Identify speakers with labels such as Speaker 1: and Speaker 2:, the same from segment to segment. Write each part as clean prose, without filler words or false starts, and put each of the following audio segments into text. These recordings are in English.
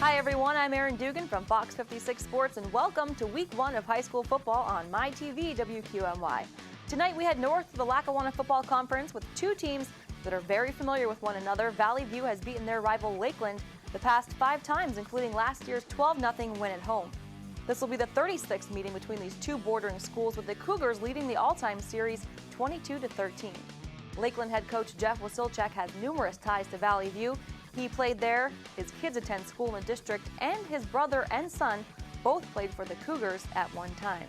Speaker 1: Hi everyone, I'm Erin Dugan from Fox 56 Sports and welcome to week 1 of high school football on My TV WQMY. Tonight we head north to the Lackawanna Football Conference with two teams that are very familiar with one another. Valley View has beaten their rival Lakeland the past 5 times, including last year's 12-0 win at home. This will be the 36th meeting between these two bordering schools, with the Cougars leading the all-time series 22-13. Lakeland head coach Jeff Wasilchak has numerous ties to Valley View. He played there, his kids attend school in the district, and his brother and son both played for the Cougars at one time.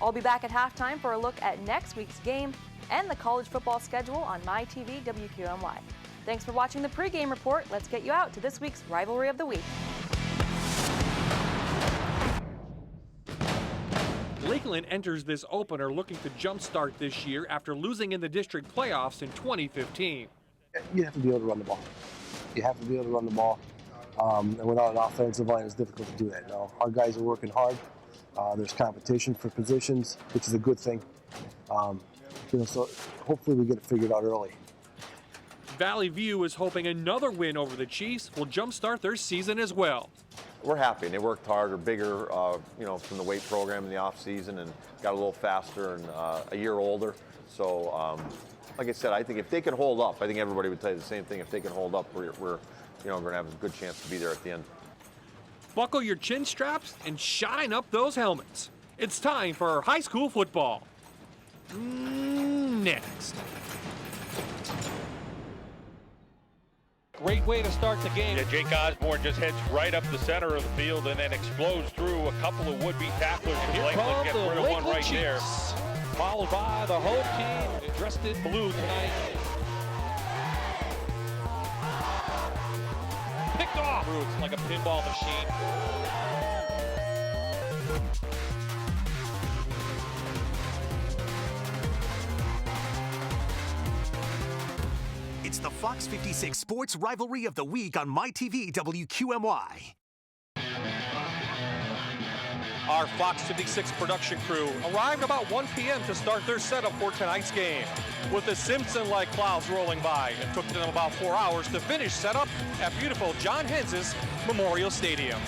Speaker 1: I'll be back at halftime for a look at next week's game and the college football schedule on My TV WQMY. Thanks for watching the pregame report. Let's get you out to this week's Rivalry of the Week.
Speaker 2: Lakeland enters this opener looking to jumpstart this year after losing in the district playoffs in 2015.
Speaker 3: You have to be able to run the ball. You have to be able to run the ball. And without an offensive line, it's difficult to do that. Now, our guys are working hard. There's competition for positions, which is a good thing. So hopefully we get it figured out early.
Speaker 2: Valley View is hoping another win over the Chiefs will jumpstart their season as well.
Speaker 4: We're happy. They worked hard, are bigger, from the weight program in the off season, and got a little faster and a year older. So, like I said, I think if they can hold up, I think everybody would tell you the same thing. If they can hold up, we're going to have a good chance to be there at the end.
Speaker 2: Buckle your chin straps and shine up those helmets. It's time for high school football. Next.
Speaker 5: Great way to start the game.
Speaker 6: Yeah, Jake Osborne just heads right up the center of the field and then explodes through a couple of would-be tacklers.
Speaker 5: Here
Speaker 6: Lakeland
Speaker 5: come
Speaker 6: get rid
Speaker 5: the
Speaker 6: of one
Speaker 5: Lakeland
Speaker 6: right
Speaker 5: Chiefs,
Speaker 6: there.
Speaker 5: followed by the home team dressed in blue tonight. Picked off. It's like a pinball machine.
Speaker 7: It's the Fox 56 Sports Rivalry of the Week on My TV WQMY.
Speaker 5: Our Fox 56 production crew arrived about 1 p.m. to start their setup for tonight's game. With the Simpson-like clouds rolling by, it took them about 4 hours to finish setup at beautiful John Hens's Memorial Stadium.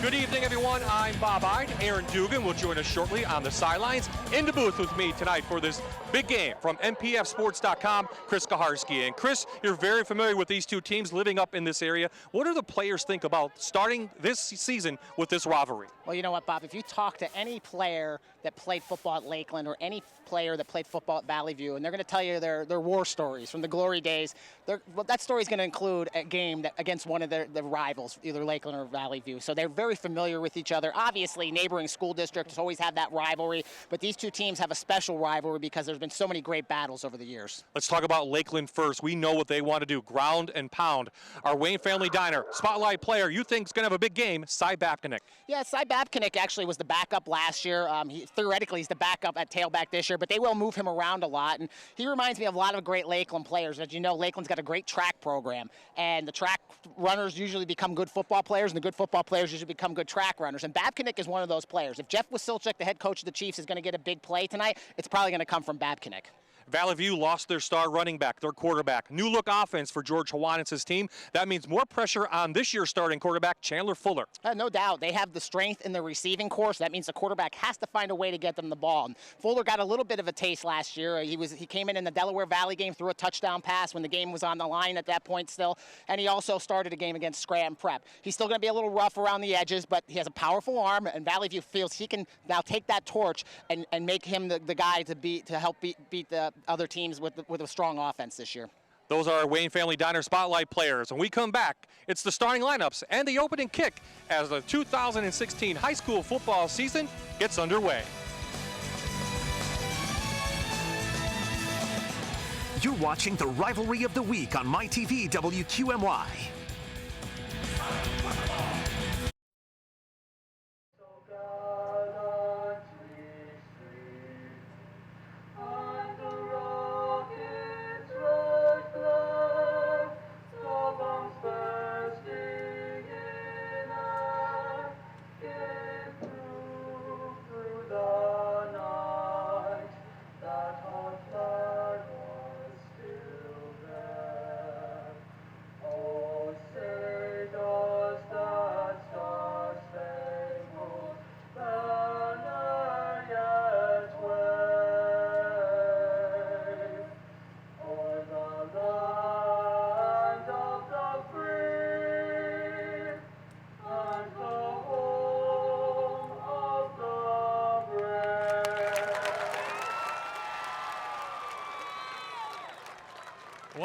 Speaker 5: Good evening, everyone. I'm Bob Ide. Aaron Dugan will join us shortly on the sidelines. In the booth with me tonight for this big game from MPFsports.com, Chris Kaharski. And Chris, you're very familiar with these two teams living up in this area. What do the players think about starting this season with this rivalry?
Speaker 8: Well, you know what, Bob? If you talk to any player that played football at Lakeland or any player that played football at Valley View, and they're going to tell you their war stories from the glory days, that story is going to include a game against one of the rivals, either Lakeland or Valley View. So they're very familiar with each other. Obviously, neighboring school districts always have that rivalry, but these two teams have a special rivalry because there's been so many great battles over the years.
Speaker 5: Let's talk about Lakeland first. We know what they want to do, ground and pound. Our Wayne Family Diner spotlight player you think is going to have a big game, Cy Babcock.
Speaker 8: Yeah, Cy Babcock actually was the backup last year. Theoretically, he's the backup at tailback this year, but they will move him around a lot. And he reminds me of a lot of great Lakeland players. As you know, Lakeland's got a great track program, and the track runners usually become good football players, and the good football players usually become good track runners. And Babcock is one of those players. If Jeff Wasilchak, the head coach of the Chiefs, is going to get a big play tonight, it's probably going to come from Babcock.
Speaker 5: Valley View lost their star running back, their quarterback. New look offense for George Hawanitz's team. That means more pressure on this year's starting quarterback, Chandler Fuller.
Speaker 8: No doubt. They have the strength in the receiving corps, so that means the quarterback has to find a way to get them the ball. And Fuller got a little bit of a taste last year. He came in the Delaware Valley game, threw a touchdown pass when the game was on the line at that point still, and he also started a game against Scranton Prep. He's still going to be a little rough around the edges, but he has a powerful arm, and Valley View feels he can now take that torch and make him the guy to help beat the other teams with a strong offense this year.
Speaker 5: Those are our Wayne Family Diner spotlight players. When we come back, it's the starting lineups and the opening kick as the 2016 high school football season gets underway.
Speaker 7: You're watching the Rivalry of the Week on My TV WQMY.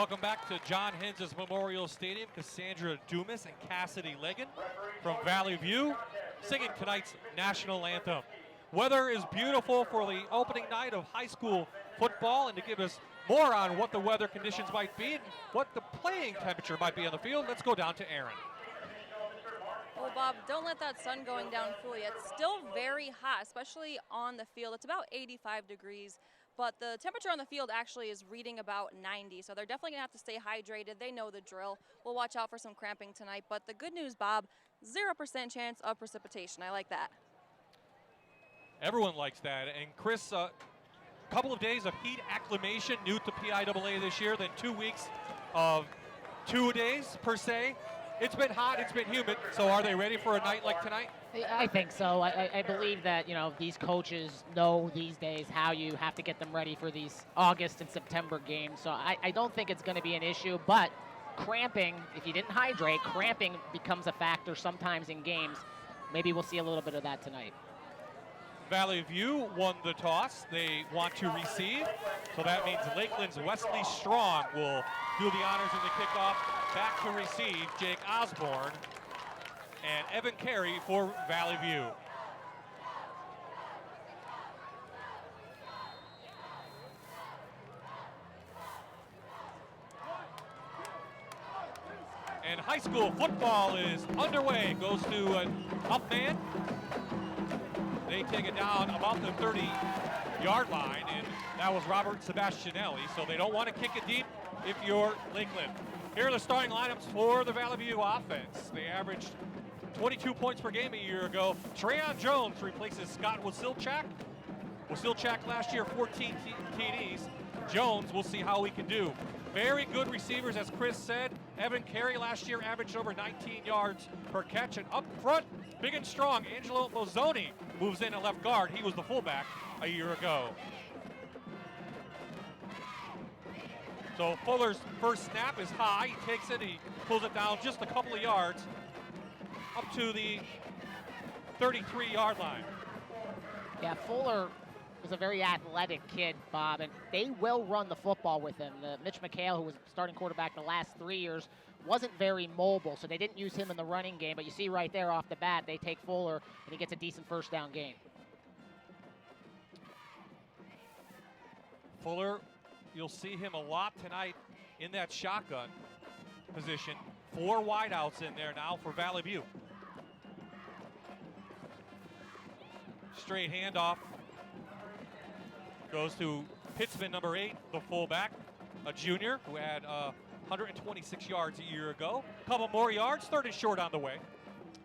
Speaker 5: Welcome back to John Hines' Memorial Stadium. Cassandra Dumas and Cassidy Legan from Valley View singing tonight's national anthem. Weather is beautiful for the opening night of high school football, and to give us more on what the weather conditions might be and what the playing temperature might be on the field, let's go down to Aaron.
Speaker 9: Well, Bob, don't let that sun going down fool you. It's still very hot, especially on the field. It's about 85 degrees, but the temperature on the field actually is reading about 90, so they're definitely going to have to stay hydrated. They know the drill. We'll watch out for some cramping tonight, but the good news, Bob, 0% chance of precipitation. I like that.
Speaker 5: Everyone likes that. And Chris, a couple of days of heat acclimation, new to PIAA this year, then 2 weeks of 2 days per se. It's been hot, it's been humid, so are they ready for a night like tonight?
Speaker 8: I think so. I believe that, these coaches know these days how you have to get them ready for these August and September games. So I don't think it's going to be an issue, but cramping, if you didn't hydrate, cramping becomes a factor sometimes in games. Maybe we'll see a little bit of that tonight.
Speaker 5: Valley View won the toss. They want to receive, so that means Lakeland's Wesley Strong will do the honors in the kickoff. Back to receive, Jake Osborne and Evan Carey for Valley View. And high school football is underway. Goes to an up man. They take it down about the 30-yard line, and that was Robert Sebastianelli. So they don't want to kick it deep if you're Lakeland. Here are the starting lineups for the Valley View offense. They averaged 22 points per game a year ago. Treyon Jones replaces Scott Wasilchak. Wasilchak last year, 14 TDs. Jones, we'll see how he can do. Very good receivers, as Chris said. Evan Carey last year averaged over 19 yards per catch. And up front, big and strong, Angelo Mozzoni moves in at left guard. He was the fullback a year ago. So Fuller's first snap is high. He takes it, he pulls it down just a couple of yards up to the 33-yard line.
Speaker 8: Yeah, Fuller is a very athletic kid, Bob, and they will run the football with him. Mitch McHale, who was starting quarterback the last 3 years, wasn't very mobile, so they didn't use him in the running game. But you see right there off the bat, they take Fuller, and he gets a decent first down gain.
Speaker 5: Fuller, you'll see him a lot tonight in that shotgun position. 4 wideouts in there now for Valley View. Straight handoff goes to Pittsman, number 8, the fullback, a junior who had 126 yards a year ago. Couple more yards, 3rd and short on the way.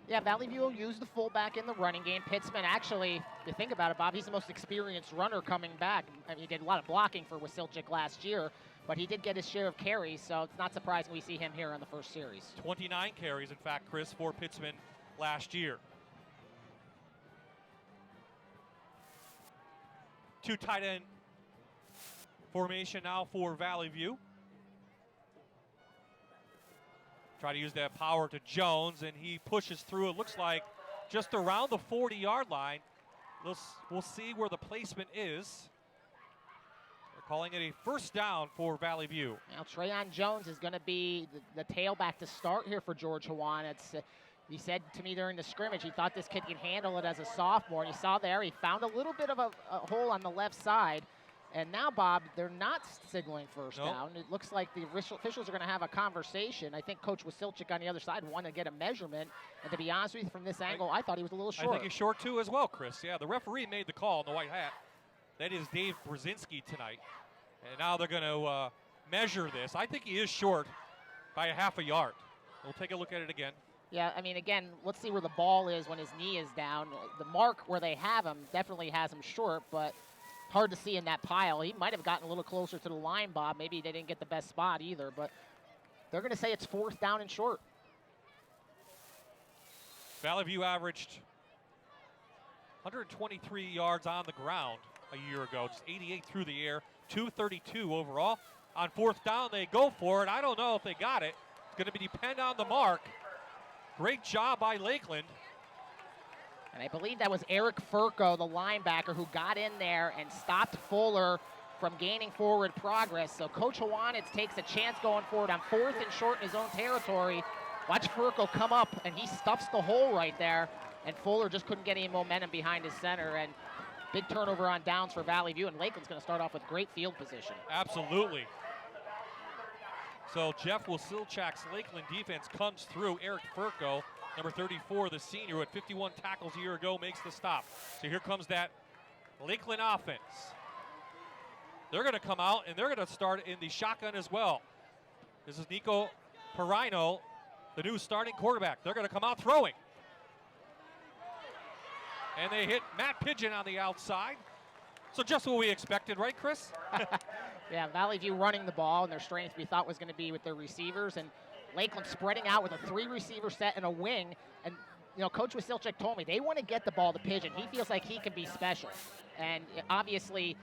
Speaker 8: Yeah, Valley View will use the fullback in the running game. Pittsman, actually, if you think about it, Bob, he's the most experienced runner coming back. I mean, he did a lot of blocking for Wasilchik last year, but he did get his share of carries, so it's not surprising we see him here on the first series.
Speaker 5: 29 carries, in fact, Chris, for Pittsman last year. 2 tight end formation now for Valley View. Try to use that power to Jones, and he pushes through. It looks like just around the 40-yard line. We'll see where the placement is. They're calling it a first down for Valley View.
Speaker 8: Now, Treyon Jones is going to be the tailback to start here for George Hawan. He said to me during the scrimmage he thought this kid could handle it as a sophomore. And you saw there he found a little bit of a hole on the left side. And now, Bob, they're not signaling first down. It looks like the officials are going to have a conversation. I think Coach Wasilchik on the other side wanted to get a measurement. And to be honest with you, from this angle, I thought he was a little short.
Speaker 5: I think he's short, too, as well, Chris. Yeah, the referee made the call in the white hat. That is Dave Brzezinski tonight. And now they're going to measure this. I think he is short by a half a yard. We'll take a look at it again.
Speaker 8: Yeah, I mean, again, let's see where the ball is when his knee is down. The mark where they have him definitely has him short, but hard to see in that pile. He might have gotten a little closer to the line, Bob. Maybe they didn't get the best spot either, but they're going to say it's 4th down and short.
Speaker 5: Valley View averaged 123 yards on the ground a year ago, just 88 through the air, 232 overall. On 4th down, they go for it. I don't know if they got it. It's going to depend on the mark. Great job by Lakeland.
Speaker 8: And I believe that was Eric Furco, the linebacker, who got in there and stopped Fuller from gaining forward progress. So Coach Hawanitz takes a chance going forward on 4th and short in his own territory. Watch Furco come up, and he stuffs the hole right there, and Fuller just couldn't get any momentum behind his center, and big turnover on downs for Valley View, and Lakeland's going to start off with great field position.
Speaker 5: Absolutely. So Jeff Wasilchak's Lakeland defense comes through. Eric Furco, number 34, the senior, who had 51 tackles a year ago, makes the stop. So here comes that Lakeland offense. They're going to come out, and they're going to start in the shotgun as well. This is Nico Perino, the new starting quarterback. They're going to come out throwing. And they hit Matt Pigeon on the outside. So just what we expected, right, Chris?
Speaker 8: Yeah, Valley View running the ball, and their strength we thought was going to be with their receivers, and Lakeland spreading out with a 3-receiver set and a wing. And, you know, Coach Wasilchak told me they want to get the ball to Pigeon. He feels like he can be special. And obviously,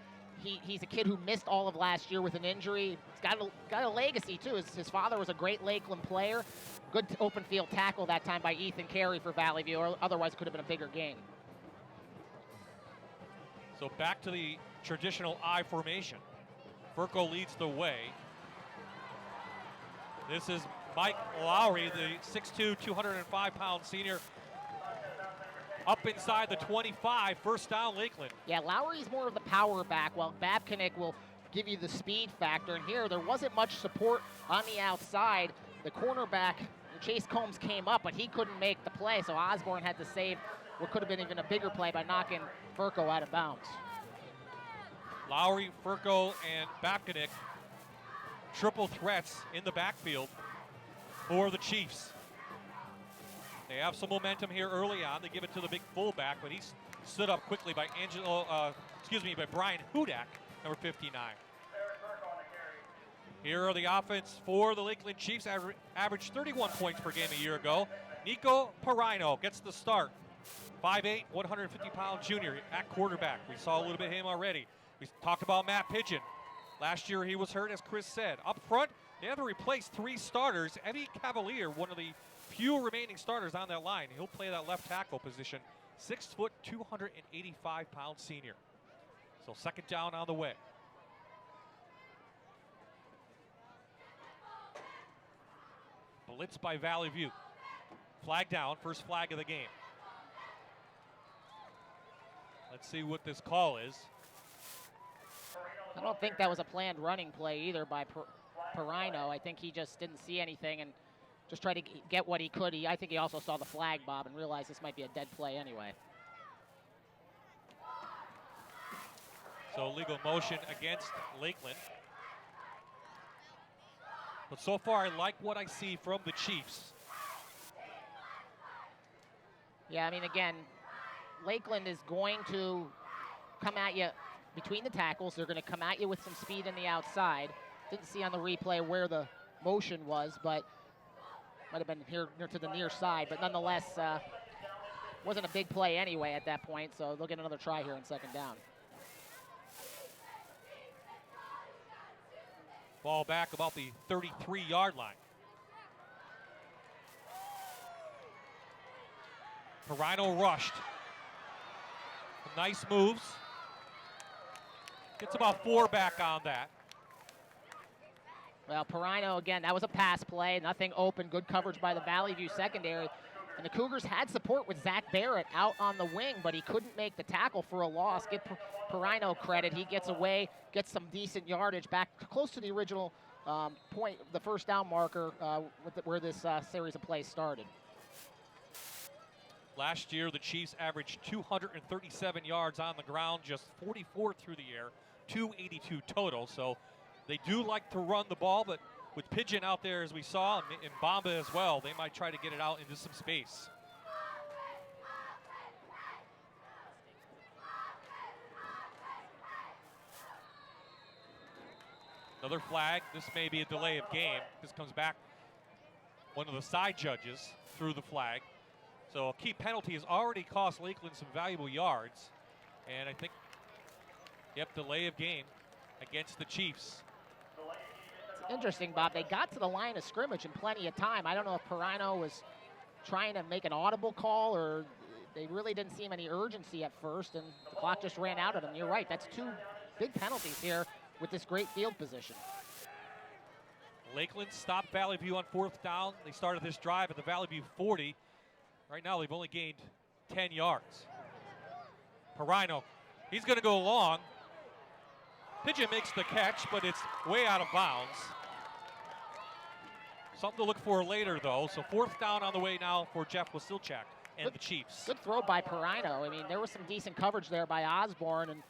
Speaker 8: he's a kid who missed all of last year with an injury. He's got a legacy, too. His father was a great Lakeland player. Good open field tackle that time by Ethan Carey for Valley View, or otherwise it could have been a bigger game.
Speaker 5: So back to the traditional I formation. Furco leads the way. This is Mike Lowry, the 6'2", 205-pound senior. Up inside the 25, first down Lakeland.
Speaker 8: Yeah, Lowry's more of the power back, while Babcock will give you the speed factor. And here, there wasn't much support on the outside. The cornerback, Chase Combs, came up, but he couldn't make the play, so Osborne had to save what could have been even a bigger play by knocking Furco out of bounds.
Speaker 5: Lowry, Furco, and Babcock, triple threats in the backfield for the Chiefs. They have some momentum here early on. They give it to the big fullback, but he's stood up quickly by by Brian Hudak, number 59. Here are the offense for the Lakeland Chiefs. Averaged 31 points per game a year ago. Nico Perino gets the start. 5'8", 150-pound junior at quarterback. We saw a little bit of him already. We talked about Matt Pigeon. Last year he was hurt, as Chris said. Up front, they have to replace 3 starters. Eddie Cavalier, one of the few remaining starters on that line. He'll play that left tackle position. 6 foot, 285-pound senior. So second down on the way. Blitz by Valley View. Flag down, first flag of the game. Let's see what this call is.
Speaker 8: I don't think that was a planned running play either by Perino. I think he just didn't see anything and just tried to get what he could. I think he also saw the flag, Bob, and realized this might be a dead play anyway.
Speaker 5: So legal motion against Lakeland. But so far, I like what I see from the Chiefs.
Speaker 8: Yeah, I mean, again, Lakeland is going to come at you between the tackles. They're going to come at you with some speed in the outside. Didn't see on the replay where the motion was, but might have been here near to the near side. But nonetheless, wasn't a big play anyway at that point, so they'll get another try here in second down.
Speaker 5: Ball back about the 33-yard line. Perino rushed. Nice moves. Gets about 4 back on that.
Speaker 8: Well, Perino, again, that was a pass play. Nothing open. Good coverage by the Valley View secondary. And the Cougars had support with Zach Barrett out on the wing, but he couldn't make the tackle for a loss. Give Perino credit. He gets away, gets some decent yardage back close to the original point, the first down marker where this series of plays started.
Speaker 5: Last year, the Chiefs averaged 237 yards on the ground, just 44 through the air, 282 total. So they do like to run the ball, but with Pigeon out there, as we saw, and Bomba as well, they might try to get it out into some space. Another flag. This may be a delay of game. This comes back. One of the side judges threw the flag. So a key penalty has already cost Lakeland some valuable yards. And I think, yep, delay of game against the Chiefs.
Speaker 8: It's interesting, Bob. They got to the line of scrimmage in plenty of time. I don't know if Perino was trying to make an audible call or they really didn't seem any urgency at first, and the clock just ran out of them. You're right. That's 2 big penalties here with this great field position.
Speaker 5: Lakeland stopped Valley View on 4th down. They started this drive at the Valley View 40. Right now they've only gained 10 yards. Perino, he's going to go long. Pigeon makes the catch, but it's way out of bounds. Something to look for later, though. So 4th down on the way now for Jeff Wasilchak and the Chiefs.
Speaker 8: Good throw by Perino. I mean, there was some decent coverage there by Osborne, and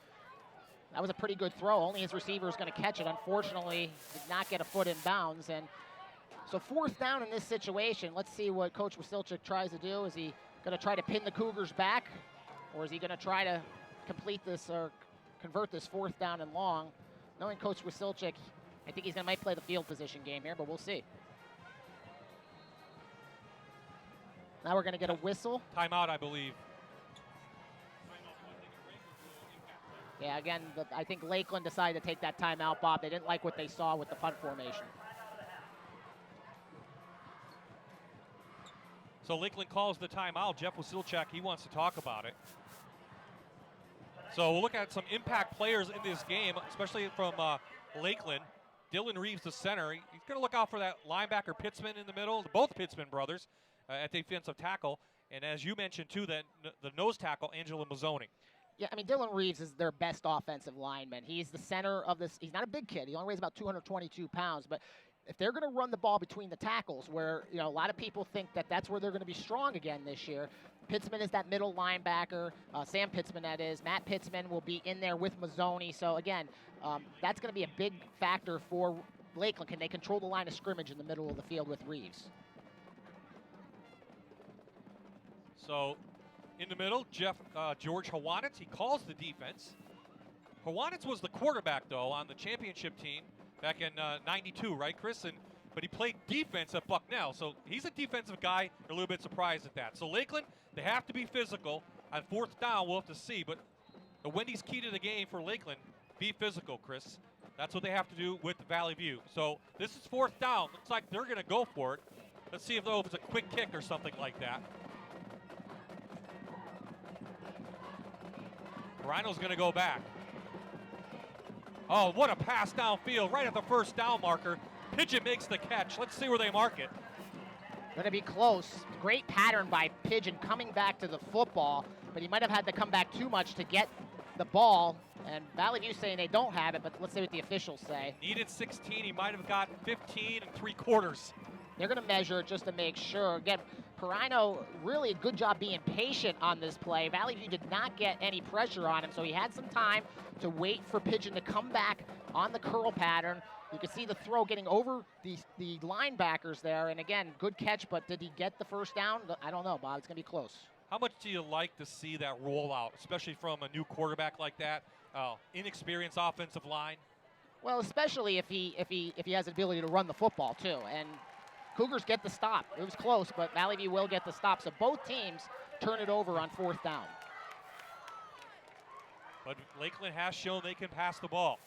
Speaker 8: that was a pretty good throw. Only his receiver is going to catch it. Unfortunately, did not get a foot in bounds. And so 4th down in this situation. Let's see what Coach Wasilchak tries to do. Is he going to try to pin the Cougars back, or is he going to try to complete this or convert this 4th down and long? Knowing Coach Wasilchak, I think he's going to might play the field position game here, but we'll see. Now we're going to get a whistle.
Speaker 5: Timeout, I believe.
Speaker 8: Yeah, again, I think Lakeland decided to take that timeout, Bob. They didn't like what they saw with the punt formation.
Speaker 5: So Lakeland calls the timeout. Jeff Wasilchak, he wants to talk about it. So we'll look at some impact players in this game, especially from Lakeland. Dylan Reeves, the center. He's going to look out for that linebacker Pitzman in the middle, both Pitzman brothers at the defensive tackle. And as you mentioned, too, that the nose tackle, Angelo Mazzoni.
Speaker 8: Yeah, I mean, Dylan Reeves is their best offensive lineman. He's the center of this. He's not a big kid. He only weighs about 222 pounds. But if they're going to run the ball between the tackles, where, you know, a lot of people think that that's where they're going to be strong again this year, Pitzman is that middle linebacker. Sam Pitzman, that is. Matt Pitzman will be in there with Mazzoni. So, again, that's going to be a big factor for Lakeland. Can they control the line of scrimmage in the middle of the field with Reeves?
Speaker 5: So in the middle, George Hawanitz, he calls the defense. Hawanitz was the quarterback, though, on the championship team back in '92, right, Chris? But he played defense at Bucknell, so he's a defensive guy. They're a little bit surprised at that. So Lakeland, they have to be physical. On 4th down, we'll have to see. But the Wendy's key to the game for Lakeland, be physical, Chris. That's what they have to do with Valley View. So this is 4th down. Looks like they're going to go for it. Let's see if it's a quick kick or something like that. Rhino's going to go back. Oh, what a pass downfield right at the 1st down marker. Pigeon makes the catch. Let's see where they mark it.
Speaker 8: Going to be close. Great pattern by Pigeon coming back to the football, but he might have had to come back too much to get the ball. And Valley View saying they don't have it, but let's see what the officials say.
Speaker 5: Needed 16. He might have got 15 3/4.
Speaker 8: They're going to measure it just to make sure. Again, Perino, really a good job being patient on this play. Valley View did not get any pressure on him, so he had some time to wait for Pigeon to come back on the curl pattern. You can see the throw getting over the linebackers there. And again, good catch, but did he get the 1st down? I don't know, Bob. It's going to be close.
Speaker 5: Has much do you like to see that rollout, especially from a new quarterback like that? Inexperienced offensive line.
Speaker 8: Well, especially if he has the ability to run the football too. And Cougars get the stop. It was close, but Valley View will get the stop. So both teams turn it over on 4th down.
Speaker 5: But Lakeland has shown they can pass the ball.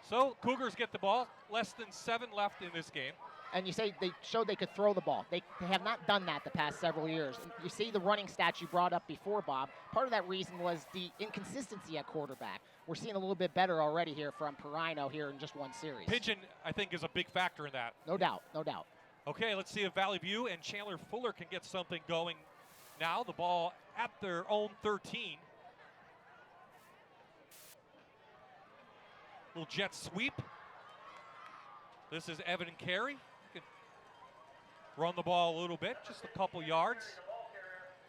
Speaker 5: So Cougars get the ball. Less than 7 left in this game.
Speaker 8: And you say they showed they could throw the ball. They have not done that the past several years. And you see the running stats you brought up before, Bob. Part of that reason was the inconsistency at quarterback. We're seeing a little bit better already here from Perino here in just one series.
Speaker 5: Pigeon, I think, is a big factor in that.
Speaker 8: No doubt, no doubt.
Speaker 5: Okay, let's see if Valley View and Chandler Fuller can get something going now. The ball at their own 13. Little jet sweep. This is Evan Carey. Can run the ball a little bit, just a couple yards.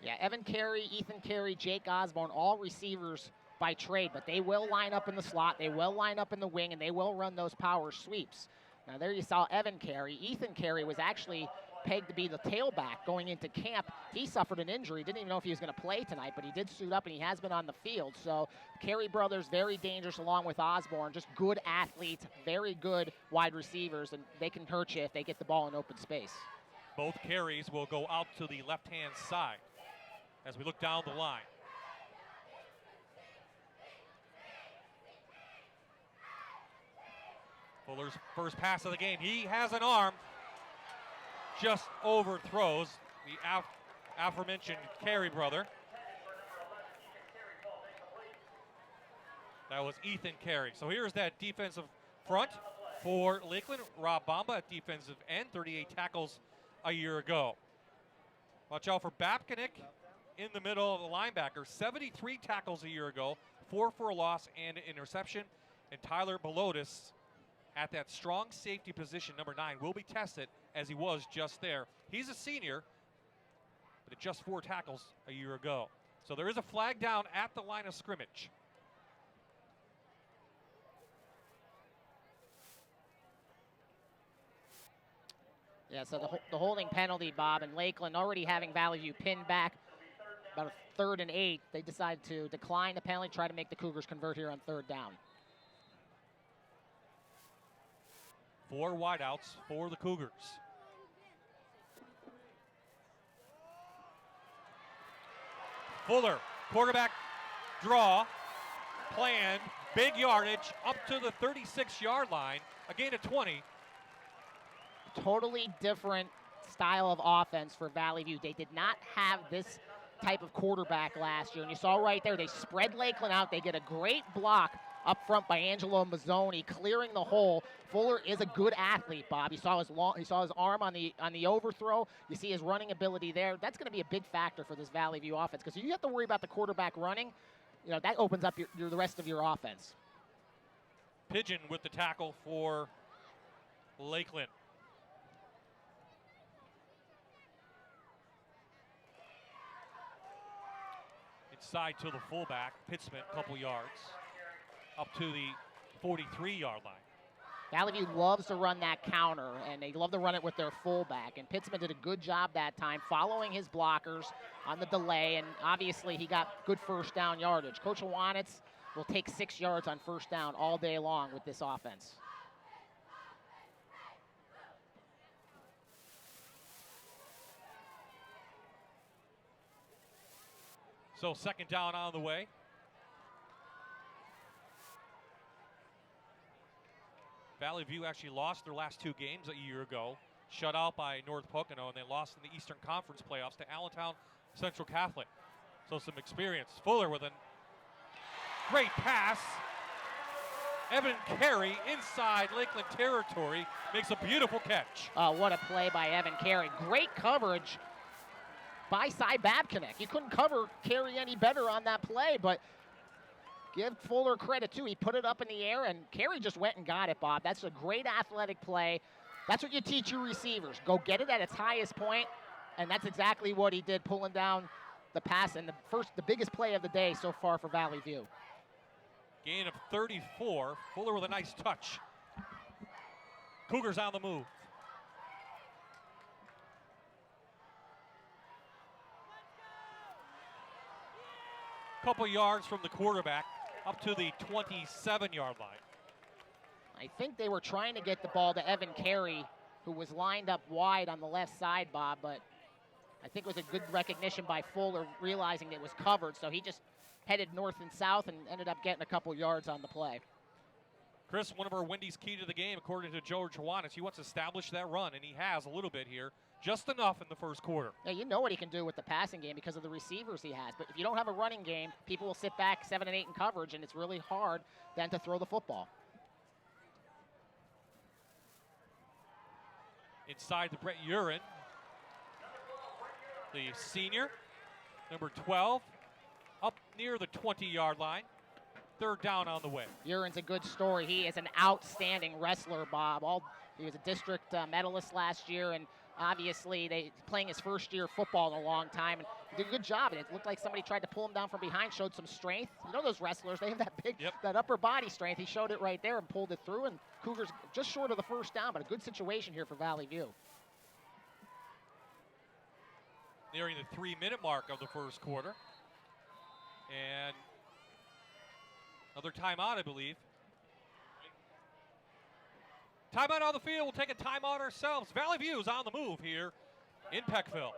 Speaker 8: Yeah, Evan Carey, Ethan Carey, Jake Osborne, all receivers by trade, but they will line up in the slot, they will line up in the wing, and they will run those power sweeps. Now there you saw Evan Carey. Ethan Carey was actually pegged to be the tailback going into camp. He suffered an injury, didn't even know if he was going to play tonight, but he did suit up and he has been on the field. So Carey brothers, very dangerous along with Osborne, just good athletes, very good wide receivers, and they can hurt you if they get the ball in open space.
Speaker 5: Both carries will go out to the left-hand side as we look down the line. Fuller's first pass of the game. He has an arm. Just overthrows the aforementioned Carey brother. That was Ethan Carey. So here's that defensive front for Lakeland, Rob Bamba at defensive end, 38 tackles a year ago. Watch out for Babcock in the middle of the linebacker, 73 tackles a year ago, 4 for a loss and an interception. And Tyler Belotis at that strong safety position, number 9, will be tested as he was just there. He's a senior, but at just 4 tackles a year ago. So there is a flag down at the line of scrimmage.
Speaker 8: Yeah, so the holding penalty, Bob, and Lakeland already having Valley View pinned back about a 3rd and 8. They decided to decline the penalty, try to make the Cougars convert here on 3rd down.
Speaker 5: 4 wideouts for the Cougars. Fuller, quarterback draw, planned, big yardage, up to the 36-yard line, a gain of 20.
Speaker 8: Totally different style of offense for Valley View. They did not have this type of quarterback last year, and you saw right there, they spread Lakeland out. They get a great block up front by Angelo Mazzoni, clearing the hole. Fuller is a good athlete, Bob. You saw his arm on the overthrow. You see his running ability there. That's going to be a big factor for this Valley View offense, because you have to worry about the quarterback running. You know, that opens up the rest of your offense.
Speaker 5: Pigeon with the tackle for Lakeland. Inside to the fullback, Pittsman, couple yards, up to the 43-yard line.
Speaker 8: Valley View loves to run that counter, and they love to run it with their fullback. And Pittsman did a good job that time following his blockers on the delay, and obviously he got good first down yardage. Coach Iwanitz will take 6 yards on first down all day long with this offense.
Speaker 5: So 2nd down on the way. Valley View actually lost their last 2 games a year ago, shut out by North Pocono, and they lost in the Eastern Conference playoffs to Allentown Central Catholic. So some experience. Fuller with a great pass. Evan Carey inside Lakeland territory makes a beautiful catch.
Speaker 8: What a play by Evan Carey. Great coverage by Cy Babcock. You couldn't cover Carey any better on that play, but give Fuller credit, too. He put it up in the air, and Carey just went and got it, Bob. That's a great athletic play. That's what you teach your receivers. Go get it at its highest point, and that's exactly what he did, pulling down the pass, and the biggest play of the day so far for Valley View.
Speaker 5: Gain of 34. Fuller with a nice touch. Cougars on the move. Couple yards from the quarterback, up to the 27-yard line.
Speaker 8: I think they were trying to get the ball to Evan Carey, who was lined up wide on the left side, Bob, but I think it was a good recognition by Fuller, realizing it was covered, so he just headed north and south and ended up getting a couple yards on the play.
Speaker 5: Chris, one of our Wendy's key to the game, according to George Iwanitz, he wants to establish that run, and he has a little bit here. Just enough in the first quarter.
Speaker 8: Yeah, you know what he can do with the passing game because of the receivers he has. But if you don't have a running game, people will sit back 7 and 8 in coverage, and it's really hard then to throw the football.
Speaker 5: Inside the Brett Urin, the senior, number 12, up near the 20-yard line. 3rd down on the way.
Speaker 8: Urin's a good story. He is an outstanding wrestler, Bob. He was a district medalist last year, and obviously playing his first year of football in a long time, and he did a good job. And it looked like somebody tried to pull him down from behind, showed some strength. You know those wrestlers, they have that big, that upper body strength. He showed it right there and pulled it through, and Cougars just short of the first down, but a good situation here for Valley View.
Speaker 5: Nearing the 3-minute mark of the first quarter. And another timeout, I believe. Timeout on the field. We'll take a timeout ourselves. Valley View is on the move here in Peckville.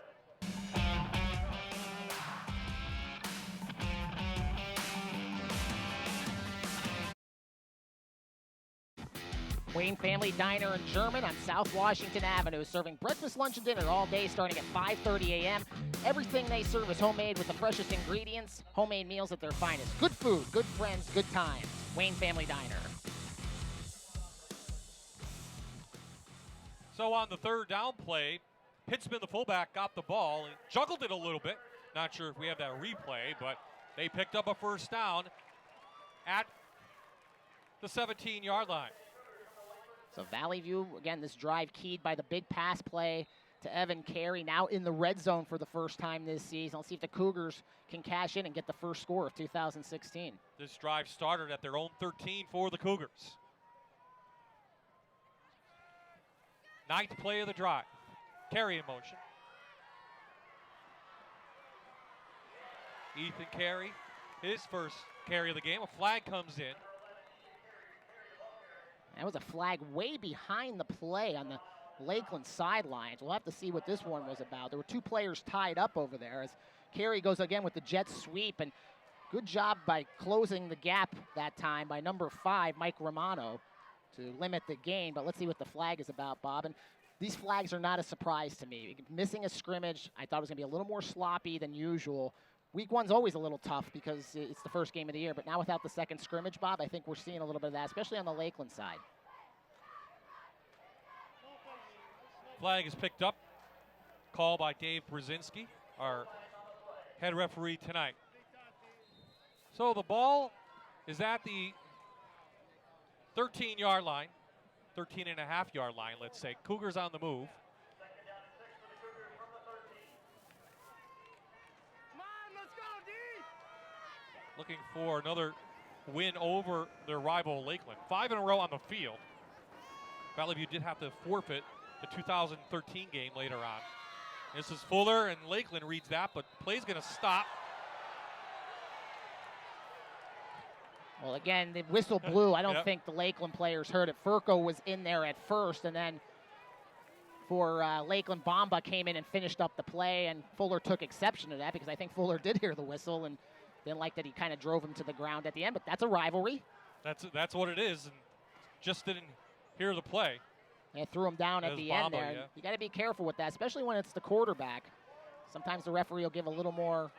Speaker 8: Wayne Family Diner and German on South Washington Avenue, serving breakfast, lunch, and dinner all day starting at 5:30 a.m. Everything they serve is homemade with the freshest ingredients, homemade meals at their finest. Good food, good friends, good times. Wayne Family Diner.
Speaker 5: So on the third down play, Pittsman, the fullback, got the ball and juggled it a little bit. Not sure if we have that replay, but they picked up a first down at the 17-yard line.
Speaker 8: So Valley View, again, this drive keyed by the big pass play to Evan Carey, now in the red zone for the first time this season. Let's see if the Cougars can cash in and get the first score of 2016.
Speaker 5: This drive started at their own 13 for the Cougars. Ninth play of the drive. Carey in motion. Ethan Carey, his first carry of the game. A flag comes in.
Speaker 8: That was a flag way behind the play on the Lakeland sidelines. We'll have to see what this one was about. There were two players tied up over there as Carey goes again with the jet sweep, and good job by closing the gap that time by number 5, Mike Romano, to limit the gain. But let's see what the flag is about, Bob. And these flags are not a surprise to me. Missing a scrimmage, I thought it was going to be a little more sloppy than usual. Week 1's always a little tough because it's the first game of the year, but now without the second scrimmage, Bob, I think we're seeing a little bit of that, especially on the Lakeland side.
Speaker 5: Flag is picked up. Call by Dave Brzezinski, our head referee tonight. So the ball is at the 13-yard line, 13.5-yard line, let's say. Cougars on the move. Looking for another win over their rival Lakeland. 5 in a row on the field. Valley View did have to forfeit the 2013 game later on. This is Fuller, and Lakeland reads that, but play's going to stop.
Speaker 8: Well, again, the whistle blew. I don't think the Lakeland players heard it. Furco was in there at first, and then for Lakeland, Bomba came in and finished up the play, and Fuller took exception to that because I think Fuller did hear the whistle and didn't like that he kind of drove him to the ground at the end, but that's a rivalry.
Speaker 5: That's what it is, and just didn't hear the play.
Speaker 8: They threw him down at the end there.
Speaker 5: Yeah.
Speaker 8: You got to be careful with that, especially when it's the quarterback. Sometimes the referee will give a little more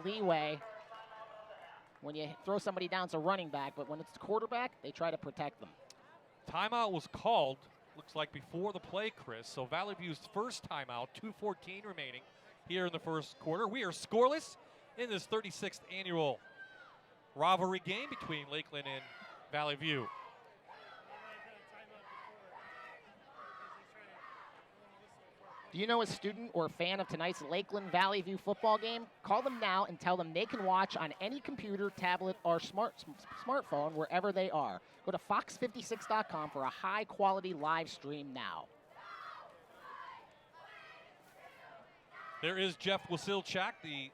Speaker 8: leeway when you throw somebody down to running back, but when it's the quarterback, they try to protect them.
Speaker 5: Timeout was called, looks like before the play, Chris. So Valley View's first timeout, 2:14 remaining here in the first quarter. We are scoreless in this 36th annual rivalry game between Lakeland and Valley View.
Speaker 8: Do you know a student or a fan of tonight's Lakeland Valley View football game? Call them now and tell them they can watch on any computer, tablet, or smartphone wherever they are. Go to fox56.com for a high-quality live stream now.
Speaker 5: There is Jeff Wasilchak, the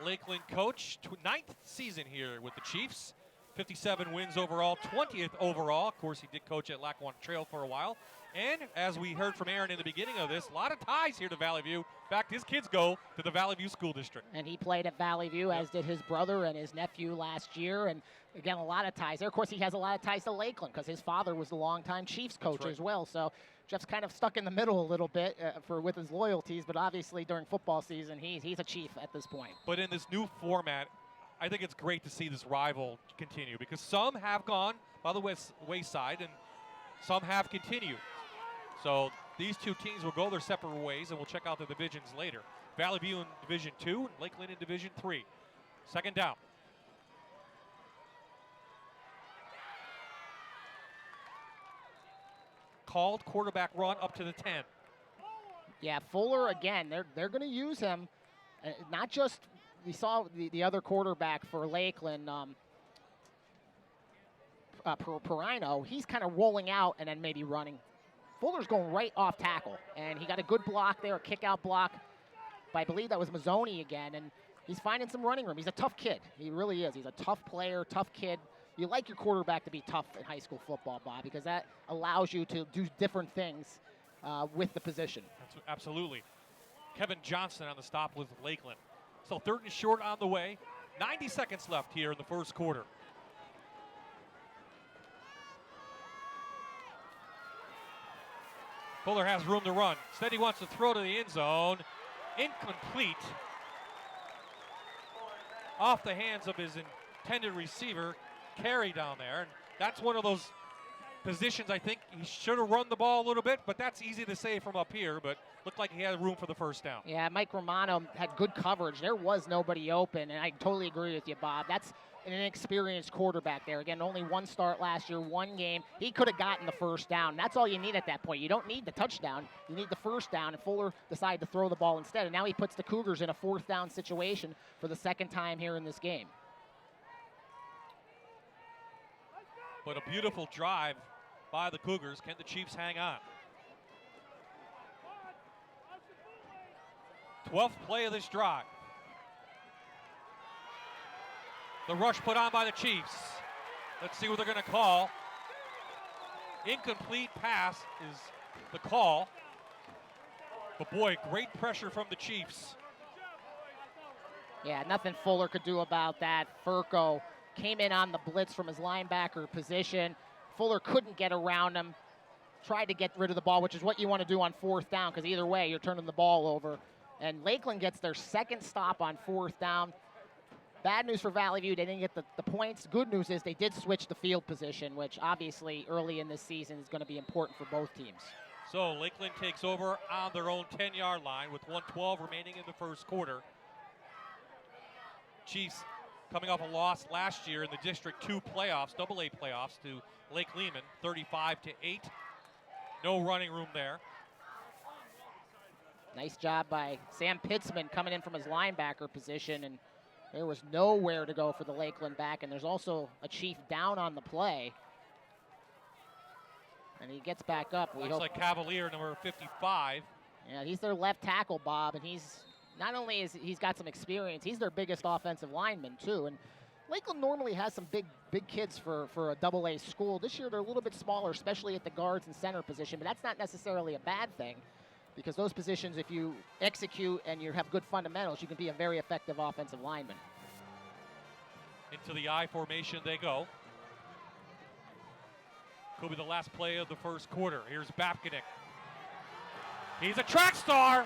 Speaker 5: Lakeland coach, 9th season here with the Chiefs. 57 wins overall, 20th overall. Of course, he did coach at Lackawanna Trail for a while. And as we heard from Aaron in the beginning of this, a lot of ties here to Valley View. In fact, his kids go to the Valley View School District.
Speaker 8: And he played at Valley View, as did his brother and his nephew last year. And again, a lot of ties there. Of course, he has a lot of ties to Lakeland because his father was the longtime Chiefs coach as well. So Jeff's kind of stuck in the middle a little bit with his loyalties, but obviously during football season, he's a Chief at this point.
Speaker 5: But in this new format, I think it's great to see this rival continue because some have gone by the wayside and some have continued. So these two teams will go their separate ways, and we'll check out the divisions later. Valley View in Division 2 and Lakeland in Division 3. Second down. Called quarterback run up to the 10.
Speaker 8: Yeah, Fuller, again, they're going to use him. Not just, we saw the other quarterback for Lakeland, Perino, he's kind of rolling out and then maybe running. Fuller's going right off tackle, and he got a good block there, a kick-out block by, I believe that was Mazzoni again, and he's finding some running room. He's a tough kid. He really is. He's a tough player, tough kid. You like your quarterback to be tough in high school football, Bob, because that allows you to do different things with the position.
Speaker 5: Absolutely. Kevin Johnson on the stop with Lakeland. So 3rd and short on the way. 90 seconds left here in the first quarter. Fuller has room to run. Instead, he wants to throw to the end zone. Incomplete. Off the hands of his intended receiver, Carey down there. And that's one of those positions, I think he should have run the ball a little bit, but that's easy to say from up here, but looked like he had room for the first down.
Speaker 8: Yeah, Mike Romano had good coverage. There was nobody open, and I totally agree with you, Bob. That's an inexperienced quarterback there. Again, only one start last year, one game. He could have gotten the first down. That's all you need at that point. You don't need the touchdown. You need the first down, and Fuller decided to throw the ball instead, and now he puts the Cougars in a fourth down situation for the second time here in this game.
Speaker 5: But a beautiful drive by the Cougars. Can the Chiefs hang on? 12th play of this drive. The rush put on by the Chiefs. Let's see what they're going to call. Incomplete pass is the call. But boy, great pressure from the Chiefs.
Speaker 8: Yeah, nothing Fuller could do about that. Furco came in on the blitz from his linebacker position. Fuller couldn't get around him. Tried to get rid of the ball, which is what you want to do on fourth down, because either way, you're turning the ball over. And Lakeland gets their second stop on fourth down. Bad news for Valley View, they didn't get the points. Good news is they did switch the field position, which obviously early in this season is going to be important for both teams.
Speaker 5: So Lakeland takes over on their own 10-yard line with 1:12 remaining in the first quarter. Chiefs coming off a loss last year in the District 2 playoffs, AA playoffs, to Lake Lehman, 35-8. No running room there.
Speaker 8: Nice job by Sam Pitzman coming in from his linebacker position, and there was nowhere to go for the Lakeland back, and there's also a Chief down on the play. And he gets back up.
Speaker 5: Looks like Cavalier, number 55.
Speaker 8: Yeah, he's their left tackle, Bob, and he's not only is he's got some experience, he's their biggest offensive lineman too. And Lakeland normally has some big kids for a AA school. This year they're a little bit smaller, especially at the guards and center position, but that's not necessarily a bad thing, because those positions, if you execute and you have good fundamentals, you can be a very effective offensive lineman.
Speaker 5: Into the I formation they go. Could be the last play of the first quarter. Here's Babkinik. He's a track star.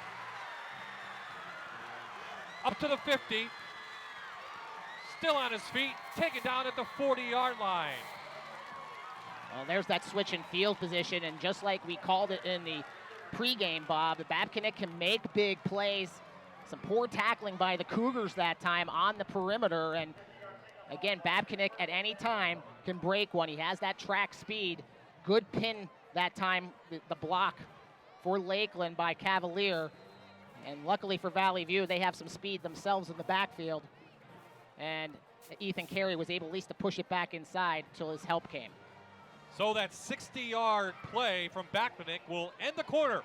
Speaker 5: Up to the 50. Still on his feet. Taken down at the 40-yard line.
Speaker 8: Well, there's that switch in field position, and just like we called it in the pregame, Bob, the Babkinik can make big plays. Some poor tackling by the Cougars that time on the perimeter, and again, Babkinik at any time can break one. He has that track speed. Good pin that time, the block for Lakeland by Cavalier. And luckily for Valley View, they have some speed themselves in the backfield. And Ethan Carey was able at least to push it back inside until his help came.
Speaker 5: So that 60-yard play from Babkinik will end the quarter.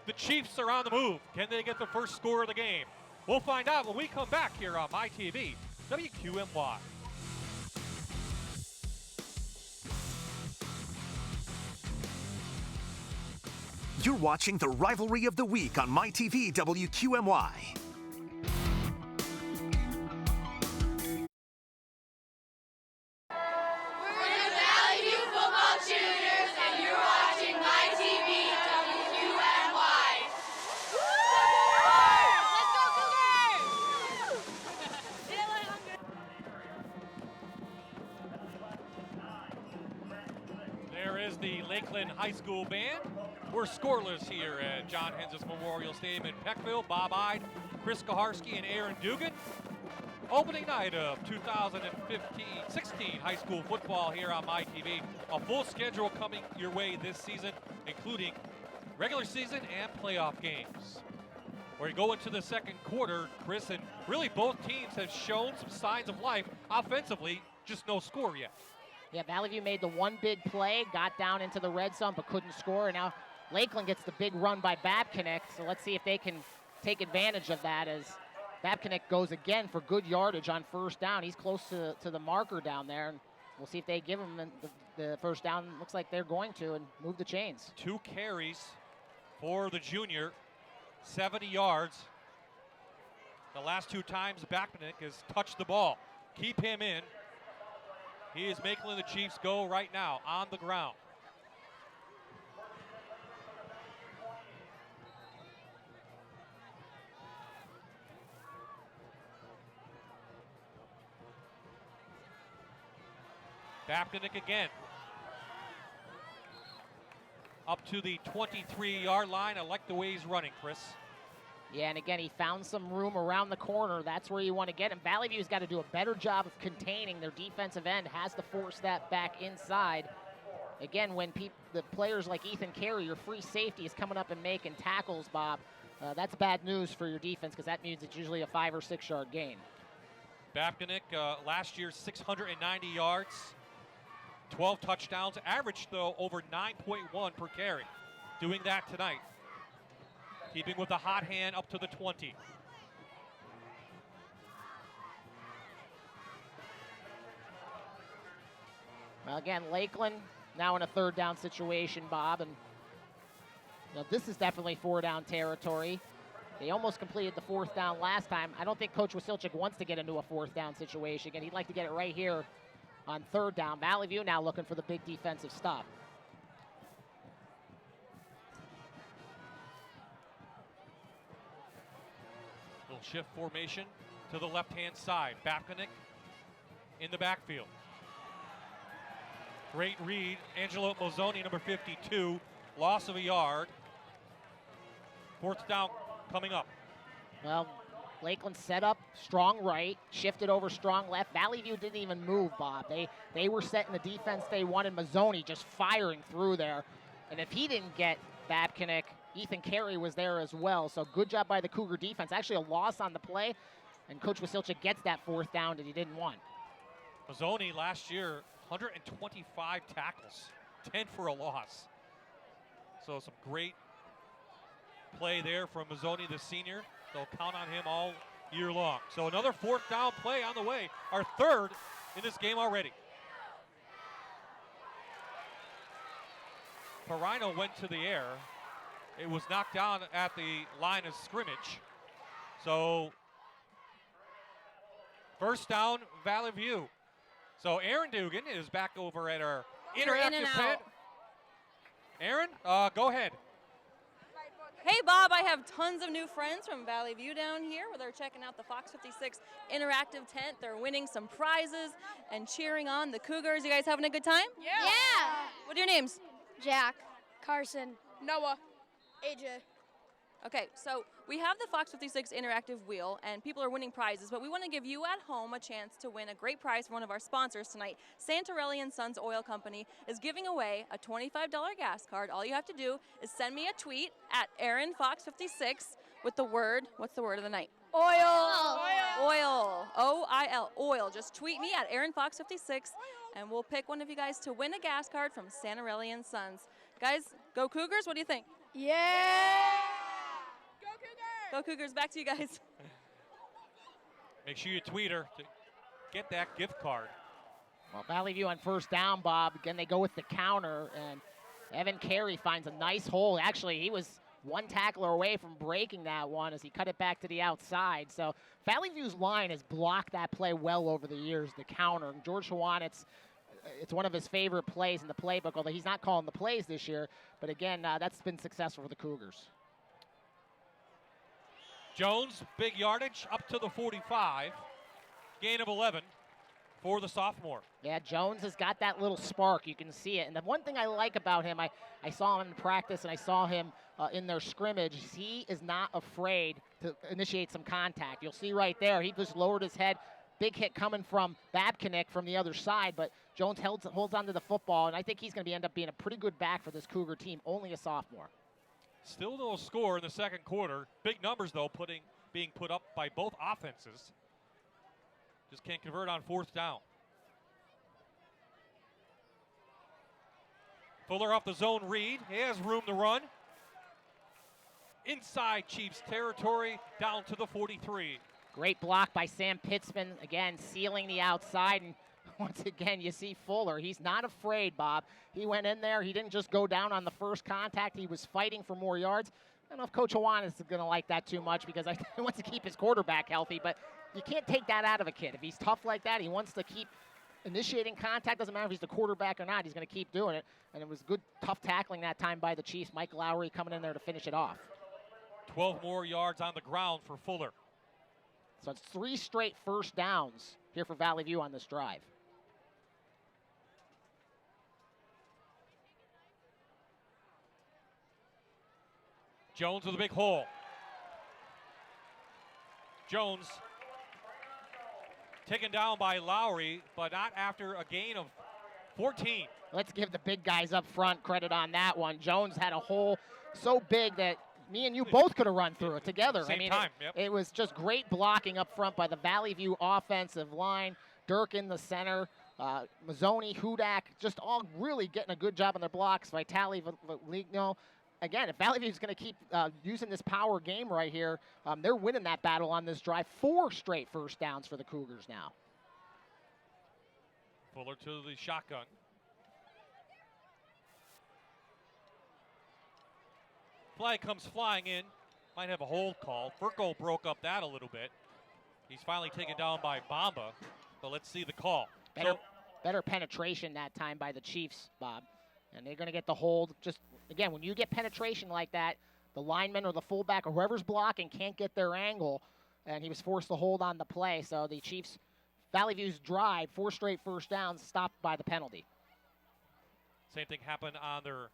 Speaker 5: The Chiefs are on the move. Can they get the first score of the game? We'll find out when we come back here on MyTV, WQMY.
Speaker 7: You're watching the Rivalry of the Week on MyTV WQMY.
Speaker 5: There is the Lakeland High School band. We're scoreless here at John Hensis Memorial Stadium in Peckville. Bob Ide, Chris Kaharski, and Aaron Dugan. Opening night of 2015-16 high school football here on MyTV. A full schedule coming your way this season, including regular season and playoff games. We go into the second quarter, Chris, and really both teams have shown some signs of life offensively, just no score yet.
Speaker 8: Yeah, Valley View made the one big play, got down into the red zone, but couldn't score. And now Lakeland gets the big run by Babkinik, so let's see if they can take advantage of that as Babkinik goes again for good yardage on first down. He's close to the marker down there, and we'll see if they give him the first down. Looks like they're going to, and move the chains.
Speaker 5: 2 carries for the junior, 70 yards. The last 2 times Babkinik has touched the ball. Keep him in. He is making the Chiefs go right now on the ground. Babkinik again. up to the 23-yard line. I like the way he's running, Chris.
Speaker 8: Yeah, and again, he found some room around the corner. That's where you want to get him. Valley View's got to do a better job of containing their defensive end, has to force that back inside. Again, when the players like Ethan Carey, your free safety, is coming up and making tackles, Bob, that's bad news for your defense because that means it's usually a 5 or 6 yard gain.
Speaker 5: Babcock, last year, 690 yards, 12 touchdowns, averaged, though, over 9.1 per carry. Doing that tonight. Keeping with the hot hand up to the 20.
Speaker 8: Well, again, Lakeland now in a 3rd down situation, Bob, and this is definitely 4-down territory. They almost completed the 4th down last time. I don't think Coach Wasilchik wants to get into a 4th down situation. Again, he'd like to get it right here on 3rd down. Valley View now looking for the big defensive stop.
Speaker 5: Little shift formation to the left-hand side. Babcock in the backfield. Great read. Angelo Mozzoni, number 52. Loss of a yard. 4th down coming up.
Speaker 8: Well, Lakeland set up strong right, shifted over strong left. Valley View didn't even move, Bob. They were setting the defense they wanted. Mazzoni just firing through there. And if he didn't get Babcock, Ethan Carey was there as well. So good job by the Cougar defense. Actually a loss on the play. And Coach Wasilchik gets that 4th down that he didn't want.
Speaker 5: Mazzoni last year, 125 tackles, 10 for a loss. So some great play there from Mazzoni, the senior. They'll count on him all year long. So another 4th down play on the way. Our 3rd in this game already. Perino went to the air. It was knocked down at the line of scrimmage. So 1st down, Valley View. So Aaron Dugan is back over at our interactive pen. Aaron, go ahead.
Speaker 9: Hey, Bob, I have tons of new friends from Valley View down here where they're checking out the Fox 56 interactive tent. They're winning some prizes and cheering on the Cougars. You guys having a good time?
Speaker 10: Yeah.
Speaker 9: What are your names?
Speaker 10: Jack, Carson,
Speaker 11: Noah,
Speaker 10: AJ.
Speaker 9: Okay, so we have the Fox 56 interactive wheel, and people are winning prizes, but we want to give you at home a chance to win a great prize from one of our sponsors tonight. Santorelli & Sons Oil Company is giving away a $25 gas card. All you have to do is send me a tweet at AaronFox56 with the word, what's the word of the night?
Speaker 10: Oil.
Speaker 9: Oil. O-I-L. Oil. Just tweet me at AaronFox56, and we'll pick one of you guys to win a gas card from Santorelli & Sons. Guys, go Cougars. What do you think?
Speaker 10: Yeah.
Speaker 9: Go Cougars. Back to you guys.
Speaker 5: Make sure you tweet her to get that gift card.
Speaker 8: Well, Valley View on 1st down, Bob. Again, they go with the counter, and Evan Carey finds a nice hole. Actually, he was one tackler away from breaking that one as he cut it back to the outside. So Valley View's line has blocked that play well over the years, the counter. And George Hawan, it's one of his favorite plays in the playbook, although he's not calling the plays this year. But again, that's been successful for the Cougars.
Speaker 5: Jones, big yardage, up to the 45. Gain of 11 for the sophomore.
Speaker 8: Yeah, Jones has got that little spark. You can see it. And the one thing I like about him, I saw him in practice and I saw him in their scrimmage. He is not afraid to initiate some contact. You'll see right there, he just lowered his head. Big hit coming from Babcock from the other side, but Jones holds on to the football, and I think he's going to end up being a pretty good back for this Cougar team, only a sophomore.
Speaker 5: Still no score in the 2nd quarter. Big numbers, though, being put up by both offenses. Just can't convert on 4th down. Fuller off the zone read. He has room to run. Inside Chiefs territory, down to the 43.
Speaker 8: Great block by Sam Pitzman, again, sealing the outside. And once again, you see Fuller. He's not afraid, Bob. He went in there. He didn't just go down on the first contact. He was fighting for more yards. I don't know if Coach Hawan is going to like that too much because he wants to keep his quarterback healthy, but you can't take that out of a kid. If he's tough like that, he wants to keep initiating contact. Doesn't matter if he's the quarterback or not. He's going to keep doing it. And it was good, tough tackling that time by the Chiefs. Mike Lowry coming in there to finish it off.
Speaker 5: 12 more yards on the ground for Fuller.
Speaker 8: So it's 3 straight 1st downs here for Valley View on this drive.
Speaker 5: Jones with a big hole. Jones taken down by Lowry, but not after a gain of 14.
Speaker 8: Let's give the big guys up front credit on that one. Jones had a hole so big that me and you both could have run through it together.
Speaker 5: Same time, yep.
Speaker 8: It was just great blocking up front by the Valley View offensive line. Dirk in the center, Mazzoni, Hudak, just all really getting a good job on their blocks. Vitali, Ligno. Again, if Valley View is going to keep using this power game right here, they're winning that battle on this drive. 4 straight first downs for the Cougars now.
Speaker 5: Fuller to the shotgun. Flag comes flying in. Might have a hold call. Furco broke up that a little bit. He's finally taken down by Bamba, but let's see the call.
Speaker 8: Better penetration that time by the Chiefs, Bob. And they're going to get the hold. Just, again, when you get penetration like that, the lineman or the fullback or whoever's blocking can't get their angle, and he was forced to hold on the play. So the Chiefs, Valley View's drive, 4 straight first downs, stopped by the penalty.
Speaker 5: Same thing happened on their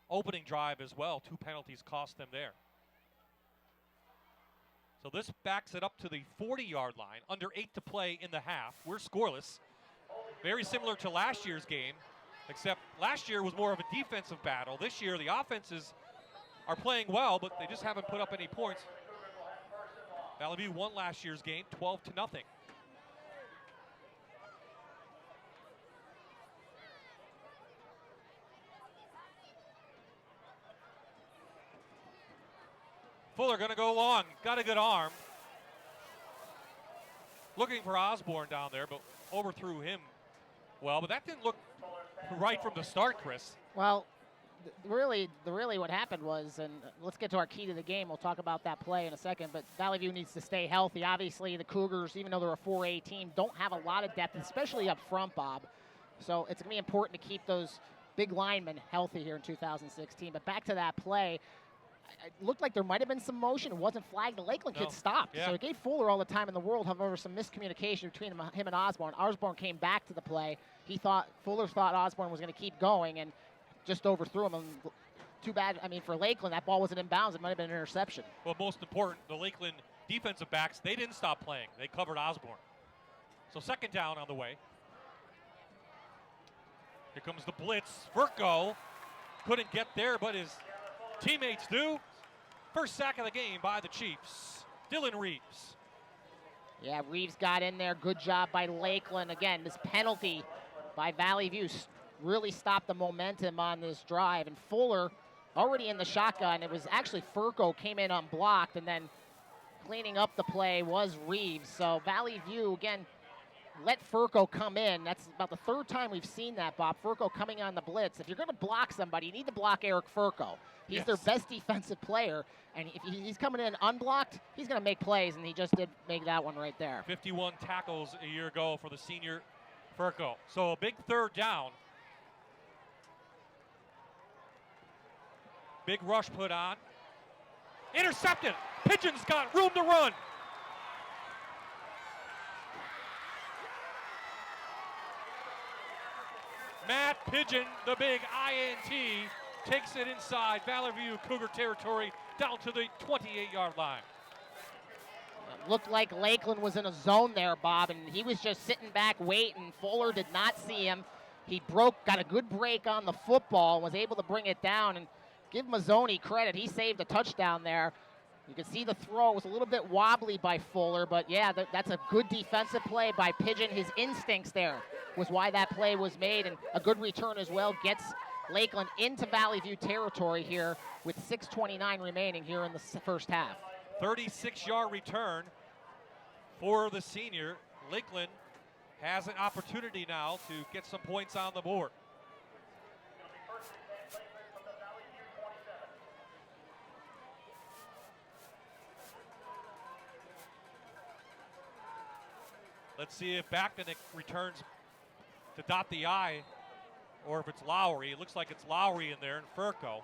Speaker 5: opening drive as well. 2 penalties cost them there. So this backs it up to the 40-yard line. Under 8 to play in the half. We're scoreless. Very similar to last year's game, except last year was more of a defensive battle. This year the offenses are playing well, but they just haven't put up any points. Valley View won last year's game 12-0. Fuller going to go long. Got a good arm. Looking for Osborne down there, but overthrew him well. But that didn't look right from the start, Chris.
Speaker 8: Well, really what happened was, and let's get to our key to the game. We'll talk about that play in a second, but Valley View needs to stay healthy. Obviously, the Cougars, even though they're a 4A team, don't have a lot of depth, especially up front, Bob. So it's going to be important to keep those big linemen healthy here in 2016. But back to that play. It looked like there might have been some motion. It wasn't flagged. The Lakeland kid stopped.
Speaker 5: Yeah.
Speaker 8: So it gave Fuller all the time in the world. However, some miscommunication between him and Osborne. Osborne came back to the play. Fuller thought Osborne was going to keep going and just overthrew him. And too bad. I mean, for Lakeland, that ball wasn't in bounds. It might have been an interception.
Speaker 5: Well, most important, the Lakeland defensive backs, they didn't stop playing. They covered Osborne. So second down on the way. Here comes the blitz. Furco couldn't get there, but his teammates do. First sack of the game by the Chiefs. Dylan Reeves.
Speaker 8: Yeah, Reeves got in there. Good job by Lakeland. Again, this penalty by Valley View really stopped the momentum on this drive. And Fuller already in the shotgun. It was actually Furco came in unblocked, and then cleaning up the play was Reeves. So Valley View, again, let Furco come in. That's about the 3rd time we've seen that, Bob. Furco coming on the blitz. If you're going to block somebody, you need to block Eric Furco. He's their best defensive player, and if he's coming in unblocked, he's going to make plays, and he just did make that one right there.
Speaker 5: 51 tackles a year ago for the senior Furco. So a big 3rd down. Big rush put on. Intercepted. Pigeon's got room to run. Matt Pigeon, the big INT, takes it inside Valley View Cougar territory down to the 28-yard line.
Speaker 8: It looked like Lakeland was in a zone there, Bob, and he was just sitting back waiting. Fuller did not see him. He got a good break on the football and was able to bring it down. And give Mazzoni credit. He saved a touchdown there. You can see the throw was a little bit wobbly by Fuller, but yeah, that's a good defensive play by Pigeon. His instincts there was why that play was made, and a good return as well gets Lakeland into Valley View territory here with 6:29 remaining here in the first half.
Speaker 5: 36-yard return for the senior. Lakeland has an opportunity now to get some points on the board. Let's see if Backman returns to dot the I, or if it's Lowry. It looks like it's Lowry in there, and Furco.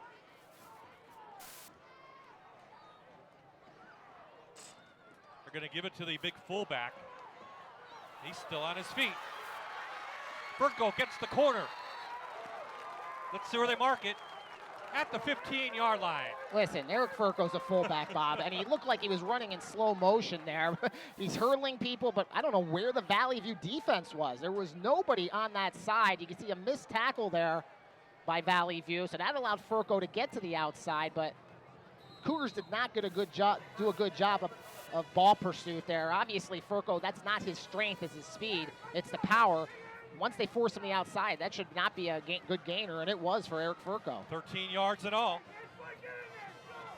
Speaker 5: They're going to give it to the big fullback. He's still on his feet. Furco gets the corner. Let's see where they mark it. at the 15-yard line.
Speaker 8: Listen, Eric Furco's a fullback, Bob, and he looked like he was running in slow motion there. He's hurdling people, but I don't know where the Valley View defense was. There was nobody on that side. You can see a missed tackle there by Valley View, so that allowed Furco to get to the outside, but Cougars did not do a good job of ball pursuit there. Obviously, Furco, that's not his strength, it's his speed. It's the power. Once they force him to the outside, that should not be a good gainer, and it was for Eric Furco.
Speaker 5: 13 yards in all.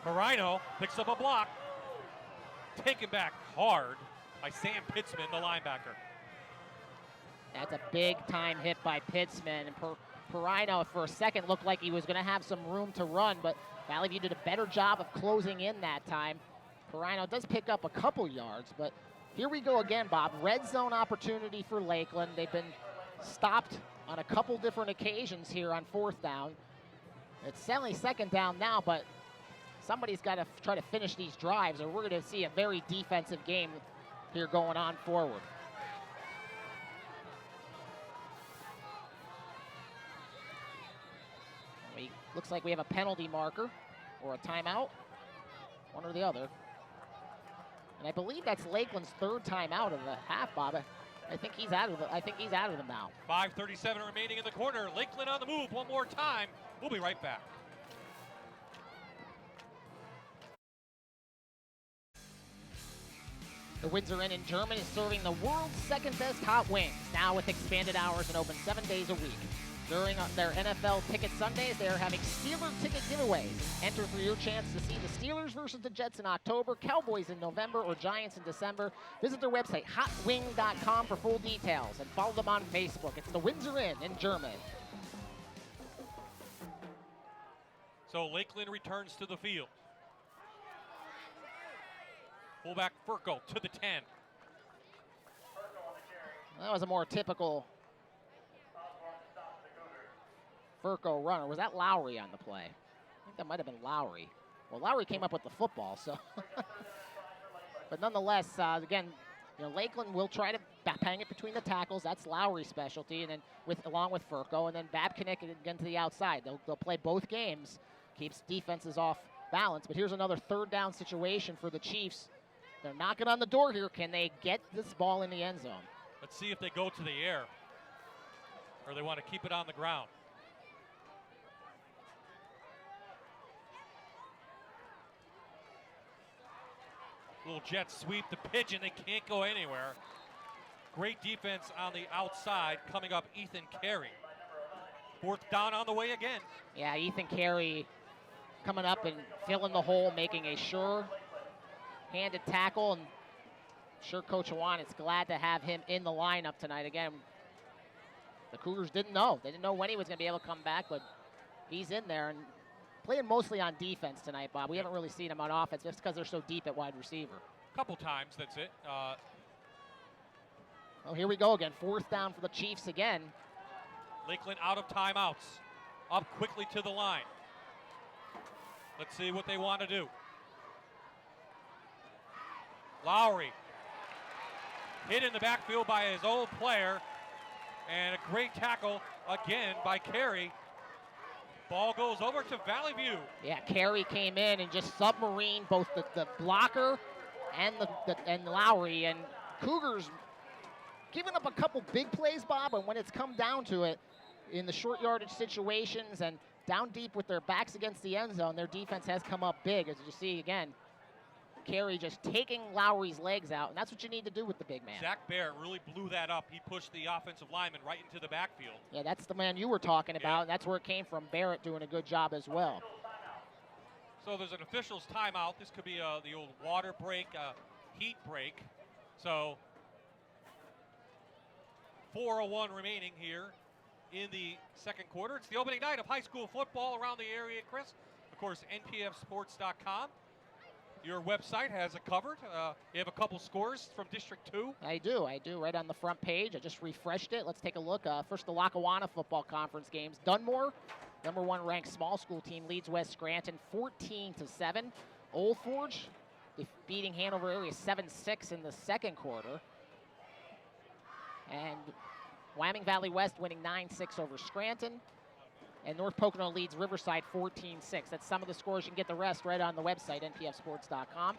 Speaker 5: Marino picks up a block. Taken back hard by Sam Pitzman, the linebacker.
Speaker 8: That's a big-time hit by Pitzman, and Perino for a second looked like he was going to have some room to run, but Valley View did a better job of closing in that time. Perino does pick up a couple yards, but here we go again, Bob. Red zone opportunity for Lakeland. They've been stopped on a couple different occasions here on 4th down. It's only 2nd down now, but somebody's got to try to finish these drives, or we're going to see a very defensive game here going on forward. Looks like we have a penalty marker or a timeout, one or the other. And I believe that's Lakeland's 3rd timeout of the half, Bob. I think he's out of them now.
Speaker 5: 5:37 remaining in the quarter. Lakeland on the move one more time. We'll be right back.
Speaker 8: The Windsor Inn in German is serving the world's 2nd best hot wings, now with expanded hours and open 7 days a week. During their NFL Ticket Sundays, they are having Steeler ticket giveaways. Enter for your chance to see the Steelers versus the Jets in October, Cowboys in November, or Giants in December. Visit their website, hotwing.com, for full details, and follow them on Facebook. It's the Windsor Inn in German.
Speaker 5: So Lakeland returns to the field. Fullback Furco to the 10.
Speaker 8: That was a more typical Furco run, or was that Lowry on the play? I think that might have been Lowry. Well, Lowry came up with the football, so. But nonetheless, again, Lakeland will try to hang it between the tackles. That's Lowry's specialty, and then along with Furco, and then Babcock again to the outside. They'll play both games, keeps defenses off balance. But here's another 3rd down situation for the Chiefs. They're knocking on the door here. Can they get this ball in the end zone?
Speaker 5: Let's see if they go to the air, or they want to keep it on the ground. Little jet sweep, the pigeon, they can't go anywhere. Great defense on the outside, coming up Ethan Carey. 4th down on the way again.
Speaker 8: Yeah, Ethan Carey coming up and filling the hole, making a sure-handed tackle, and sure Coach Awan is glad to have him in the lineup tonight. Again, the Cougars didn't know. They didn't know when he was going to be able to come back, but he's in there and playing mostly on defense tonight, Bob. We haven't really seen him on offense just because they're so deep at wide receiver.
Speaker 5: Couple times, that's it.
Speaker 8: Oh, here we go again. 4th down for the Chiefs again.
Speaker 5: Lakeland out of timeouts. Up quickly to the line. Let's see what they want to do. Lowry. Hit in the backfield by his old player. And a great tackle again by Carey. Ball goes over to Valley View.
Speaker 8: Yeah, Carey came in and just submarined both the blocker and Lowry. And Cougars giving up a couple big plays, Bob, and when it's come down to it, in the short yardage situations and down deep with their backs against the end zone, their defense has come up big, as you see again. Carey just taking Lowry's legs out, and that's what you need to do with the big man.
Speaker 5: Zach Barrett really blew that up. He pushed the offensive lineman right into the backfield.
Speaker 8: Yeah, that's the man you were talking about, and that's where it came from. Barrett doing a good job as well.
Speaker 5: So there's an official's timeout. This could be the old water break, heat break. So 4:01 remaining here in the 2nd quarter. It's the opening night of high school football around the area, Chris. Of course, npfsports.com. Your website has it covered. You have a couple scores from District 2.
Speaker 8: I do, right on the front page. I just refreshed it. Let's take a look. First, the Lackawanna Football Conference games. Dunmore, number 1 ranked small school team, leads West Scranton 14-7. Old Forge beating Hanover area 7-6 in the 2nd quarter. And Wyoming Valley West winning 9-6 over Scranton. And North Pocono leads Riverside 14-6. That's some of the scores. You can get the rest right on the website, npfsports.com.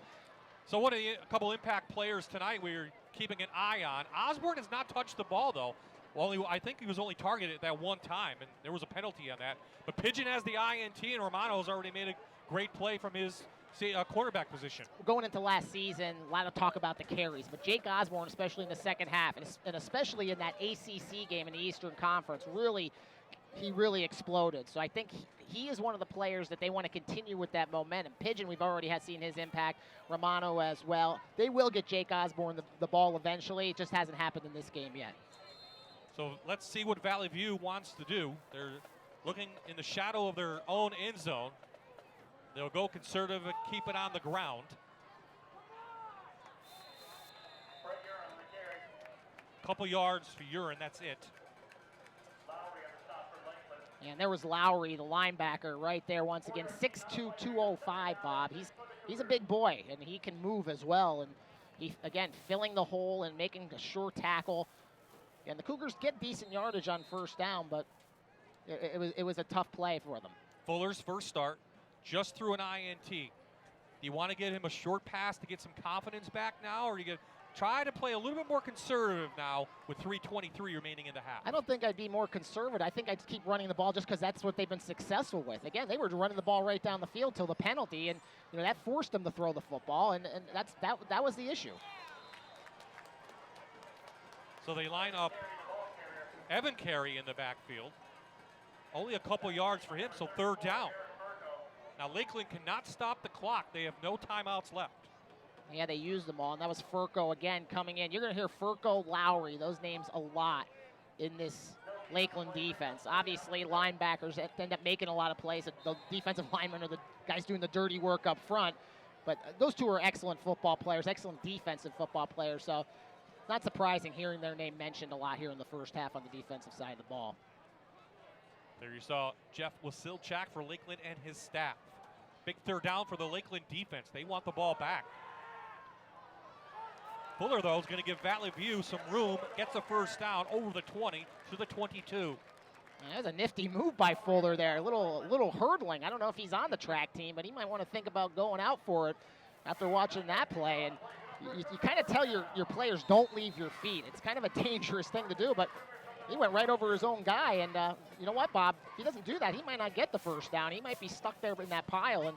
Speaker 5: So a couple impact players tonight we're keeping an eye on. Osborne has not touched the ball, though. Well, I think he was only targeted that one time, and there was a penalty on that. But Pigeon has the INT, and Romano's already made a great play from his quarterback position.
Speaker 8: Going into last season, a lot of talk about the carries, but Jake Osborne, especially in the second half, and especially in that ACC game in the Eastern Conference, he really exploded. So I think he is one of the players that they want to continue with that momentum. Pigeon, we've already seen his impact. Romano as well. They will get Jake Osborne the ball eventually. It just hasn't happened in this game yet.
Speaker 5: So let's see what Valley View wants to do. They're looking in the shadow of their own end zone. They'll go conservative and keep it on the ground. Couple yards for Urine, that's it.
Speaker 8: And there was Lowry, the linebacker, right there once again. 6'2", 205, Bob. He's a big boy, and he can move as well. And he, again, filling the hole and making a sure tackle. And the Cougars get decent yardage on first down, but it was a tough play for them.
Speaker 5: Fuller's first start, just through an INT. Do you want to get him a short pass to get some confidence back now, or are you going to try to play a little bit more conservative now with 3:23 remaining in the half?
Speaker 8: I don't think I'd be more conservative. I think I'd keep running the ball just because that's what they've been successful with. Again, they were running the ball right down the field till the penalty, and that forced them to throw the football, and that was the issue.
Speaker 5: So they line up Evan Carey in the backfield. Only a couple yards for him, so third down. Now Lakeland cannot stop the clock. They have no timeouts left.
Speaker 8: Yeah, they used them all, and that was Furco again coming in. You're going to hear Furco, Lowry, those names a lot in this Lakeland defense. Obviously, linebackers end up making a lot of plays. The defensive linemen are the guys doing the dirty work up front. But those two are excellent football players, excellent defensive football players. So not surprising hearing their name mentioned a lot here in the first half on the defensive side of the ball.
Speaker 5: There you saw Jeff Wasilchak for Lakeland and his staff. Big third down for the Lakeland defense. They want the ball back. Fuller, though, is going to give Valley View some room. Gets a first down over the 20 to the 22.
Speaker 8: That's a nifty move by Fuller there. A little hurdling. I don't know if he's on the track team, but he might want to think about going out for it after watching that play. And you kind of tell your players don't leave your feet. It's kind of a dangerous thing to do, but he went right over his own guy. And you know what, Bob? If he doesn't do that, he might not get the first down. He might be stuck there in that pile. And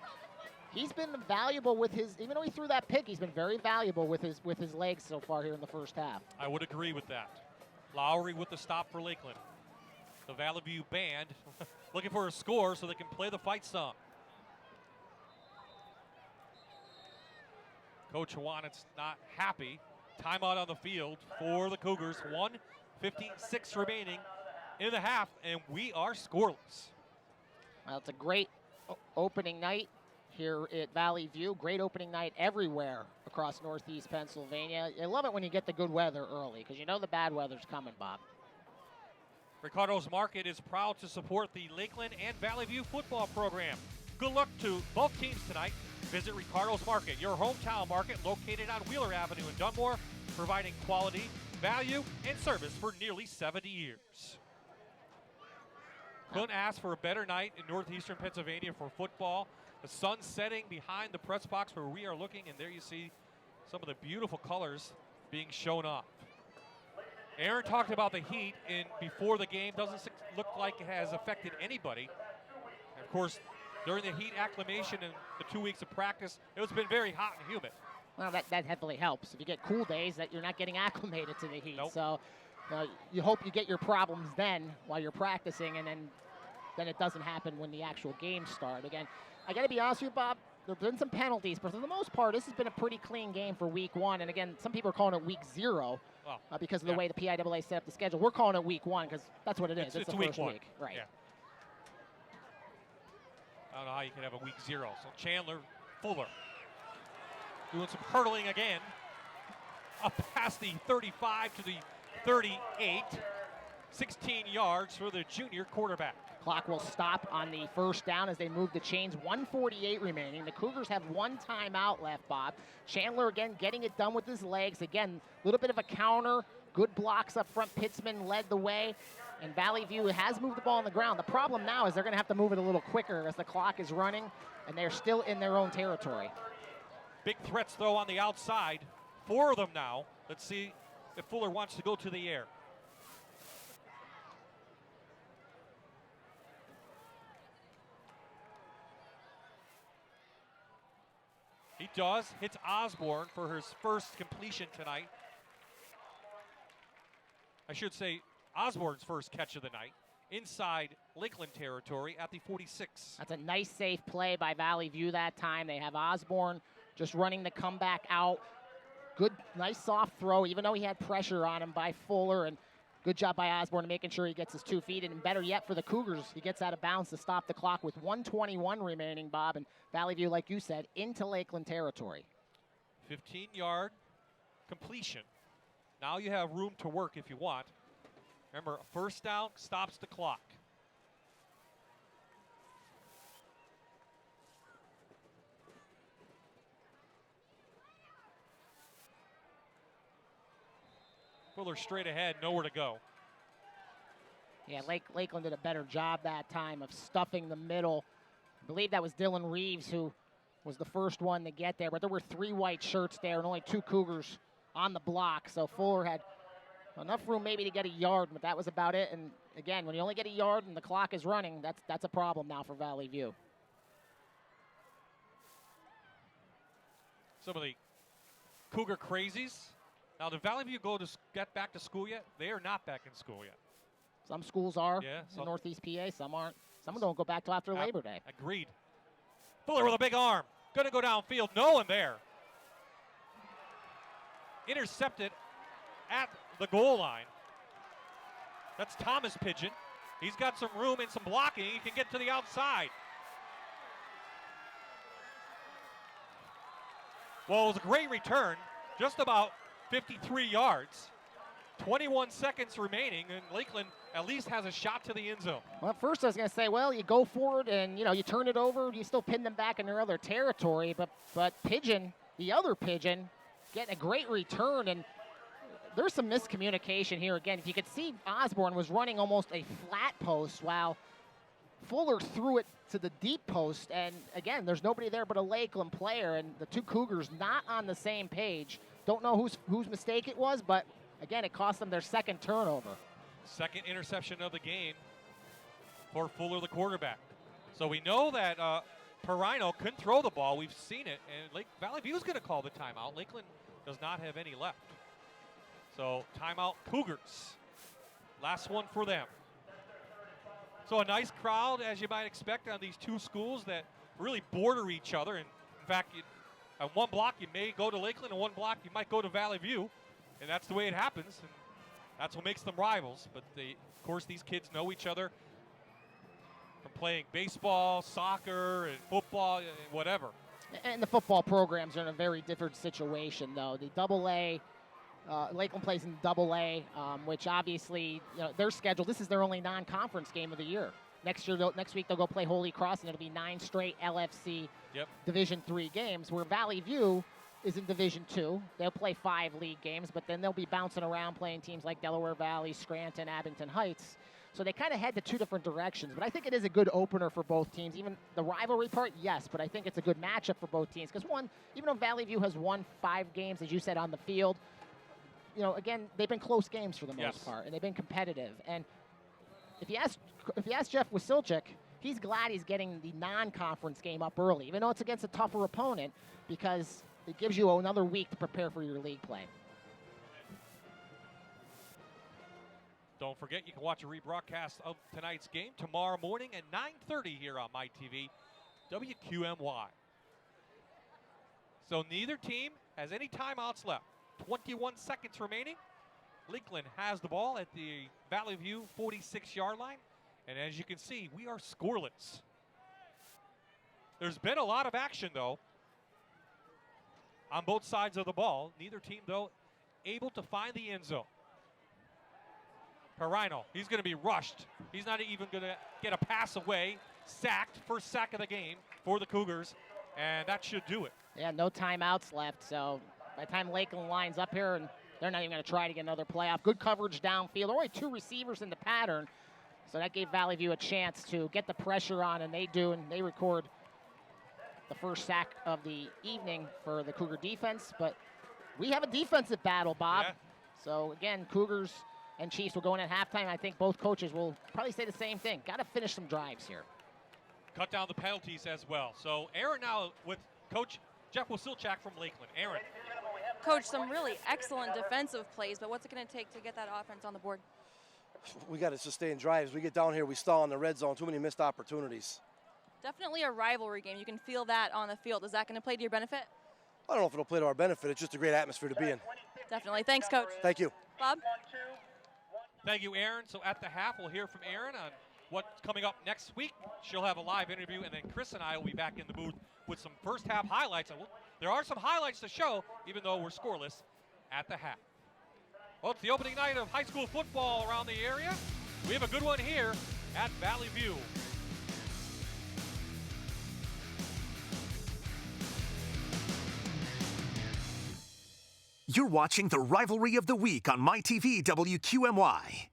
Speaker 8: he's been valuable with his, even though he threw that pick, he's been very valuable with his legs so far here in the first half.
Speaker 5: I would agree with that. Lowry with the stop for Lakeland. The Valley View band looking for a score so they can play the fight song. Coach Hawanitz not happy. Timeout on the field for the Cougars. 1:56 remaining in the half, and we are scoreless.
Speaker 8: Well, it's a great opening night here at Valley View. Great opening night everywhere across Northeast Pennsylvania. I love it when you get the good weather early because you know the bad weather's coming, Bob.
Speaker 5: Ricardo's Market is proud to support the Lakeland and Valley View football program. Good luck to both teams tonight. Visit Ricardo's Market, your hometown market located on Wheeler Avenue in Dunmore, providing quality, value, and service for nearly 70 years. Couldn't ask for a better night in northeastern Pennsylvania for football. The sun's setting behind the press box where we are looking, and there you see some of the beautiful colors being shown off. Aaron talked about the heat before the game. Doesn't look like it has affected anybody. And of course, during the heat acclimation and the 2 weeks of practice, it's been very hot and humid.
Speaker 8: Well, that definitely helps. If you get cool days, that you're not getting acclimated to the heat.
Speaker 5: Nope.
Speaker 8: So you hope you get your problems then while you're practicing, and then it doesn't happen when the actual games start. Again, I got to be honest with you, Bob, there have been some penalties, but for the most part, this has been a pretty clean game for week one. And again, some people are calling it week 0 because of the way the PIAA set up the schedule. We're calling it week 1 because that's what it is. It's the
Speaker 5: week
Speaker 8: first
Speaker 5: 1.
Speaker 8: week. Right.
Speaker 5: Yeah. I don't know how you can have a week 0. So Chandler, Fuller, doing some hurdling again. Up past the 35 to the 38. 16 yards for the junior quarterback.
Speaker 8: Clock will stop on the first down as they move the chains. 1:48 remaining. The Cougars have one timeout left, Bob. Chandler again getting it done with his legs. Again, a little bit of a counter. Good blocks up front. Pitzman led the way. And Valley View has moved the ball on the ground. The problem now is they're going to have to move it a little quicker as the clock is running, and they're still in their own territory.
Speaker 5: Big threats, though, on the outside. 4 of them now. Let's see if Fuller wants to go to the air. He does. Hits Osborne for his first completion tonight. I should say Osborne's first catch of the night inside Lakeland territory at the 46.
Speaker 8: That's a nice, safe play by Valley View that time. They have Osborne just running the comeback out. Good, nice soft throw, even though he had pressure on him by Fuller. And good job by Osborne making sure he gets his 2 feet. And better yet for the Cougars, he gets out of bounds to stop the clock with 1:21 remaining, Bob. And Valley View, like you said, into Lakeland territory.
Speaker 5: 15-yard completion. Now you have room to work if you want. Remember, a first down stops the clock. Fuller straight ahead, nowhere to go.
Speaker 8: Yeah, Lakeland did a better job that time of stuffing the middle. I believe that was Dylan Reeves who was the first one to get there, but there were 3 white shirts there and only 2 Cougars on the block, so Fuller had enough room maybe to get a yard, but that was about it. And again, when you only get a yard and the clock is running, that's a problem now for Valley View.
Speaker 5: Some of the Cougar crazies. Now, did Valley View get back to school yet? They are not back in school yet.
Speaker 8: Some schools are
Speaker 5: Yeah,
Speaker 8: in Northeast PA, some aren't. Some don't go back till after Labor Day.
Speaker 5: Agreed. Fuller with a big arm. Going to go downfield. No one there. Intercepted at the goal line. That's Thomas Pigeon. He's got some room and some blocking. He can get to the outside. Well, it was a great return. Just about 53 yards. 21 seconds remaining, and Lakeland at least has a shot to the end zone.
Speaker 8: Well, at first I was going to say, well, you go forward and, you turn it over. You still pin them back in their other territory. But Pigeon, the other Pigeon, getting a great return. And there's some miscommunication here. Again, if you could see, Osborne was running almost a flat post while Fuller threw it to the deep post. And, again, there's nobody there but a Lakeland player. And the 2 Cougars not on the same page. Don't know whose mistake it was, but, again, it cost them their second turnover.
Speaker 5: Second interception of the game for Fuller, the quarterback. So we know that Perino couldn't throw the ball. We've seen it. And Valley View is going to call the timeout. Lakeland does not have any left. So timeout Cougars. Last one for them. So a nice crowd, as you might expect, on these 2 schools that really border each other. And in fact, on one block you may go to Lakeland, and one block you might go to Valley View. And that's the way it happens. And that's what makes them rivals. But of course, these kids know each other from playing baseball, soccer, and football, and whatever.
Speaker 8: And the football programs are in a very different situation, though. The AA, Lakeland plays in AA, which obviously, their schedule, this is their only non-conference game of the year. Next week they'll go play Holy Cross, and it'll be 9 straight LFC Division III games, where Valley View is in Division II. They'll play 5 league games, but then they'll be bouncing around playing teams like Delaware Valley, Scranton, Abington Heights. So they kind of head to 2 different directions. But I think it is a good opener for both teams. Even the rivalry part, yes, but I think it's a good matchup for both teams. Because even though Valley View has won 5 games, as you said, on the field, again, they've been close games for the most part, and they've been competitive. And if you ask Jeff Wasilchik, he's glad he's getting the non-conference game up early, even though it's against a tougher opponent, because it gives you another week to prepare for your league play.
Speaker 5: Don't forget, you can watch a rebroadcast of tonight's game tomorrow morning at 9:30 here on MyTV, WQMY. So neither team has any timeouts left. 21 seconds remaining. Lakeland has the ball at the Valley View 46-yard line. And as you can see, we are scoreless. There's been a lot of action, though, on both sides of the ball. Neither team, though, able to find the end zone. Perino, he's going to be rushed. He's not even going to get a pass away. Sacked, first sack of the game for the Cougars, and that should do it.
Speaker 8: Yeah, no timeouts left, so by the time Lakeland lines up here, and they're not even going to try to get another playoff. Good coverage downfield. There were only 2 receivers in the pattern, so that gave Valley View a chance to get the pressure on, and they do, and they record the first sack of the evening for the Cougar defense. But we have a defensive battle, Bob.
Speaker 5: Yeah.
Speaker 8: So, again, Cougars and Chiefs will go in at halftime. I think both coaches will probably say the same thing. Got to finish some drives here.
Speaker 5: Cut down the penalties as well. So Aaron now with Coach Jeff Wasilchak from Lakeland. Aaron.
Speaker 9: Coach, some really excellent defensive plays, but what's it going to take to get that offense on the board?
Speaker 11: We got to sustain drives. We get down here, we stall in the red zone. Too many missed opportunities.
Speaker 9: Definitely a rivalry game. You can feel that on the field. Is that going to play to your benefit?
Speaker 11: I don't know if it'll play to our benefit. It's just a great atmosphere to be in.
Speaker 9: Definitely. Thanks, Coach.
Speaker 11: Thank you.
Speaker 9: Bob?
Speaker 5: Thank you, Aaron. So at the half, we'll hear from Aaron on what's coming up next week. She'll have a live interview, and then Chris and I will be back in the booth with some first half highlights. And there are some highlights to show, even though we're scoreless at the half. Well, it's the opening night of high school football around the area. We have a good one here at Valley View.
Speaker 7: You're watching the Rivalry of the Week on MyTV WQMY.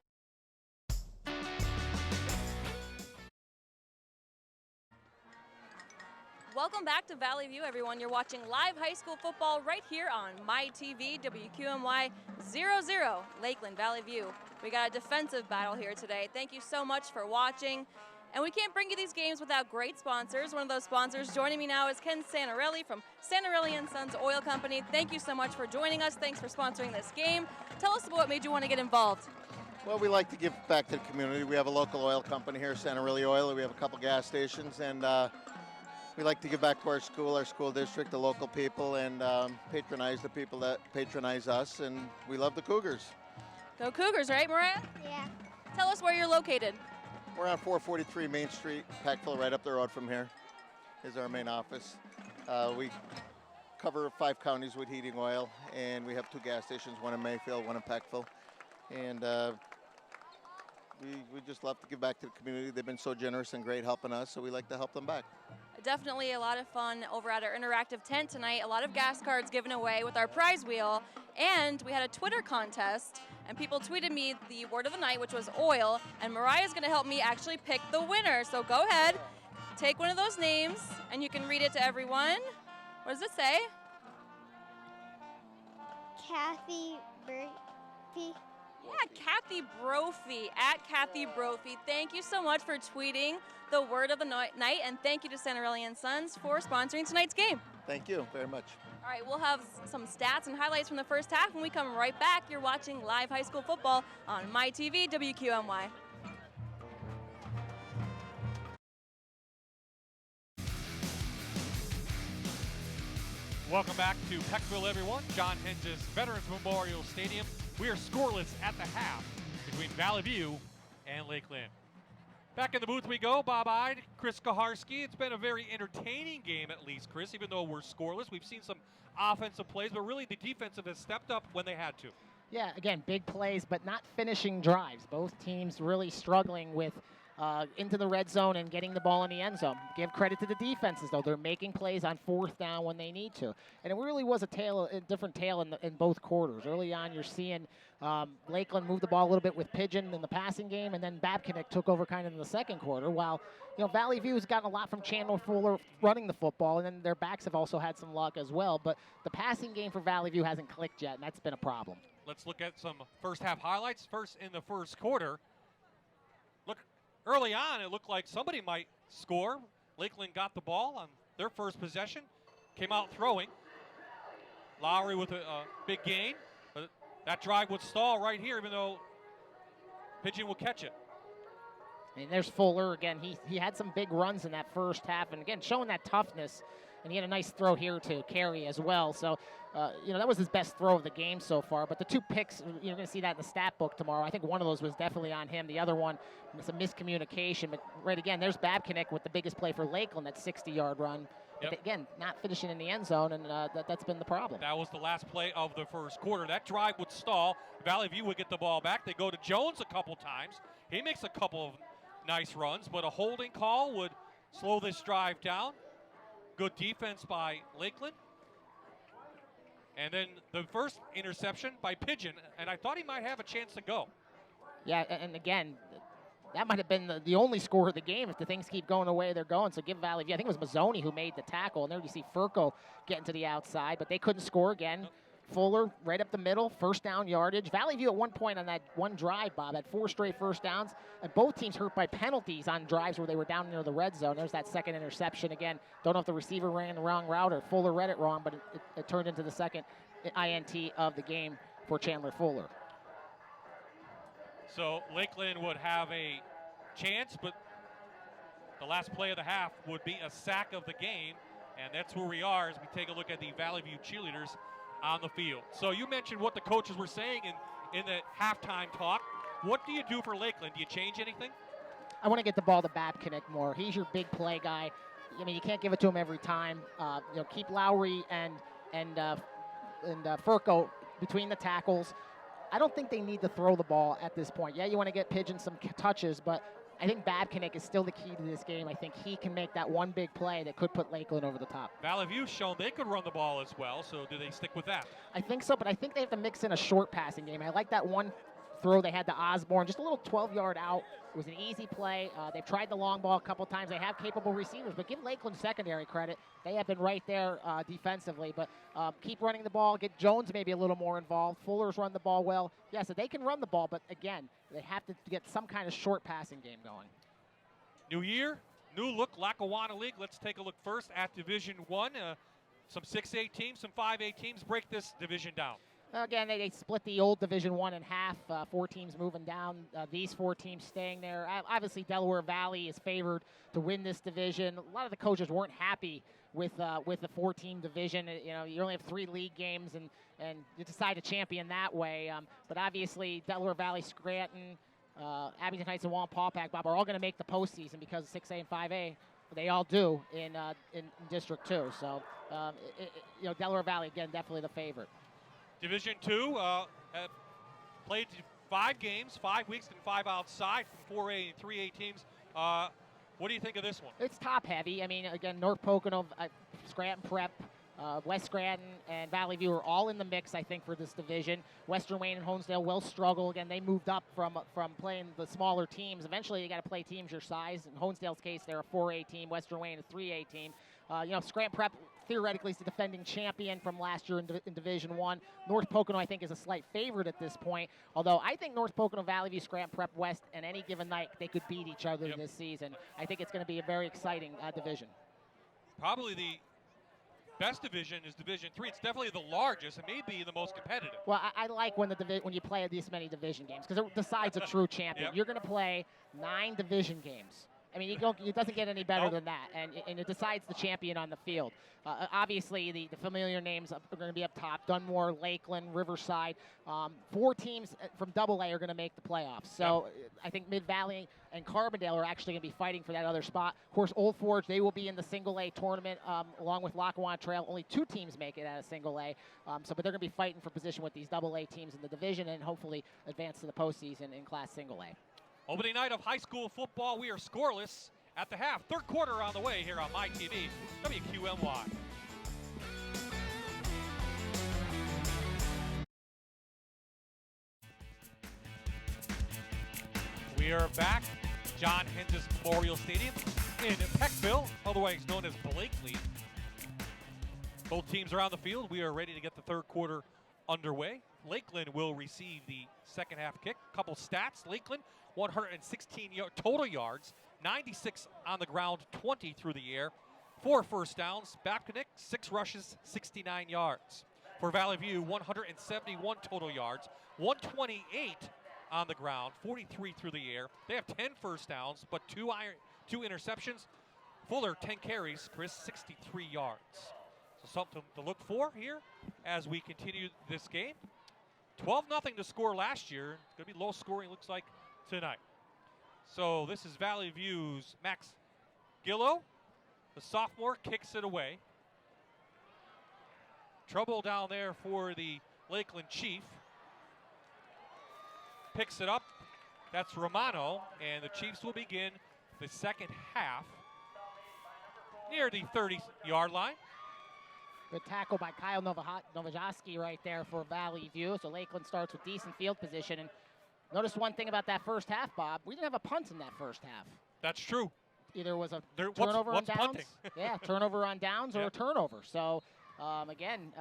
Speaker 9: Welcome back to Valley View, everyone. You're watching live high school football right here on MyTV WQMY 0-0 Lakeland Valley View. We got a defensive battle here today. Thank you so much for watching. And we can't bring you these games without great sponsors. One of those sponsors joining me now is Ken Santarelli from Santarelli & Sons Oil Company. Thank you so much for joining us. Thanks for sponsoring this game. Tell us about what made you want to get involved.
Speaker 12: Well, we like to give back to the community. We have a local oil company here, Santarelli Oil. We have a couple gas stations, and we like to give back to our school district, the local people, and patronize the people that patronize us. And we love the Cougars.
Speaker 9: Go Cougars, right, Mariah?
Speaker 10: Yeah.
Speaker 9: Tell us where you're located.
Speaker 12: We're on 443 Main Street, Packville, right up the road from here is our main office. We cover 5 counties with heating oil, and we have 2 gas stations, one in Mayfield, one in Packville. And we just love to give back to the community. They've been so generous and great helping us, so we like to help them back.
Speaker 9: Definitely a lot of fun over at our interactive tent tonight. A lot of gas cards given away with our prize wheel. And we had a Twitter contest, and people tweeted me the word of the night, which was oil. And Mariah's going to help me actually pick the winner. So go ahead, take one of those names, and you can read it to everyone. What does it say?
Speaker 10: Kathy Burpee.
Speaker 9: Yeah, Kathy Brophy, at Kathy Brophy. Thank you so much for tweeting the word of the night, and thank you to Santarelli & Sons for sponsoring tonight's game.
Speaker 12: Thank you very much.
Speaker 9: All right, we'll have some stats and highlights from the first half when we come right back. You're watching live high school football on MyTV WQMY.
Speaker 5: Welcome back to Peckville, everyone. John Hentges Veterans Memorial Stadium. We are scoreless at the half between Valley View and Lakeland. Back in the booth we go, Bob Ide, Chris Kaharski. It's been a very entertaining game, at least, Chris, even though we're scoreless. We've seen some offensive plays, but really the defensive has stepped up when they had to.
Speaker 8: Yeah, again, big plays, but not finishing drives. Both teams really struggling with into the red zone and getting the ball in the end zone. Give credit to the defenses, though. They're making plays on 4th down when they need to. And it really was a different tale in both quarters. Early on, you're seeing Lakeland move the ball a little bit with Pigeon in the passing game, and then Babcock took over kind of in the second quarter, while Valley View has gotten a lot from Chandler Fuller running the football, and then their backs have also had some luck as well. But the passing game for Valley View hasn't clicked yet, and that's been a problem.
Speaker 5: Let's look at some first half highlights. First, in the first quarter, early on, it looked like somebody might score. Lakeland got the ball on their first possession, came out throwing. Lowry with a big gain, but that drive would stall right here, even though Pigeon will catch it.
Speaker 8: And there's Fuller again. He had some big runs in that first half, and again, showing that toughness. And he had a nice throw here to Carey as well. So, that was his best throw of the game so far. But the 2 picks, you're going to see that in the stat book tomorrow. I think one of those was definitely on him. The other one was a miscommunication. But right again, there's Babcock with the biggest play for Lakeland, that 60-yard run.
Speaker 5: Yep.
Speaker 8: But again, not finishing in the end zone, and that's been the problem.
Speaker 5: That was the last play of the first quarter. That drive would stall. Valley View would get the ball back. They go to Jones a couple times. He makes a couple of nice runs, but a holding call would slow this drive down. Good defense by Lakeland. And then the first interception by Pigeon, and I thought he might have a chance to go.
Speaker 8: Yeah, and again, that might have been the only score of the game if the things keep going the way they're going. So give Valley View. I think it was Mazzoni who made the tackle, and there you see Furco getting to the outside, but they couldn't score again. Nope. Fuller right up the middle, first down yardage. Valley View at one point on that one drive, Bob, had 4 straight first downs, and both teams hurt by penalties on drives where they were down near the red zone. There's that second interception again. Don't know if the receiver ran the wrong route or Fuller read it wrong, but it turned into the second INT of the game for Chandler Fuller.
Speaker 5: So Lakeland would have a chance, but the last play of the half would be a sack of the game, and that's where we are as we take a look at the Valley View cheerleaders on the field. So you mentioned what the coaches were saying in the halftime talk. What do you do for Lakeland? Do you change anything?
Speaker 8: I want to get the ball to Babcock more. He's your big play guy. I mean, you can't give it to him every time. Keep Lowry and Furco between the tackles. I don't think they need to throw the ball at this point. Yeah, you want to get Pigeon some touches, but I think Babcock is still the key to this game. I think he can make that one big play that could put Lakeland over the top.
Speaker 5: Valley View's shown they could run the ball as well, so do they stick with that?
Speaker 8: I think so, but I think they have to mix in a short passing game. I like that one throw they had to Osborne, just a little 12-yard out. It was an easy play. They've tried the long ball a couple times. They have capable receivers, but give Lakeland secondary credit. They have been right there defensively, but keep running the ball. Get Jones maybe a little more involved. Fuller's run the ball well. Yeah, so they can run the ball, but again, they have to get some kind of short passing game going.
Speaker 5: New year, new look, Lackawanna League. Let's take a look first at Division I. Some 6A teams, some 5A teams. Break this division down.
Speaker 8: Again, they split the old Division I in half. 4 teams moving down. These 4 teams staying there. Obviously, Delaware Valley is favored to win this division. A lot of the coaches weren't happy with the 4-team division. You only have 3 league games, and you decide to champion that way. But obviously, Delaware Valley, Scranton, Abington Heights, and Wallenpaupack, Bob, are all going to make the postseason because of 6A and 5A. They all do in District 2. So, Delaware Valley, again, definitely the favorite.
Speaker 5: Division II played 5 games, 5 weeks and 5 outside from 4A and 3A teams. What do you think of this one?
Speaker 8: It's top heavy. I mean, again, North Pocono, Scranton Prep, West Scranton, and Valley View are all in the mix, I think, for this division. Western Wayne and Honesdale will struggle. Again, they moved up from playing the smaller teams. Eventually, you got to play teams your size. In Honesdale's case, they're a 4A team. Western Wayne, a 3A team. Scranton Prep theoretically is the defending champion from last year in Division I. North Pocono, I think, is a slight favorite at this point. Although I think North Pocono, Valley View, Scranton Prep West, and any given night, they could beat each other this season. I think it's going to be a very exciting division.
Speaker 5: Probably the best division is Division III. It's definitely the largest. It may be the most competitive.
Speaker 8: Well, I like when you play this many division games because it decides a true champion. Yep. You're going to play 9 division games. I mean, it doesn't get any better than that, and it decides the champion on the field. Obviously, the familiar names are going to be up top: Dunmore, Lakeland, Riverside. 4 teams from AA are going to make the playoffs. So I think Mid-Valley and Carbondale are actually going to be fighting for that other spot. Of course, Old Forge, they will be in the Single A tournament along with Lackawanna Trail. Only 2 teams make it out of Single A, but they're going to be fighting for position with these AA teams in the division and hopefully advance to the postseason in Class Single A.
Speaker 5: Opening night of high school football, we are scoreless at the half. Third quarter on the way here on MyTV, WQMY. We are back, John Henses Memorial Stadium in Peckville, otherwise known as Blakely. Both teams are on the field. We are ready to get the third quarter underway. Lakeland will receive the second half kick. Couple stats. Lakeland, 116 total yards, 96 on the ground, 20 through the air, 4 first downs. Babcock, 6 rushes, 69 yards. For Valley View, 171 total yards, 128 on the ground, 43 through the air. They have 10 first downs, but 2 interceptions. Fuller, 10 carries, Chris, 63 yards. So something to look for here as we continue this game. 12-0 to score last year. It's going to be low scoring, looks like, tonight. So this is Valley View's Max Gillo. The sophomore kicks it away. Trouble down there for the Lakeland Chief. Picks it up. That's Romano, and the Chiefs will begin the second half near the 30-yard line.
Speaker 8: Good tackle by Kyle Novojoski right there for Valley View. So Lakeland starts with decent field position. And notice one thing about that first half, Bob. We didn't have a punt in that first half.
Speaker 5: That's true.
Speaker 8: Either was a turnover on downs.
Speaker 5: Punting?
Speaker 8: Yeah, turnover on downs or a turnover. So, again,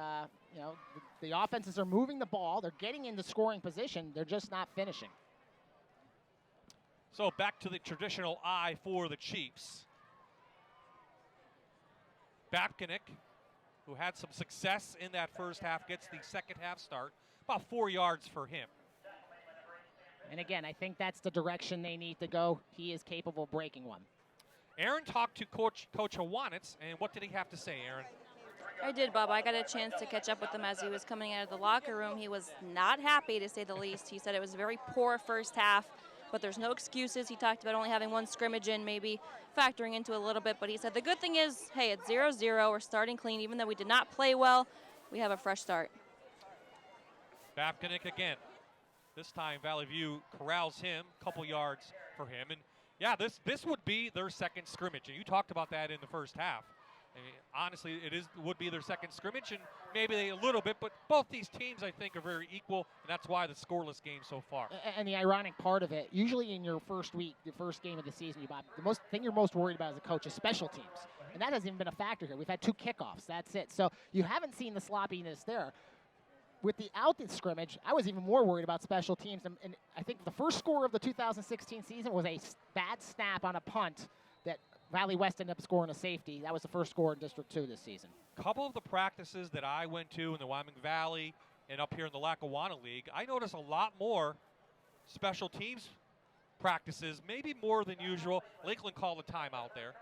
Speaker 8: the offenses are moving the ball. They're getting into scoring position. They're just not finishing.
Speaker 5: So back to the traditional I for the Chiefs. Babkinik, who had some success in that first half, gets the second half start. About 4 yards for him.
Speaker 8: And again, I think that's the direction they need to go. He is capable of breaking one.
Speaker 5: Aaron talked to Coach Hawanitz, and what did he have to say, Aaron?
Speaker 9: I did, Bob. I got a chance to catch up with him as he was coming out of the locker room. He was not happy, to say the least. He said it was a very poor first half, but there's no excuses. He talked about only having one scrimmage in, maybe factoring into a little bit. But he said the good thing is, hey, it's 0-0. We're starting clean. Even though we did not play well, we have a fresh start.
Speaker 5: Babkinik again. This time Valley View corrals him, a couple yards for him. And yeah, this would be their second scrimmage. And you talked about that in the first half. I mean, honestly, would be their second scrimmage, and maybe a little bit, but both these teams, I think, are very equal, and that's why the scoreless game so far.
Speaker 8: And the ironic part of it, usually in your first week, the first game of the season, the thing you're most worried about as a coach is special teams. And that hasn't even been a factor here. We've had 2 kickoffs. That's it. So you haven't seen the sloppiness there. With the scrimmage, I was even more worried about special teams. And I think the first score of the 2016 season was a bad snap on a punt that Valley West ended up scoring a safety. That was the first score in District 2 this season.
Speaker 5: A couple of the practices that I went to in the Wyoming Valley and up here in the Lackawanna League, I noticed a lot more special teams practices, maybe more than usual. Lakeland called a timeout there.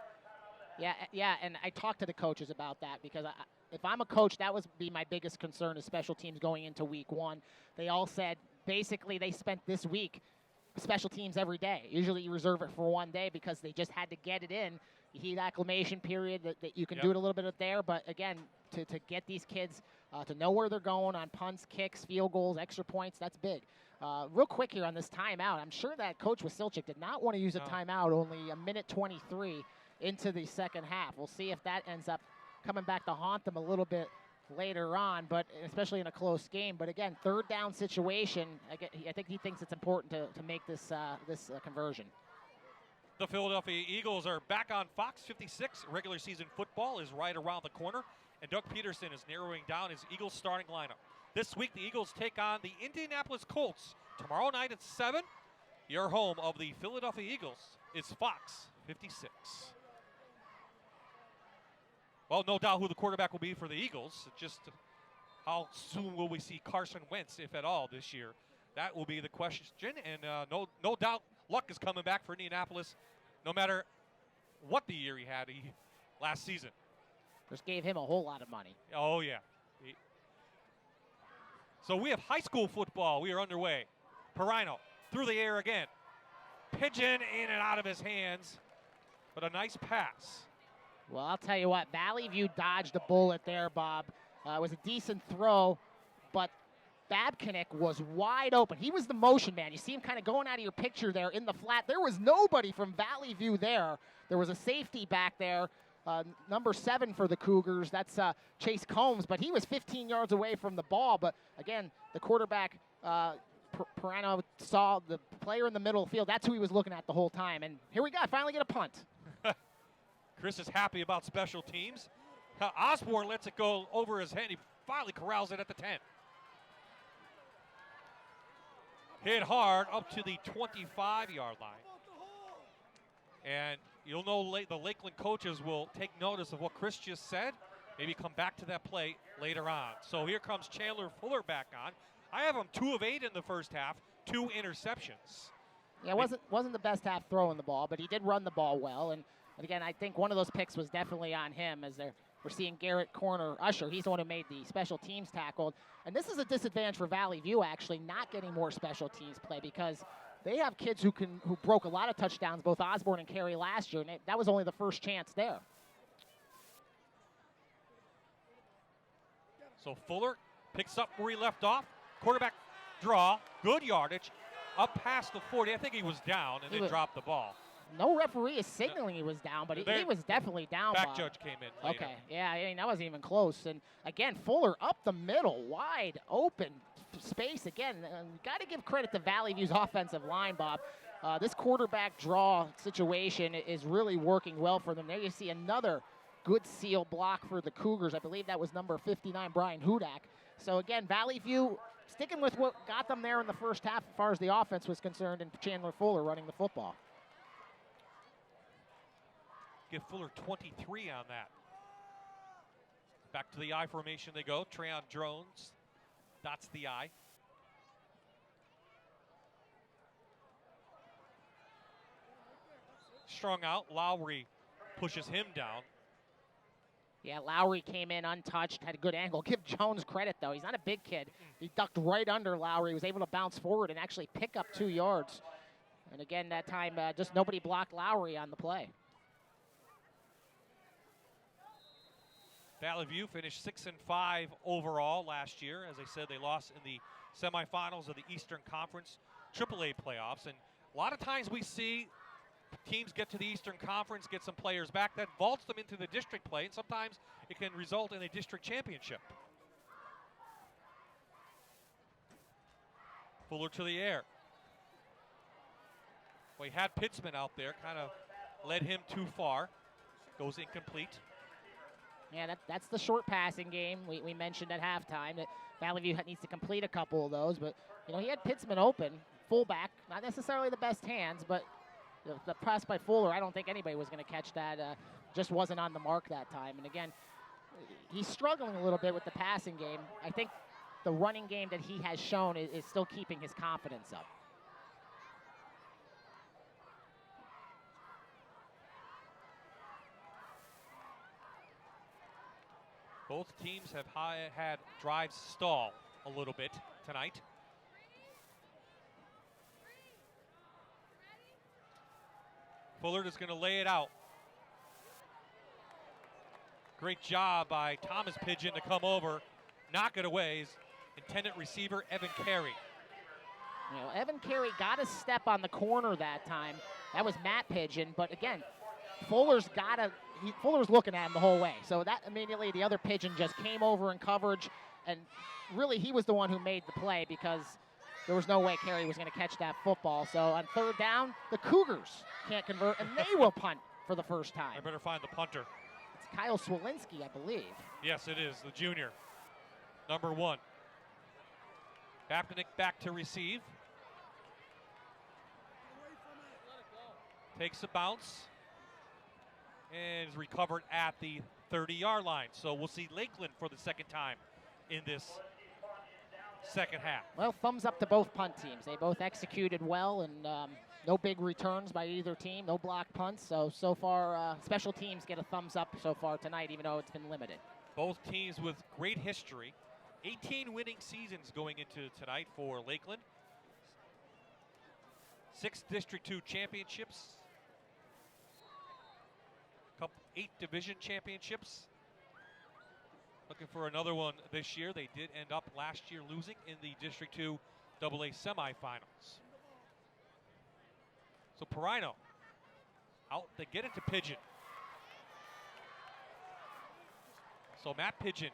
Speaker 8: Yeah, and I talked to the coaches about that because if I'm a coach, that would be my biggest concern is special teams going into week 1. They all said basically they spent this week special teams every day. Usually you reserve it for one day because they just had to get it in. You heat acclimation period that you can do it a little bit there, but again, to get these kids to know where they're going on punts, kicks, field goals, extra points, that's big. Real quick here on this timeout, I'm sure that Coach Wasilchik did not want to use a timeout only a minute 23 into the second half. We'll see if that ends up coming back to haunt them a little bit later on, but especially in a close game. But again, third down situation, I think he thinks it's important to make this conversion.
Speaker 5: The Philadelphia Eagles are back on Fox 56. Regular season football is right around the corner, and Doug Peterson is narrowing down his Eagles starting lineup. This week, the Eagles take on the Indianapolis Colts. Tomorrow night at 7, your home of the Philadelphia Eagles is Fox 56. Well, no doubt who the quarterback will be for the Eagles. Just how soon will we see Carson Wentz, if at all, this year? That will be the question. And no doubt Luck is coming back for Indianapolis, no matter what the year he had last season.
Speaker 8: Just gave him a whole lot of money.
Speaker 5: Oh, yeah. So we have high school football. We are underway. Perino through the air again. Pigeon in and out of his hands, but a nice pass.
Speaker 8: Well, I'll tell you what, Valley View dodged a bullet there, Bob. It was a decent throw, but Babkinik was wide open. He was the motion man. You see him kind of going out of your picture there in the flat. There was nobody from Valley View there. There was a safety back there, number 7 for the Cougars. That's Chase Combs, but he was 15 yards away from the ball. But, again, the quarterback, Perino, saw the player in the middle of the field. That's who he was looking at the whole time. And here we go. Finally get a punt.
Speaker 5: Chris is happy about special teams. Osborne lets it go over his head. He finally corrals it at the 10. Hit hard up to the 25-yard line. And you'll know the Lakeland coaches will take notice of what Chris just said. Maybe come back to that play later on. So here comes Chandler Fuller back on. I have him 2 of 8 in the first half, 2 interceptions.
Speaker 8: Yeah, it wasn't the best half throwing the ball, but he did run the ball well. And again, I think one of those picks was definitely on him as we're seeing Garrett Usher. He's the one who made the special teams tackle. And this is a disadvantage for Valley View, actually, not getting more special teams play because they have kids who broke a lot of touchdowns, both Osborne and Carey last year, and that was only the first chance there.
Speaker 5: So Fuller picks up where he left off. Quarterback draw, good yardage, up past the 40. I think he was down and then dropped the ball.
Speaker 8: No referee is signaling he was down, but he was definitely down.
Speaker 5: Back
Speaker 8: Bob.
Speaker 5: judge came in later.
Speaker 8: Okay, yeah, I mean, that wasn't even close. And again, Fuller up the middle, wide open space again. Got to give credit to Valley View's offensive line, Bob. This quarterback draw situation is really working well for them. There you see another good seal block for the Cougars. I believe that was number 59, Brian Hudak. So again, Valley View sticking with what got them there in the first half as far as the offense was concerned, and Chandler Fuller running the football.
Speaker 5: Give Fuller 23 on that. Back to the I formation they go. Treon Jones dots the I. Strung out. Lowry pushes him down.
Speaker 8: Yeah, Lowry came in untouched, had a good angle. Give Jones credit, though. He's not a big kid. He ducked right under Lowry, was able to bounce forward and actually pick up 2 yards. And again, that time, just nobody blocked Lowry on the play.
Speaker 5: Valley View finished 6-5 overall last year. As I said, they lost in the semifinals of the Eastern Conference AAA playoffs. And a lot of times we see teams get to the Eastern Conference, get some players back, that vaults them into the district play, and sometimes it can result in a district championship. Fuller to the air. Well, he had Pitzman out there, kind of led him too far. Goes incomplete.
Speaker 8: Yeah, that's the short passing game we mentioned at halftime that Valley View needs to complete a couple of those. But, you know, he had Pitzman open, fullback, not necessarily the best hands, but the pass by Fuller, I don't think anybody was going to catch that. Just wasn't on the mark that time. And again, he's struggling a little bit with the passing game. I think the running game that he has shown is still keeping his confidence up.
Speaker 5: Both teams have had drives stall a little bit tonight. Fuller is going to lay it out. Great job by Thomas Pigeon to come over, knock it away. His intended receiver, Evan Carey.
Speaker 8: You know, Evan Carey got a step on the corner that time. That was Matt Pigeon, but again, Fuller's looking at him the whole way. So that immediately the other Pigeon just came over in coverage, and really he was the one who made the play because there was no way Carey was going to catch that football. So on third down, the Cougars can't convert, and they will punt for the first time.
Speaker 5: I better find the punter.
Speaker 8: It's Kyle Swalinski, I believe.
Speaker 5: Yes, it is, the junior. Number 1. Baptinick back to receive. Takes a bounce. And is recovered at the 30-yard line. So we'll see Lakeland for the second time in this second half.
Speaker 8: Well, thumbs up to both punt teams. They both executed well, and no big returns by either team, no block punts. So far, special teams get a thumbs up so far tonight, even though it's been limited.
Speaker 5: Both teams with great history. 18 winning seasons going into tonight for Lakeland. 6 District 2 championships. 8 division championships. Looking for another one this year. They did end up last year losing in the District 2 AA semifinals. So Perino out. They get it to Pigeon. So Matt Pigeon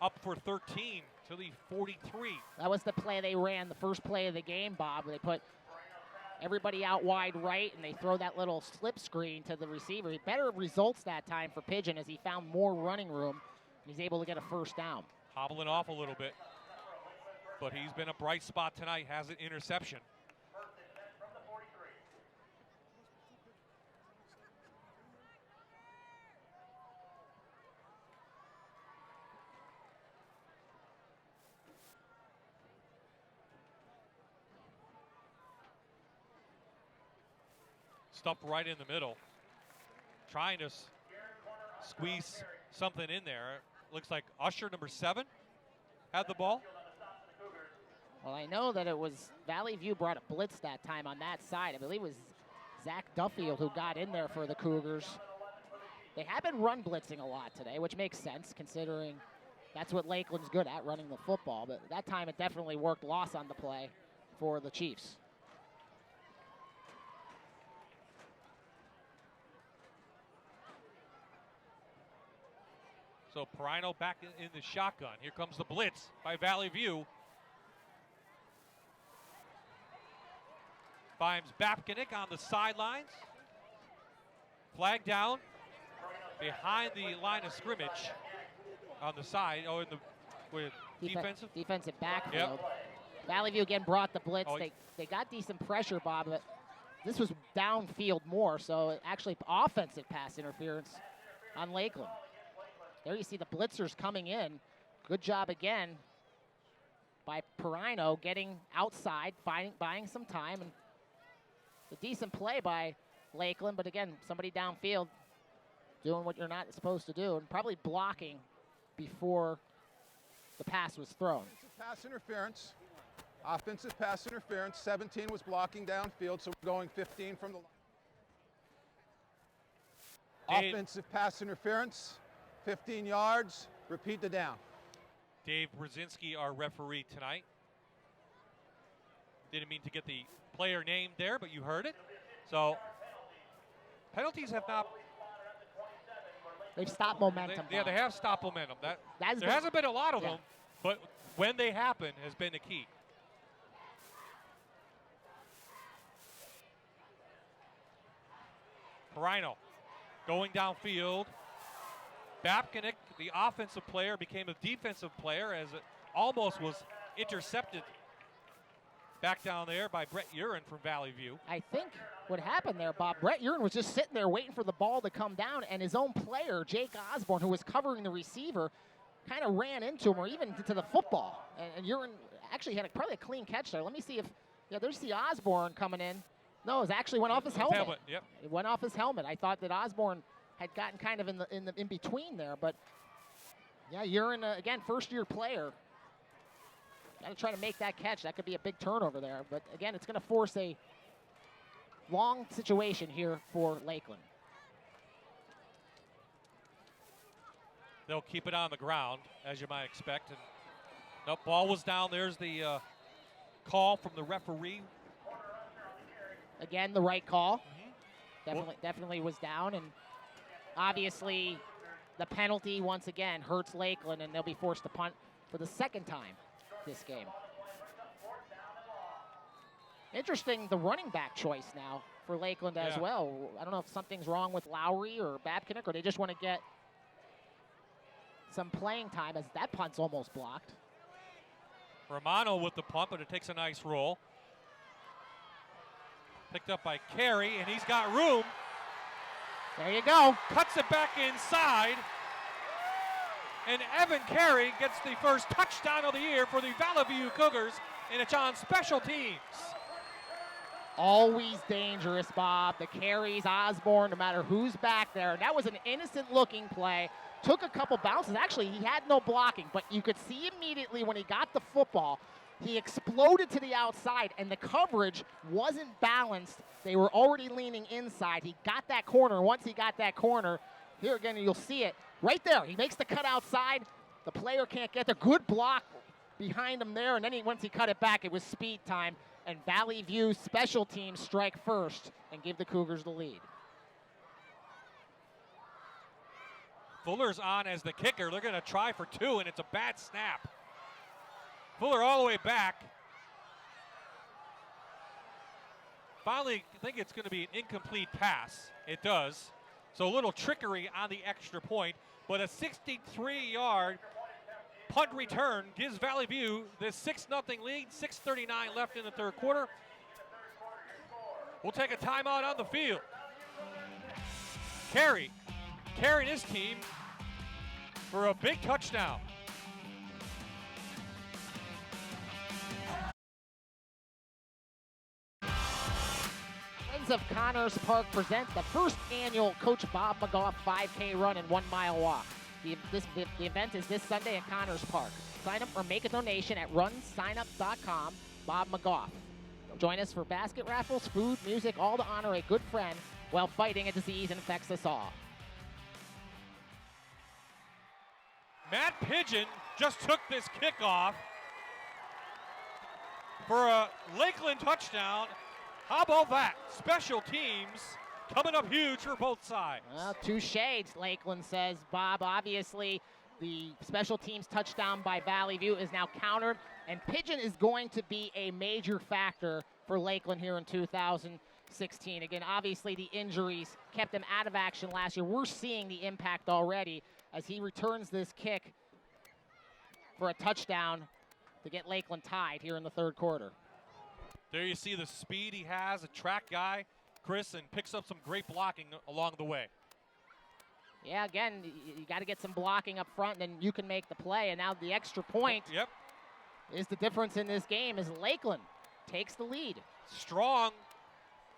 Speaker 5: up for 13 to the 43.
Speaker 8: That was the play they ran, the first play of the game, Bob. They put everybody out wide right, and they throw that little slip screen to the receiver. Better results that time for Pigeon as he found more running room. He's able to get a first down.
Speaker 5: Hobbling off a little bit, but he's been a bright spot tonight, has an interception. Stuffed right in the middle, trying to squeeze something in there. Looks like Usher, number 7, had the ball.
Speaker 8: Well, I know that it was Valley View brought a blitz that time on that side. I believe it was Zach Duffield who got in there for the Cougars. They have been run blitzing a lot today, which makes sense considering that's what Lakeland's good at, running the football. But that time it definitely worked. Loss on the play for the Chiefs.
Speaker 5: So Perino back in the shotgun. Here comes the blitz by Valley View. Finds Bapkinick on the sidelines. Flag down behind the line of scrimmage on the side. Oh, in the with
Speaker 8: defensive backfield.
Speaker 5: Yep.
Speaker 8: Valley View again brought the blitz.
Speaker 5: Oh,
Speaker 8: They got decent pressure, Bob, but this was downfield more, so actually offensive pass interference on Lakeland. There you see the blitzers coming in. Good job again by Perino getting outside, buying some time, and a decent play by Lakeland, but again, somebody downfield doing what you're not supposed to do and probably blocking before the pass was thrown.
Speaker 13: Pass interference. Offensive pass interference. 17 was blocking downfield, so we're going 15 from the line. Offensive pass interference, 15 yards. Repeat the down.
Speaker 5: Dave Brzezinski, our referee tonight. Didn't mean to get the player name there, but you heard it. So penalties have not.
Speaker 8: They've stopped momentum.
Speaker 5: They have stopped momentum. There hasn't been a lot of them, but when they happen has been the key. Perino going downfield. Bapkinick, the offensive player, became a defensive player as it almost was intercepted back down there by Brett Urin from Valley View.
Speaker 8: I think what happened there, Bob, Brett Urin was just sitting there waiting for the ball to come down, and his own player, Jake Osborne, who was covering the receiver, kind of ran into him or even to the football. And Urin actually had probably a clean catch there. Let me see if, there's the Osborne coming in. No, it actually went off his helmet.
Speaker 5: Yep.
Speaker 8: It went off his helmet. I thought that Osborne had gotten kind of in between there, but yeah, Urin, again, first-year player. Got to try to make that catch. That could be a big turnover there. But again, it's going to force a long situation here for Lakeland.
Speaker 5: They'll keep it on the ground, as you might expect. And nope, ball was down. There's the call from the referee.
Speaker 8: Again, the right call. Definitely was down. And obviously, the penalty, once again, hurts Lakeland, and they'll be forced to punt for the second time this game. Interesting, the running back choice now for Lakeland as well. I don't know if something's wrong with Lowry or Bapkinick, or they just want to get some playing time as that punt's almost blocked.
Speaker 5: Romano with the punt, but it takes a nice roll. Picked up by Carey, and he's got room.
Speaker 8: There you go.
Speaker 5: Cuts it back inside. And Evan Carey gets the first touchdown of the year for the Valley View Cougars, and it's on special teams.
Speaker 8: Always dangerous, Bob. The Careys, Osborne, no matter who's back there. And that was an innocent-looking play. Took a couple bounces. Actually, he had no blocking, but you could see immediately when he got the football, he exploded to the outside, and the coverage wasn't balanced. They were already leaning inside. He got that corner. Once he got that corner, here again, you'll see it right there. He makes the cut outside. The player can't get there. Good block behind him there, and then once he cut it back, it was speed time. And Valley View special teams strike first and give the Cougars the lead.
Speaker 5: Fuller's on as the kicker. They're going to try for two, and it's a bad snap. Fuller all the way back. Finally, I think it's going to be an incomplete pass. It does. So a little trickery on the extra point, but a 63-yard punt return gives Valley View this 6-0 lead, 6:39 left in the third quarter. We'll take a timeout on the field. Carey carrying his team for a big touchdown.
Speaker 8: Friends of Connors Park present the first annual Coach Bob McGough 5K run and 1 mile walk. The event is this Sunday at Connors Park. Sign up or make a donation at runsignup.com. Bob McGough. Join us for basket raffles, food, music, all to honor a good friend while fighting a disease that infects us all.
Speaker 5: Matt Pigeon just took this kickoff for a Lakeland touchdown. How about that? Special teams coming up huge for both sides.
Speaker 8: Well, two shades, Lakeland says. Bob, obviously, The special teams touchdown by Valley View is now countered, and Pigeon is going to be a major factor for Lakeland here in 2016. Again, obviously the injuries kept him out of action last year. We're seeing the impact already as he returns this kick for a touchdown to get Lakeland tied here in the third quarter.
Speaker 5: There you see the speed he has, a track guy, Chris, and picks up some great blocking along the way.
Speaker 8: Yeah, again, you got to get some blocking up front, and then you can make the play. And now the extra point is the difference in this game as Lakeland takes the lead.
Speaker 5: Strong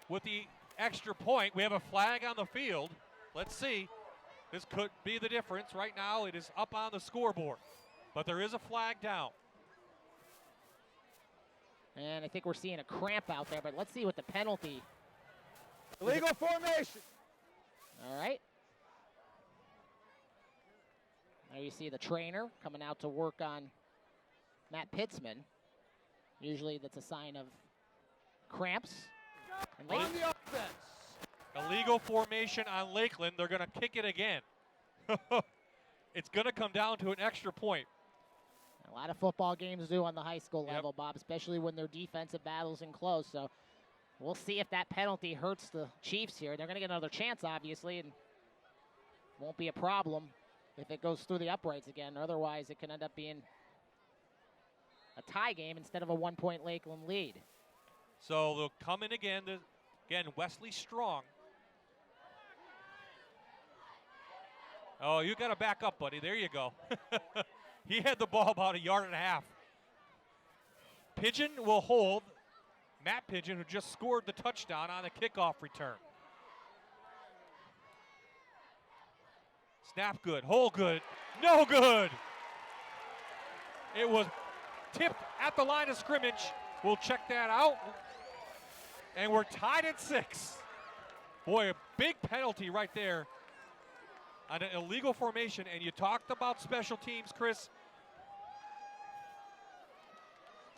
Speaker 5: with the extra point. We have a flag on the field. Let's see. This could be the difference. Right now it is up on the scoreboard, but there is a flag down.
Speaker 8: And I think we're seeing a cramp out there, but let's see what the penalty.
Speaker 11: Illegal formation.
Speaker 8: All right. There you see the trainer coming out to work on Matt Pitzman. Usually that's a sign of cramps. And
Speaker 5: On the offense. Illegal formation on Lakeland. They're going to kick it again. It's going to come down to an extra point.
Speaker 8: A lot of football games do on the high school level, Bob, especially when they're defensive battles and close. So we'll see if that penalty hurts the Chiefs here. They're going to get another chance, obviously, and won't be a problem if it goes through the uprights again. Otherwise, it can end up being a tie game instead of a 1-point Lakeland lead.
Speaker 5: So they'll come in again. Again, Wesley Strong. Oh, you got to back up, buddy. There you go. He had the ball about a yard and a half. Pigeon will hold. Matt Pigeon, who just scored the touchdown on the kickoff return. Snap good, hold good, no good. It was tipped at the line of scrimmage. We'll check that out. And we're tied at 6. Boy, a big penalty right there on an illegal formation. And you talked about special teams, Chris.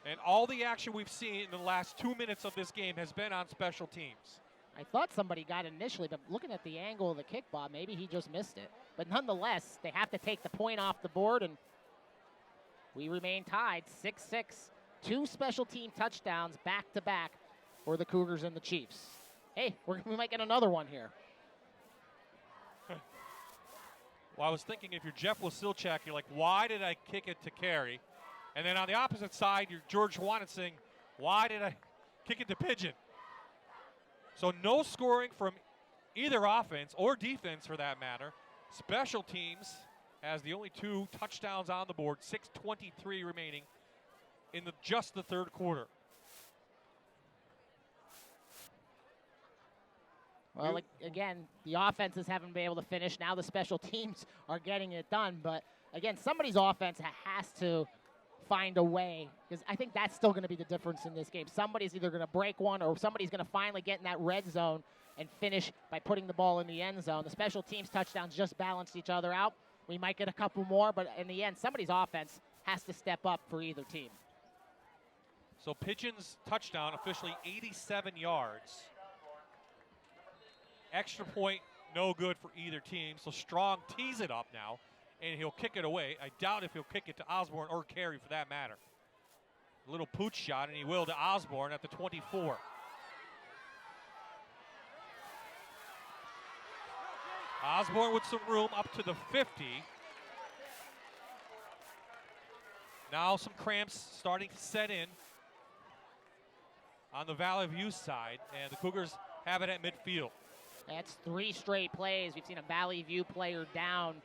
Speaker 5: And all the action we've seen in the last 2 minutes of this game has been on special teams.
Speaker 8: I thought somebody got it initially, but looking at the angle of the kick, Bob, maybe he just missed it. But nonetheless, they have to take the point off the board, and we remain tied 6-6. 2 special team touchdowns back-to-back for the Cougars and the Chiefs. Hey, we might get another one here.
Speaker 5: Well, I was thinking if you're Jeff Wasilchak, you're like, why did I kick it to Carey? And then on the opposite side, you're George Juanet saying, why did I kick it to Pigeon? So no scoring from either offense or defense for that matter. Special teams has the only 2 touchdowns on the board, 6:23 remaining in just the third quarter.
Speaker 8: Well, again, the offenses haven't been able to finish. Now the special teams are getting it done. But, again, somebody's offense has to find a way, because I think that's still going to be the difference in this game. Somebody's either going to break one or somebody's going to finally get in that red zone and finish by putting the ball in the end zone. The special teams touchdowns just balanced each other out. We might get a couple more, but in the end, somebody's offense has to step up for either team.
Speaker 5: So Pigeon's touchdown officially 87 yards. Extra point, no good for either team. So Strong tees it up now, and he'll kick it away. I doubt if he'll kick it to Osborne or Carey for that matter. A little pooch shot, and he will to Osborne at the 24. Osborne with some room up to the 50. Now some cramps starting to set in on the Valley View side, and the Cougars have it at midfield.
Speaker 8: That's 3 straight plays. We've seen a Valley View player down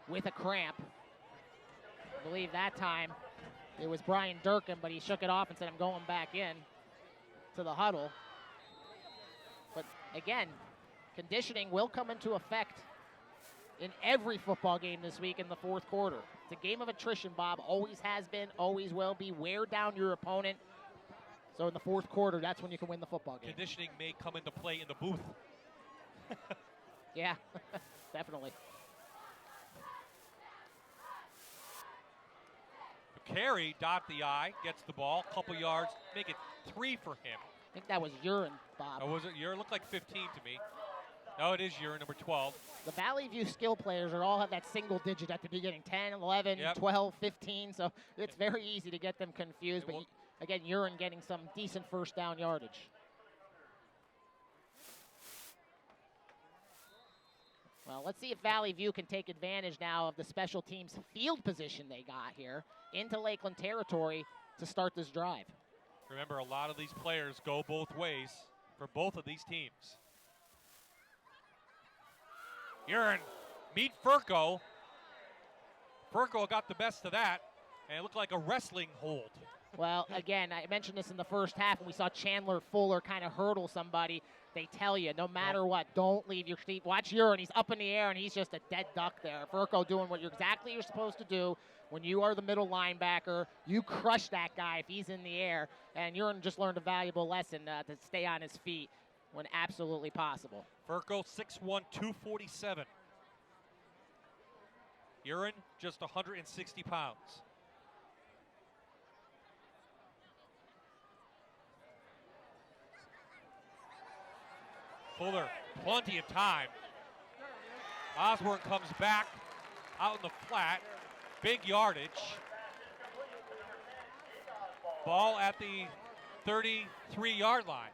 Speaker 8: with a cramp. I believe that time it was Brian Durkin, but he shook it off and said, I'm going back in to the huddle. But again, conditioning will come into effect in every football game this week in the fourth quarter. It's a game of attrition, Bob. Always has been, always will be. Wear down your opponent. So in the fourth quarter, that's when you can win the football game.
Speaker 5: Conditioning may come into play in the booth.
Speaker 8: Yeah, definitely.
Speaker 5: Carey, dot the I, gets the ball, couple yards, make it 3 for him.
Speaker 8: I think that was urine, Bob.
Speaker 5: Oh, was it urine? Looked like 15 to me. No, it is Urine, number 12.
Speaker 8: The Valley View skill players all have that single digit at the beginning, 10, 11,
Speaker 5: Yep.
Speaker 8: 12, 15, so it's very easy to get them confused. But again, Urine getting some decent first down yardage. Well, let's see if Valley View can take advantage now of the special teams field position they got here into Lakeland territory to start this drive.
Speaker 5: Remember, a lot of these players go both ways for both of these teams. Urine, meet Furco. Furco got the best of that, and it looked like a wrestling hold.
Speaker 8: Well, again, I mentioned this in the first half, and we saw Chandler Fuller kind of hurdle somebody. They tell you, no matter what, don't leave your feet. Watch Urine, he's up in the air, and he's just a dead duck there. Furco doing what you're supposed to do when you are the middle linebacker. You crush that guy if he's in the air, and Urine just learned a valuable lesson to stay on his feet when absolutely possible.
Speaker 5: Furco 6'1", 247. Urine just 160 pounds. Fuller, plenty of time. Osborne comes back out in the flat. Big yardage. Ball at the 33-yard line.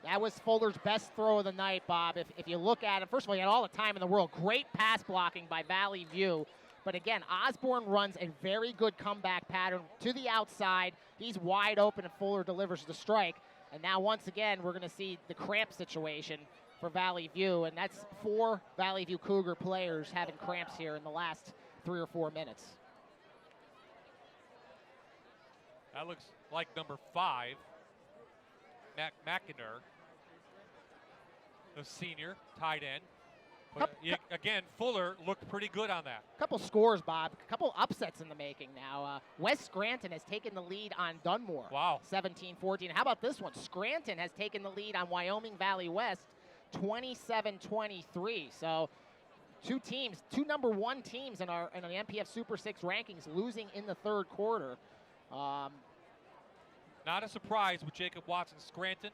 Speaker 8: That was Fuller's best throw of the night, Bob. If you look at it, first of all, he had all the time in the world. Great pass blocking by Valley View. But again, Osborne runs a very good comeback pattern to the outside. He's wide open, and Fuller delivers the strike. And now, once again, we're going to see the cramp situation for Valley View. And that's 4 Valley View Cougar players having cramps here in the last 3 or 4 minutes.
Speaker 5: That looks like number 5, McInerney, the senior tight end. But again, Fuller looked pretty good on that.
Speaker 8: Couple scores, Bob. A couple upsets in the making now. West Scranton has taken the lead on Dunmore.
Speaker 5: Wow.
Speaker 8: 17-14. How about this one? Scranton has taken the lead on Wyoming Valley West, 27-23. So two teams, 2 number 1 teams in the MPF Super 6 rankings losing in the third quarter.
Speaker 5: Not a surprise with Jacob Watson Scranton.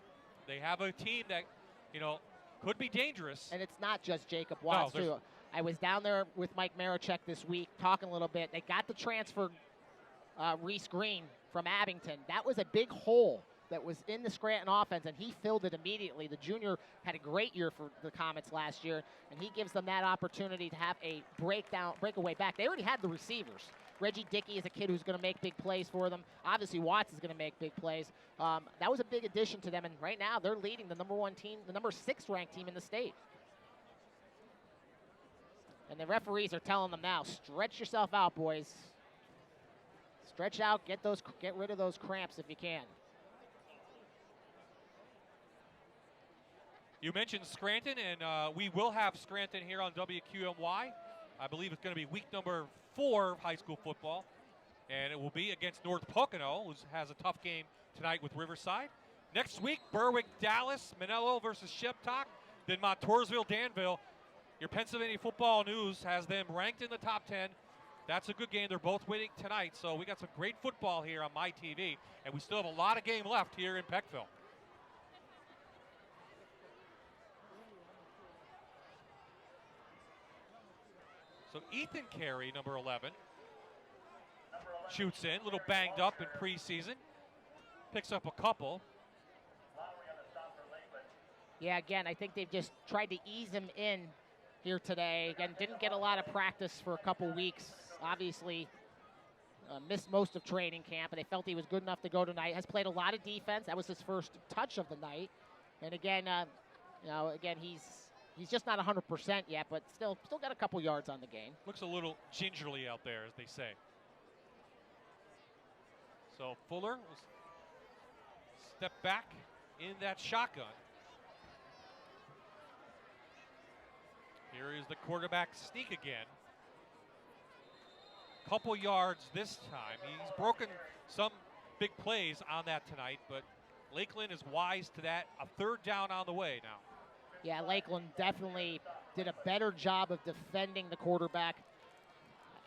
Speaker 5: They have a team that, could be dangerous.
Speaker 8: And it's not just Jacob Watts, too. I was down there with Mike Marichek this week talking a little bit. They got the transfer, Reese Green from Abington. That was a big hole that was in the Scranton offense, and he filled it immediately. The junior had a great year for the Comets last year, and he gives them that opportunity to have a breakaway back. They already had the receivers. Reggie Dickey is a kid who's going to make big plays for them. Obviously, Watts is going to make big plays. That was a big addition to them, and right now they're leading the number 1 team, the number 6 ranked team in the state. And the referees are telling them now, stretch yourself out, boys. Stretch out, get rid of those cramps if you can.
Speaker 5: You mentioned Scranton, and we will have Scranton here on WQMY. I believe it's going to be week number 4 of high school football, and it will be against North Pocono, who has a tough game tonight with Riverside. Next week, Berwick, Dallas, Manello versus Sheptock, then Montoursville, Danville. Your Pennsylvania Football News has them ranked in the top 10. That's a good game. They're both winning tonight, so we got some great football here on my TV, and we still have a lot of game left here in Peckville. So Ethan Carey, number 11, shoots in, a little banged up in preseason, picks up a couple.
Speaker 8: Yeah, again, I think they've just tried to ease him in here today. Again, didn't get a lot of practice for a couple weeks. Obviously, missed most of training camp, and they felt he was good enough to go tonight. Has played a lot of defense. That was his first touch of the night. And again, he's just not 100% yet, but still got a couple yards on the game.
Speaker 5: Looks a little gingerly out there, as they say. So Fuller will step back in that shotgun. Here is the quarterback sneak again. Couple yards this time. He's broken some big plays on that tonight, but Lakeland is wise to that. A 3rd down on the way now.
Speaker 8: Yeah, Lakeland definitely did a better job of defending the quarterback.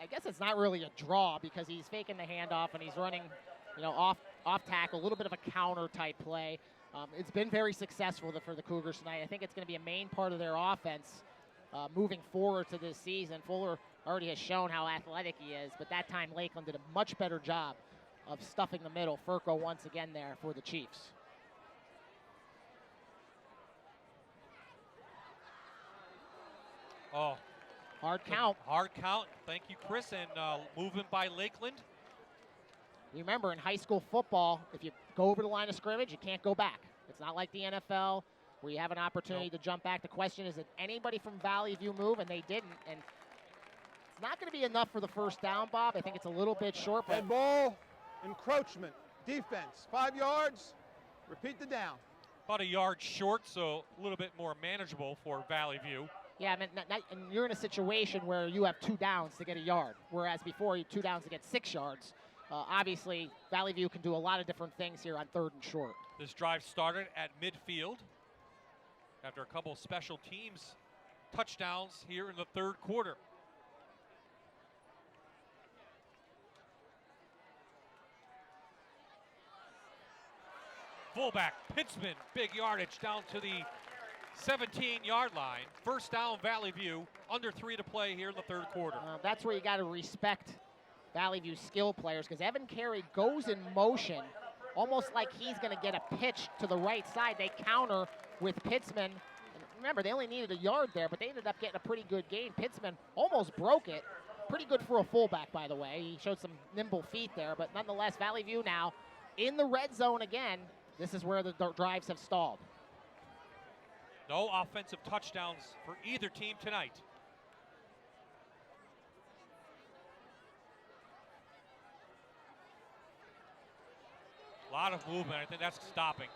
Speaker 8: I guess it's not really a draw because he's faking the handoff and he's running, off tackle, a little bit of a counter type play. It's been very successful for the Cougars tonight. I think it's going to be a main part of their offense moving forward to this season. Fuller already has shown how athletic he is, but that time Lakeland did a much better job of stuffing the middle. Furco once again there for the Chiefs.
Speaker 5: Oh,
Speaker 8: hard count.
Speaker 5: Hard count. Thank you, Chris. And movement by Lakeland.
Speaker 8: You remember in high school football, if you go over the line of scrimmage, you can't go back. It's not like the NFL where you have an opportunity to jump back. The question is, did anybody from Valley View move? And they didn't. And it's not going to be enough for the first down, Bob. I think it's a little bit short. But
Speaker 13: Head ball, encroachment, defense, 5 yards, repeat the down.
Speaker 5: About a yard short, so a little bit more manageable for Valley View.
Speaker 8: Yeah, I mean, and you're in a situation where you have 2 downs to get a yard, whereas before you 2 downs to get 6 yards. Obviously, Valley View can do a lot of different things here on 3rd and short.
Speaker 5: This drive started at midfield after a couple of special teams touchdowns here in the 3rd quarter. Fullback, Pitzman, big yardage down to the 17-yard line. First down, Valley View, under 3 to play here in the 3rd quarter.
Speaker 8: That's where you got to respect Valley View skill players, because Evan Carey goes in motion almost like he's going to get a pitch to the right side. They counter with Pitzman. And remember, they only needed a yard there, but they ended up getting a pretty good gain. Pitzman almost broke it. Pretty good for a fullback, by the way. He showed some nimble feet there, but nonetheless, Valley View now in the red zone again. This is where the drives have stalled.
Speaker 5: No offensive touchdowns for either team tonight. A lot of movement. I think that's stopping.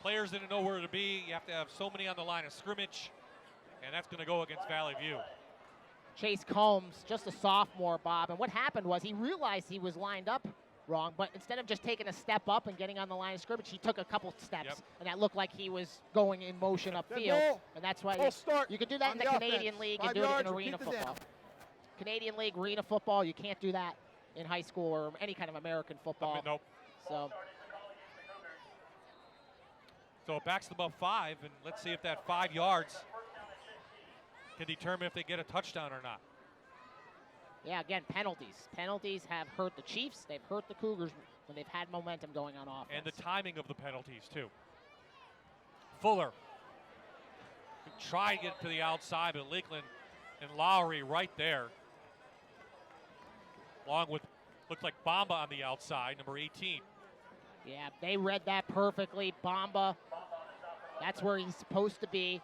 Speaker 5: Players didn't know where to be. You have to have so many on the line of scrimmage, and that's going to go against Valley View.
Speaker 8: Chase Combs, just a sophomore, Bob, and what happened was he realized he was lined up wrong, but instead of just taking a step up and getting on the line of scrimmage, he took a couple steps, and that looked like he was going in motion upfield, and that's why you can do that in the Canadian League and do it in arena football. Canadian League, arena football, you can't do that in high school or any kind of American football.
Speaker 5: Nope. So it backs them up 5, and let's see if that 5 yards can determine if they get a touchdown or not.
Speaker 8: Yeah, again, penalties. Penalties have hurt the Chiefs. They've hurt the Cougars when they've had momentum going on offense.
Speaker 5: And the timing of the penalties, too. Fuller tried to get to the outside, but Lakeland and Lowry right there. Along with, looks like Bamba on the outside, number 18.
Speaker 8: Yeah, they read that perfectly. Bamba, that's where he's supposed to be.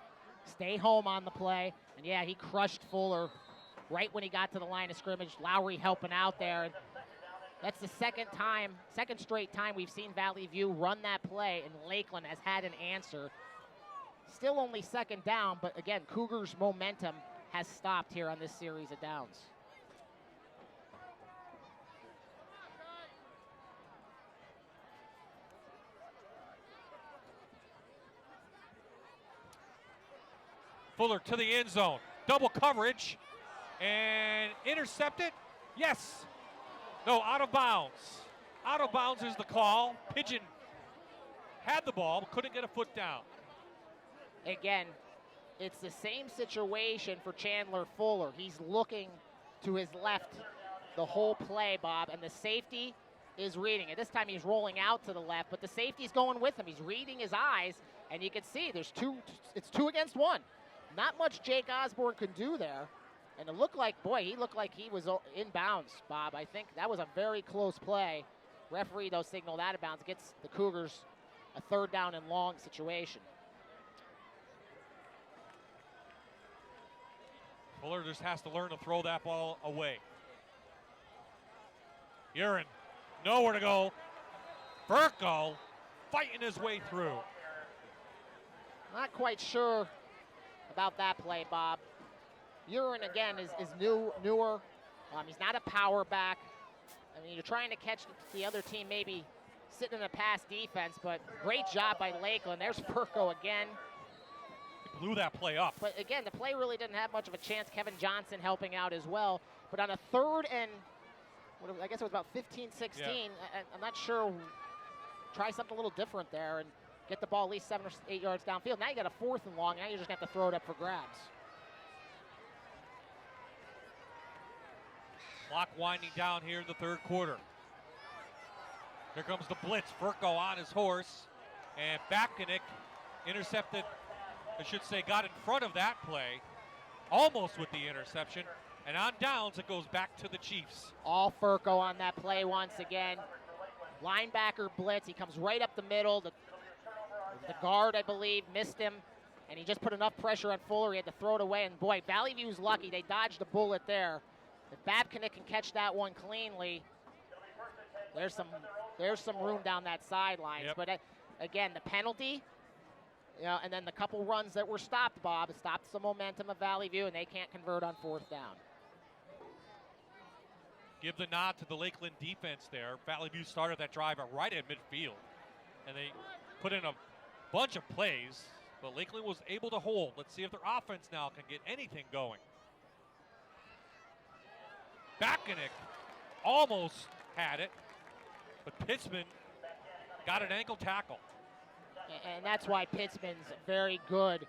Speaker 8: Stay home on the play. And yeah, he crushed Fuller right when he got to the line of scrimmage. Lowry helping out there. And that's the second straight time we've seen Valley View run that play, and Lakeland has had an answer. Still only 2nd down, but again, Cougars' momentum has stopped here on this series of downs.
Speaker 5: Fuller to the end zone. Double coverage. And intercepted. Yes. No, out of bounds. Out of bounds is the call. Pigeon had the ball, but couldn't get a foot down.
Speaker 8: Again, it's the same situation for Chandler Fuller. He's looking to his left the whole play, Bob, and the safety is reading it. This time he's rolling out to the left, but the safety's going with him. He's reading his eyes, and you can see it's 2 against 1. Not much Jake Osborne could do there. And it looked like, he looked like he was inbounds, Bob. I think that was a very close play. Referee, though, signaled out of bounds. Gets the Cougars a 3rd down and long situation.
Speaker 5: Fuller just has to learn to throw that ball away. Urin, nowhere to go. Furco fighting his way through.
Speaker 8: Not quite sure about that play, Bob. Urin, again, is newer. He's not a power back. I mean, you're trying to catch the other team maybe sitting in a pass defense, but great job by Lakeland. There's Furco again.
Speaker 5: He blew that play up.
Speaker 8: But again, the play really didn't have much of a chance. Kevin Johnson helping out as well. But on a 3rd and, I guess it was about 15, 16, I'm not sure. Try something a little different there. And get the ball at least 7 or 8 yards downfield. Now you got a 4th and long. Now you're just going to have to throw it up for grabs.
Speaker 5: Clock winding down here in the third quarter. Here comes the blitz. Furco on his horse. And Babcock intercepted, I should say, got in front of that play. Almost with the interception. And on downs, it goes back to the Chiefs.
Speaker 8: All Furco on that play once again. Linebacker blitz. He comes right up the middle. The guard, I believe, missed him. And he just put enough pressure on Fuller. He had to throw it away. And boy, Valley View's lucky. They dodged a bullet there. If Babcock can catch that one cleanly, there's some room down that sidelines.
Speaker 5: Yep.
Speaker 8: But again, the penalty, and then the couple runs that were stopped, Bob, it stops the momentum of Valley View, and they can't convert on 4th down.
Speaker 5: Give the nod to the Lakeland defense there. Valley View started that drive right at midfield, and they put in a bunch of plays, but Lakeland was able to hold. Let's see if their offense now can get anything going. Babcock almost had it, but Pitzman got an ankle tackle.
Speaker 8: And that's why Pitzman's a very good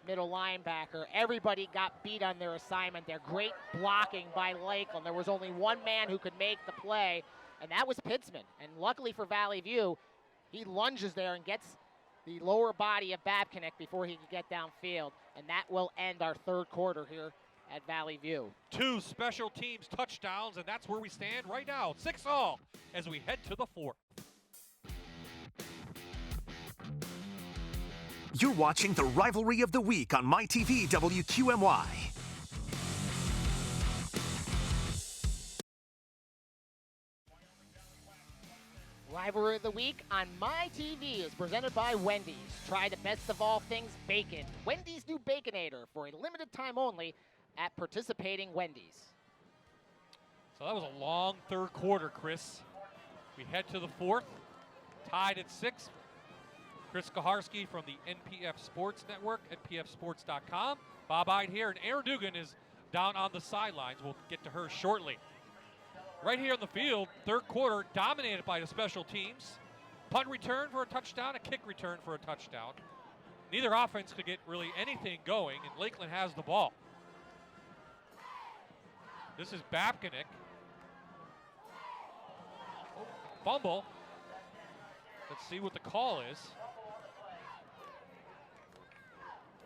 Speaker 8: middle linebacker. Everybody got beat on their assignment. They're great blocking by Lakeland. There was only one man who could make the play, and that was Pitzman. And luckily for Valley View, he lunges there and gets the lower body of Babcock before he can get downfield. And that will end our third quarter here at Valley View.
Speaker 5: 2 special teams touchdowns, and that's where we stand right now. 6-all as we head to the 4th.
Speaker 7: You're watching the Rivalry of the Week on MyTV WQMY.
Speaker 8: Rivalry of the Week on MyTV is presented by Wendy's. Try the best of all things bacon. Wendy's new Baconator for a limited time only at participating Wendy's.
Speaker 5: So that was a long third quarter, Chris. We head to the 4th, tied at 6. Chris Kaharski from the NPF Sports Network at pfsports.com. Bob Ide here, and Aaron Dugan is down on the sidelines. We'll get to her shortly. Right here on the field, third quarter dominated by the special teams. Punt return for a touchdown, a kick return for a touchdown. Neither offense could get really anything going, and Lakeland has the ball. This is Babcock. Oh, fumble. Let's see what the call is.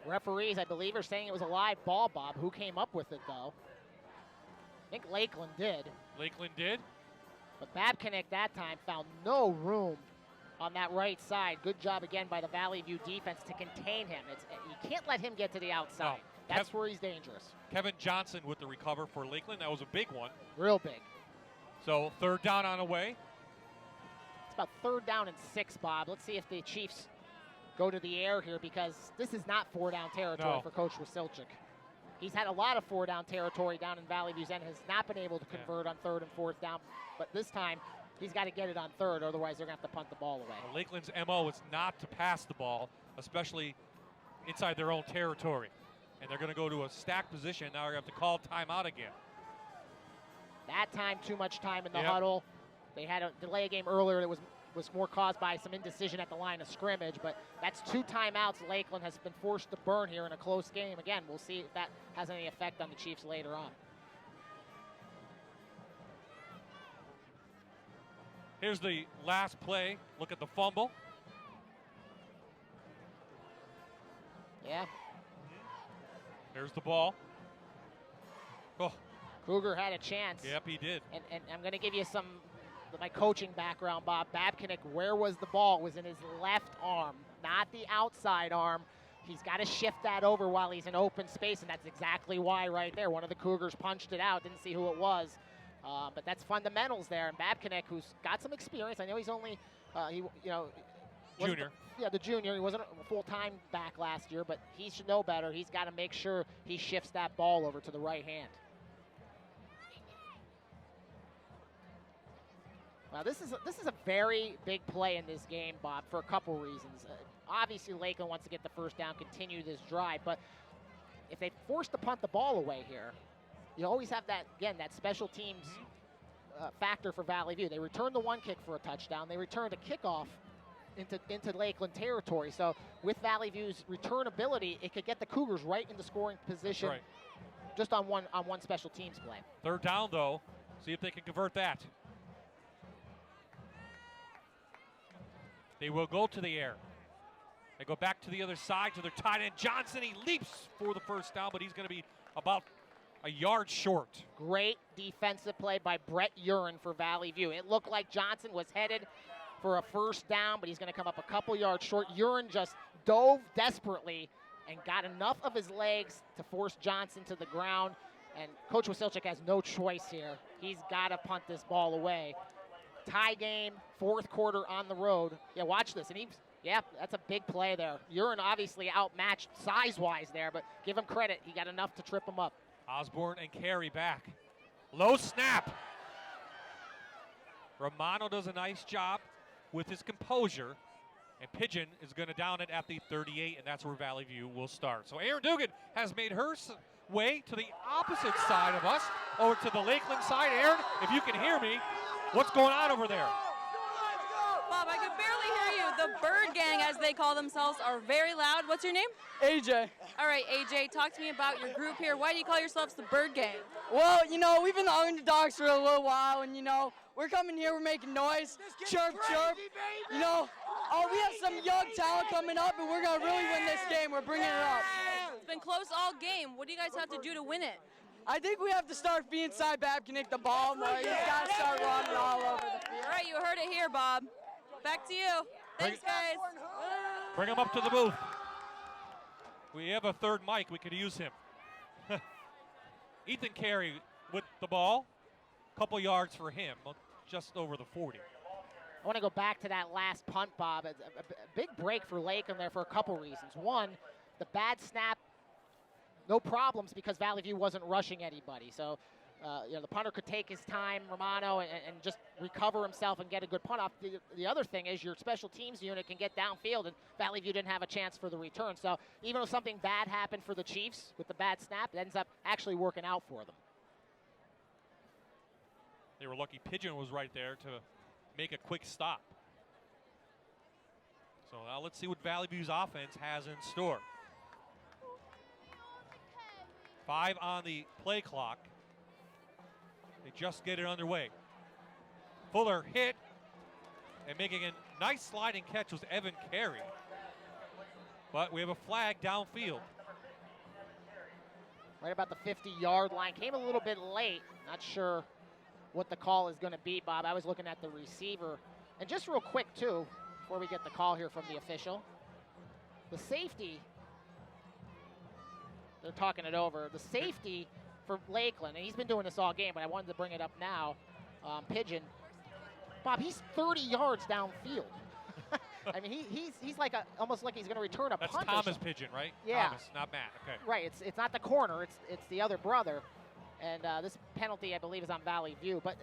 Speaker 8: Referees, I believe, are saying it was a live ball, Bob. Who came up with it, though? I think Lakeland did.
Speaker 5: Lakeland did?
Speaker 8: But Babcock that time found no room on that right side. Good job again by the Valley View defense to contain him. You can't let him get to the outside.
Speaker 5: No.
Speaker 8: That's where he's dangerous.
Speaker 5: Kevin Johnson with the recover for Lakeland. That was a big one.
Speaker 8: Real big.
Speaker 5: So 3rd down on the way.
Speaker 8: It's about 3rd down and 6, Bob. Let's see if the Chiefs go to the air here, because this is not 4-down territory for Coach Wasilchik. He's had a lot of 4-down territory down in Valley View's end, has not been able to convert on 3rd and 4th down, but this time he's got to get it on 3rd, otherwise they're going to have to punt the ball away.
Speaker 5: Well, Lakeland's MO is not to pass the ball, especially inside their own territory. And they're going to go to a stack position. Now they're going to have to call timeout again.
Speaker 8: That time, too much time in the huddle. They had a delay a game earlier that was more caused by some indecision at the line of scrimmage, but that's 2 timeouts Lakeland has been forced to burn here in a close game. Again, we'll see if that has any effect on the Chiefs later on.
Speaker 5: Here's the last play. Look at the fumble.
Speaker 8: Yeah.
Speaker 5: There's the ball. Oh.
Speaker 8: Cougar had a chance.
Speaker 5: Yep, he did.
Speaker 8: And I'm going to give you my coaching background, Bob. Babcock, where was the ball? It was in his left arm, not the outside arm. He's got to shift that over while he's in open space, and that's exactly why right there. One of the Cougars punched it out, didn't see who it was. But that's fundamentals there. And Babcock, who's got some experience. I know he's only,
Speaker 5: junior.
Speaker 8: The junior. He wasn't a full-time back last year, but he should know better. He's got to make sure he shifts that ball over to the right hand. Now, this is a very big play in this game, Bob, for a couple reasons. Obviously, Lakeland wants to get the first down, continue this drive, but if they force to punt the ball away here, you always have that special teams factor for Valley View. They returned the 1 kick for a touchdown. They returned a kickoff into Lakeland territory. So with Valley View's return ability, it could get the Cougars right into scoring position just on one special teams play.
Speaker 5: Third down, though. See if they can convert that. They will go to the air. They go back to the other side to their tight end, Johnson. He leaps for the first down, but he's going to be about a yard short.
Speaker 8: Great defensive play by Brett Urin for Valley View. It looked like Johnson was headed for a first down, but he's going to come up a couple yards short. Urin just dove desperately and got enough of his legs to force Johnson to the ground. And Coach Wasilchik has no choice here. He's got to punt this ball away. Tie game, fourth quarter on the road. Yeah, watch this. And that's a big play there. Urin obviously outmatched size-wise there, but give him credit. He got enough to trip him up.
Speaker 5: Osborne and Carey back. Low snap. Romano does a nice job with his composure. And Pigeon is going to down it at the 38, and that's where Valley View will start. So Erin Dugan has made her way to the opposite side of us, over to the Lakeland side. Erin, if you can hear me, what's going on over there?
Speaker 9: Bob, I could barely hear you. The Bird Gang, as they call themselves, are very loud. What's your name?
Speaker 14: AJ.
Speaker 9: All right, AJ, talk to me about your group here. Why do you call yourselves the Bird Gang?
Speaker 14: Well, we've been the underdogs for a little while, and, we're coming here, we're making noise, chirp, chirp. We have some young talent coming up, and we're going to really win this game. We're bringing it up.
Speaker 9: It's been close all game. What do you guys have to do to win it?
Speaker 14: I think we have to start being inside Babcock the ball more. He's got to start running all over the field.
Speaker 9: All right, you heard it here, Bob. Back to you. Thanks, guys.
Speaker 5: Bring him up to the booth. We have a third mic. We could use him. Ethan Carey with the ball. Couple yards for him, just over the 40.
Speaker 8: I want to go back to that last punt, Bob. It's a big break for Lakeland there for a couple reasons. One, the bad snap, no problems because Valley View wasn't rushing anybody. So, the punter could take his time, Romano, and just recover himself and get a good punt off. The other thing is your special teams unit can get downfield, and Valley View didn't have a chance for the return. So even though something bad happened for the Chiefs with the bad snap, it ends up actually working out for them.
Speaker 5: They were lucky Pigeon was right there to make a quick stop. So now let's see what Valley View's offense has in store. 5 on the play clock. They just get it underway. Fuller hit, and making a nice sliding catch was Evan Carey. But we have a flag downfield.
Speaker 8: Right about the 50-yard line. Came a little bit late. Not sure what the call is going to be, Bob. I was looking at the receiver. And just real quick, too, before we get the call here from the official, the safety, they're talking it over, the safety for Lakeland, and he's been doing this all game, but I wanted to bring it up now, Pigeon. Bob, he's 30 yards downfield. I mean, he's like almost like he's going to return a punt.
Speaker 5: That's Thomas Pigeon, right?
Speaker 8: Yeah.
Speaker 5: Thomas, not Matt. Okay.
Speaker 8: Right. It's not the corner. It's the other brother. And this penalty, I believe, is on Valley View. But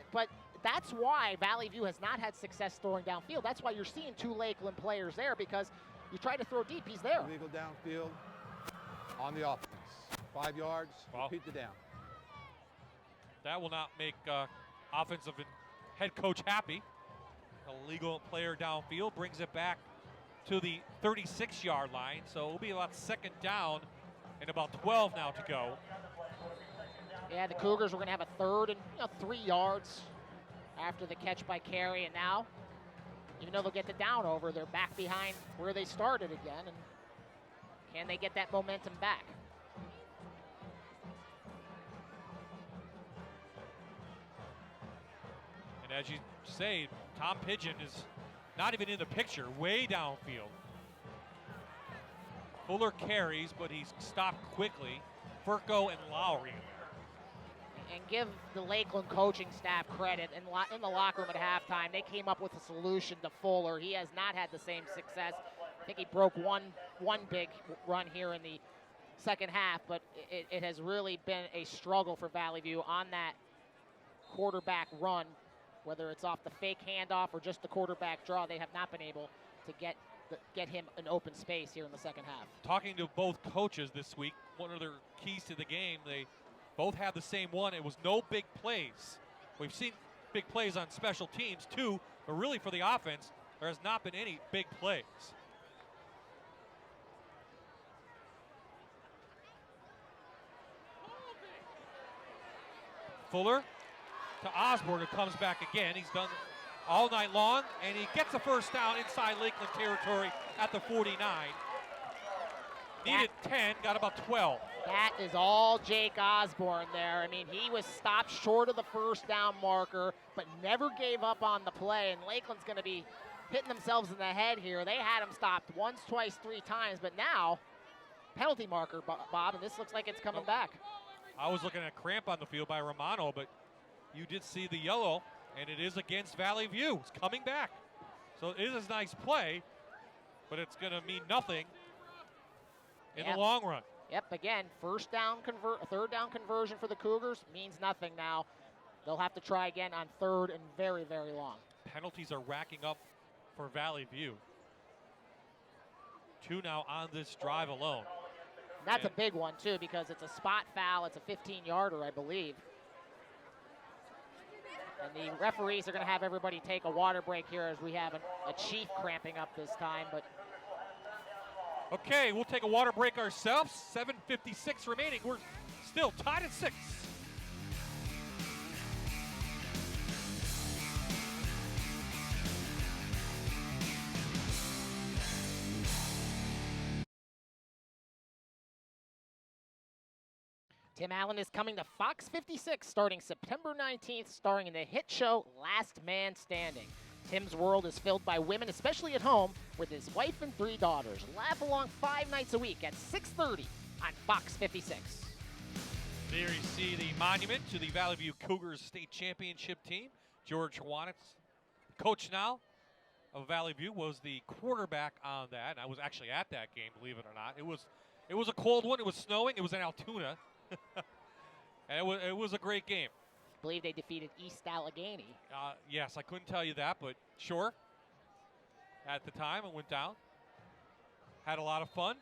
Speaker 8: that's why Valley View has not had success throwing downfield. That's why you're seeing 2 Lakeland players there, because you try to throw deep, he's there.
Speaker 13: Illegal downfield on the offense. 5 yards, repeat the down.
Speaker 5: That will not make offensive head coach happy. A legal player downfield brings it back to the 36-yard line. So it'll be about second down and about 12 now to go.
Speaker 8: Yeah, the Cougars were going to have a third and 3 yards after the catch by Carey. And now, even though they'll get the down over, they're back behind where they started again. And can they get that momentum back?
Speaker 5: And as you say, Tom Pigeon is not even in the picture, way downfield. Fuller carries, but he's stopped quickly. Furco and Lowry.
Speaker 8: And give the Lakeland coaching staff credit. In the locker room at halftime, they came up with a solution to Fuller. He has not had the same success. I think he broke one big run here in the second half, but it has really been a struggle for Valley View on that quarterback run, whether it's off the fake handoff or just the quarterback draw. They have not been able to get him an open space here in the second half.
Speaker 5: Talking to both coaches this week, one of their keys to the game, they both had the same one. It was no big plays. We've seen big plays on special teams too, but really for the offense, there has not been any big plays. Fuller to Osborne, who comes back again. He's done all night long, and he gets a first down inside Lakeland territory at the 49. Needed 10, got about 12.
Speaker 8: That is all Jake Osborne there. I mean, he was stopped short of the first down marker, but never gave up on the play, and Lakeland's going to be hitting themselves in the head here. They had him stopped once, twice, 3 times, but now, penalty marker, Bob, and this looks like it's coming back.
Speaker 5: I was looking at cramp on the field by Romano, but you did see the yellow, and it is against Valley View. It's coming back. So it is a nice play, but it's going to mean nothing in the long run.
Speaker 8: Yep, again, third down conversion for the Cougars means nothing now. They'll have to try again on third and very, very long.
Speaker 5: Penalties are racking up for Valley View. 2 now on this drive alone.
Speaker 8: That's a big one, too, because it's a spot foul. It's a 15-yarder, I believe. And the referees are going to have everybody take a water break here as we have a chief cramping up this time. But
Speaker 5: okay, we'll take a water break ourselves. 7:56 remaining. We're still tied at 6.
Speaker 8: Tim Allen is coming to Fox 56 starting September 19th, starring in the hit show Last Man Standing. Tim's world is filled by women, especially at home, with his wife and 3 daughters. Laugh along 5 nights a week at 6:30 on Fox 56.
Speaker 5: There you see the monument to the Valley View Cougars state championship team. George Juanitz, coach now of Valley View, was the quarterback on that. And I was actually at that game, believe it or not. It was a cold one. It was snowing. It was in Altoona. And it was a great game.
Speaker 8: I believe they defeated East Allegheny.
Speaker 5: Yes, I couldn't tell you that, but sure. At the time, it went down. Had a lot of fun.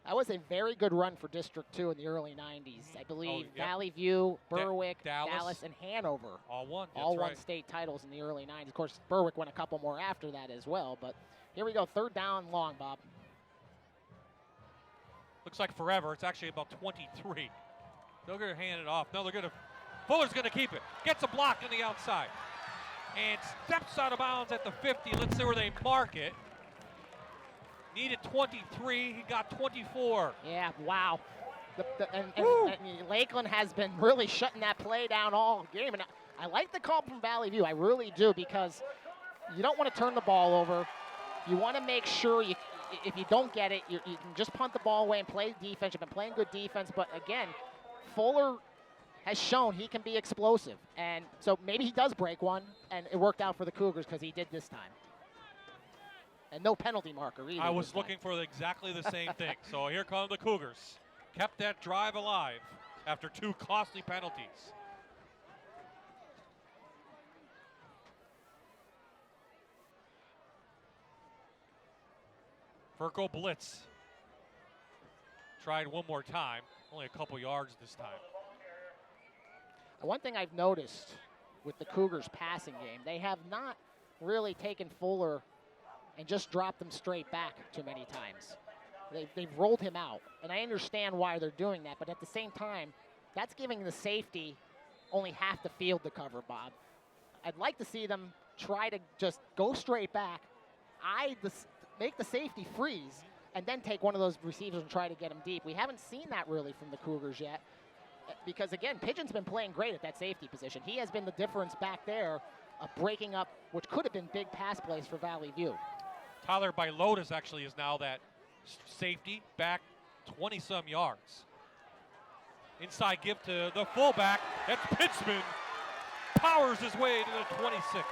Speaker 8: That was a very good run for District 2 in the early 90s. I believe Valley View, Berwick, Dallas, and Hanover
Speaker 5: all won.
Speaker 8: Won state titles in the early 90s. Of course, Berwick won a couple more after that as well. But here we go, third down long, Bob.
Speaker 5: Looks like forever. It's actually about 23. They're going to hand it off. No, they're going to. Fuller's going to keep it. Gets a block on the outside. And steps out of bounds at the 50. Let's see where they mark it. Needed 23. He got 24.
Speaker 8: Yeah, wow. And Lakeland has been really shutting that play down all game. And I like the call from Valley View. I really do, because you don't want to turn the ball over. You want to make sure if you don't get it, you can just punt the ball away and play defense. You've been playing good defense. But, again, Fuller has shown he can be explosive. And so maybe he does break one, and it worked out for the Cougars because he did this time. And no penalty marker either.
Speaker 5: I was looking for exactly the same thing. So here come the Cougars. Kept that drive alive after 2 costly penalties. Verco blitz. Tried one more time. Only a couple yards this time.
Speaker 8: One thing I've noticed with the Cougars passing game, they have not really taken Fuller and just dropped him straight back too many times. They've rolled him out, and I understand why they're doing that, but at the same time, that's giving the safety only half the field to cover, Bob. I'd like to see them try to just go straight back, make the safety freeze, and then take one of those receivers and try to get him deep. We haven't seen that really from the Cougars yet, because, again, Pigeon's been playing great at that safety position. He has been the difference back there of breaking up what could have been big pass plays for Valley View.
Speaker 5: Tyler Bylotas actually is now that safety back 20-some yards. Inside give to the fullback. That's Pittsman. Powers his way to the 26.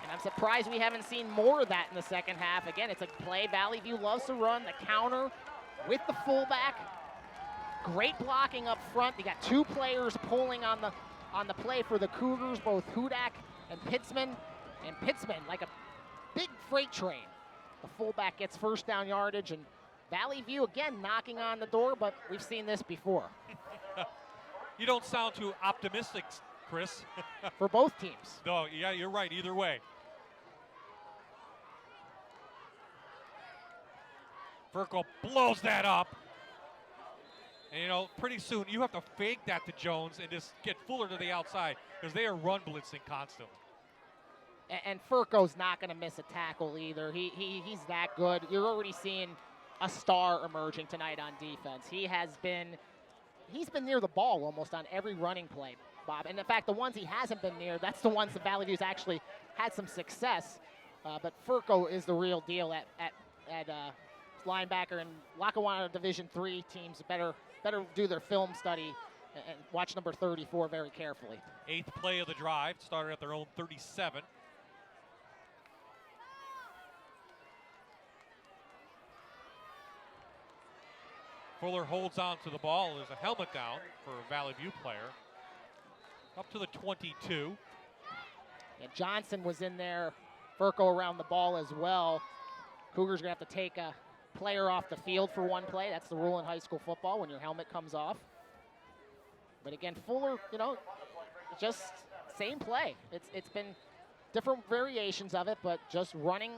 Speaker 8: And I'm surprised we haven't seen more of that in the second half. Again, it's a play Valley View loves to run. The counter with the fullback. Great blocking up front. They got 2 players pulling on the play for the Cougars, both Hudak and Pittsman. And Pittsman, like a big freight train. The fullback gets first down yardage, and Valley View, again, knocking on the door, but we've seen this before.
Speaker 5: You don't sound too optimistic, Chris.
Speaker 8: For both teams.
Speaker 5: No, yeah, you're right. Either way. Furco blows that up. And, pretty soon you have to fake that to Jones and just get Fuller to the outside because they are run blitzing constantly.
Speaker 8: And Furco's not going to miss a tackle either. He's that good. You're already seeing a star emerging tonight on defense. He's been near the ball almost on every running play, Bob. And in fact, the ones he hasn't been near, that's the ones that Valley View's actually had some success. But Furco is the real deal at linebacker, and Lackawanna Division III teams better do their film study and watch number 34 very carefully.
Speaker 5: 8th play of the drive, started at their own 37. Fuller holds on to the ball. There's a helmet down for a Valley View player. Up to the 22.
Speaker 8: And Johnson was in there. Furco around the ball as well. Cougars are going to have to take a player off the field for one play. That's the rule in high school football when your helmet comes off. But again, Fuller, just same play. It's been different variations of it, but just running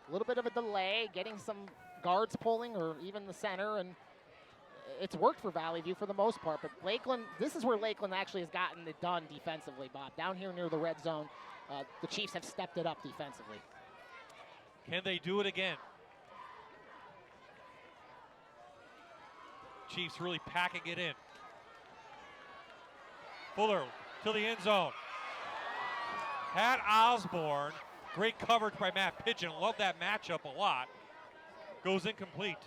Speaker 8: a little bit of a delay, getting some guards pulling or even the center, and it's worked for Valley View for the most part. But Lakeland, this is where Lakeland actually has gotten it done defensively, Bob. Down here near the red zone, the Chiefs have stepped it up defensively.
Speaker 5: Can they do it again? Chiefs really packing it in. Fuller to the end zone. Pat Osborne, great coverage by Matt Pigeon. Love that matchup a lot. Goes incomplete.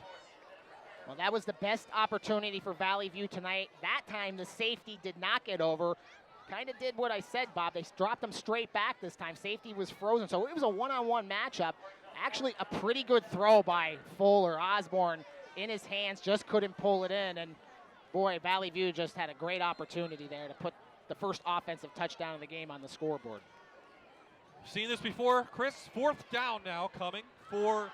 Speaker 8: Well, that was the best opportunity for Valley View tonight. That time the safety did not get over. Kind of did what I said, Bob. They dropped him straight back this time. Safety was frozen, so it was a one-on-one matchup. Actually, a pretty good throw by Fuller. Osborne in his hands, just couldn't pull it in. And boy, Valley View just had a great opportunity there to put the first offensive touchdown of the game on the scoreboard.
Speaker 5: Seen this before, Chris? 4th down now coming for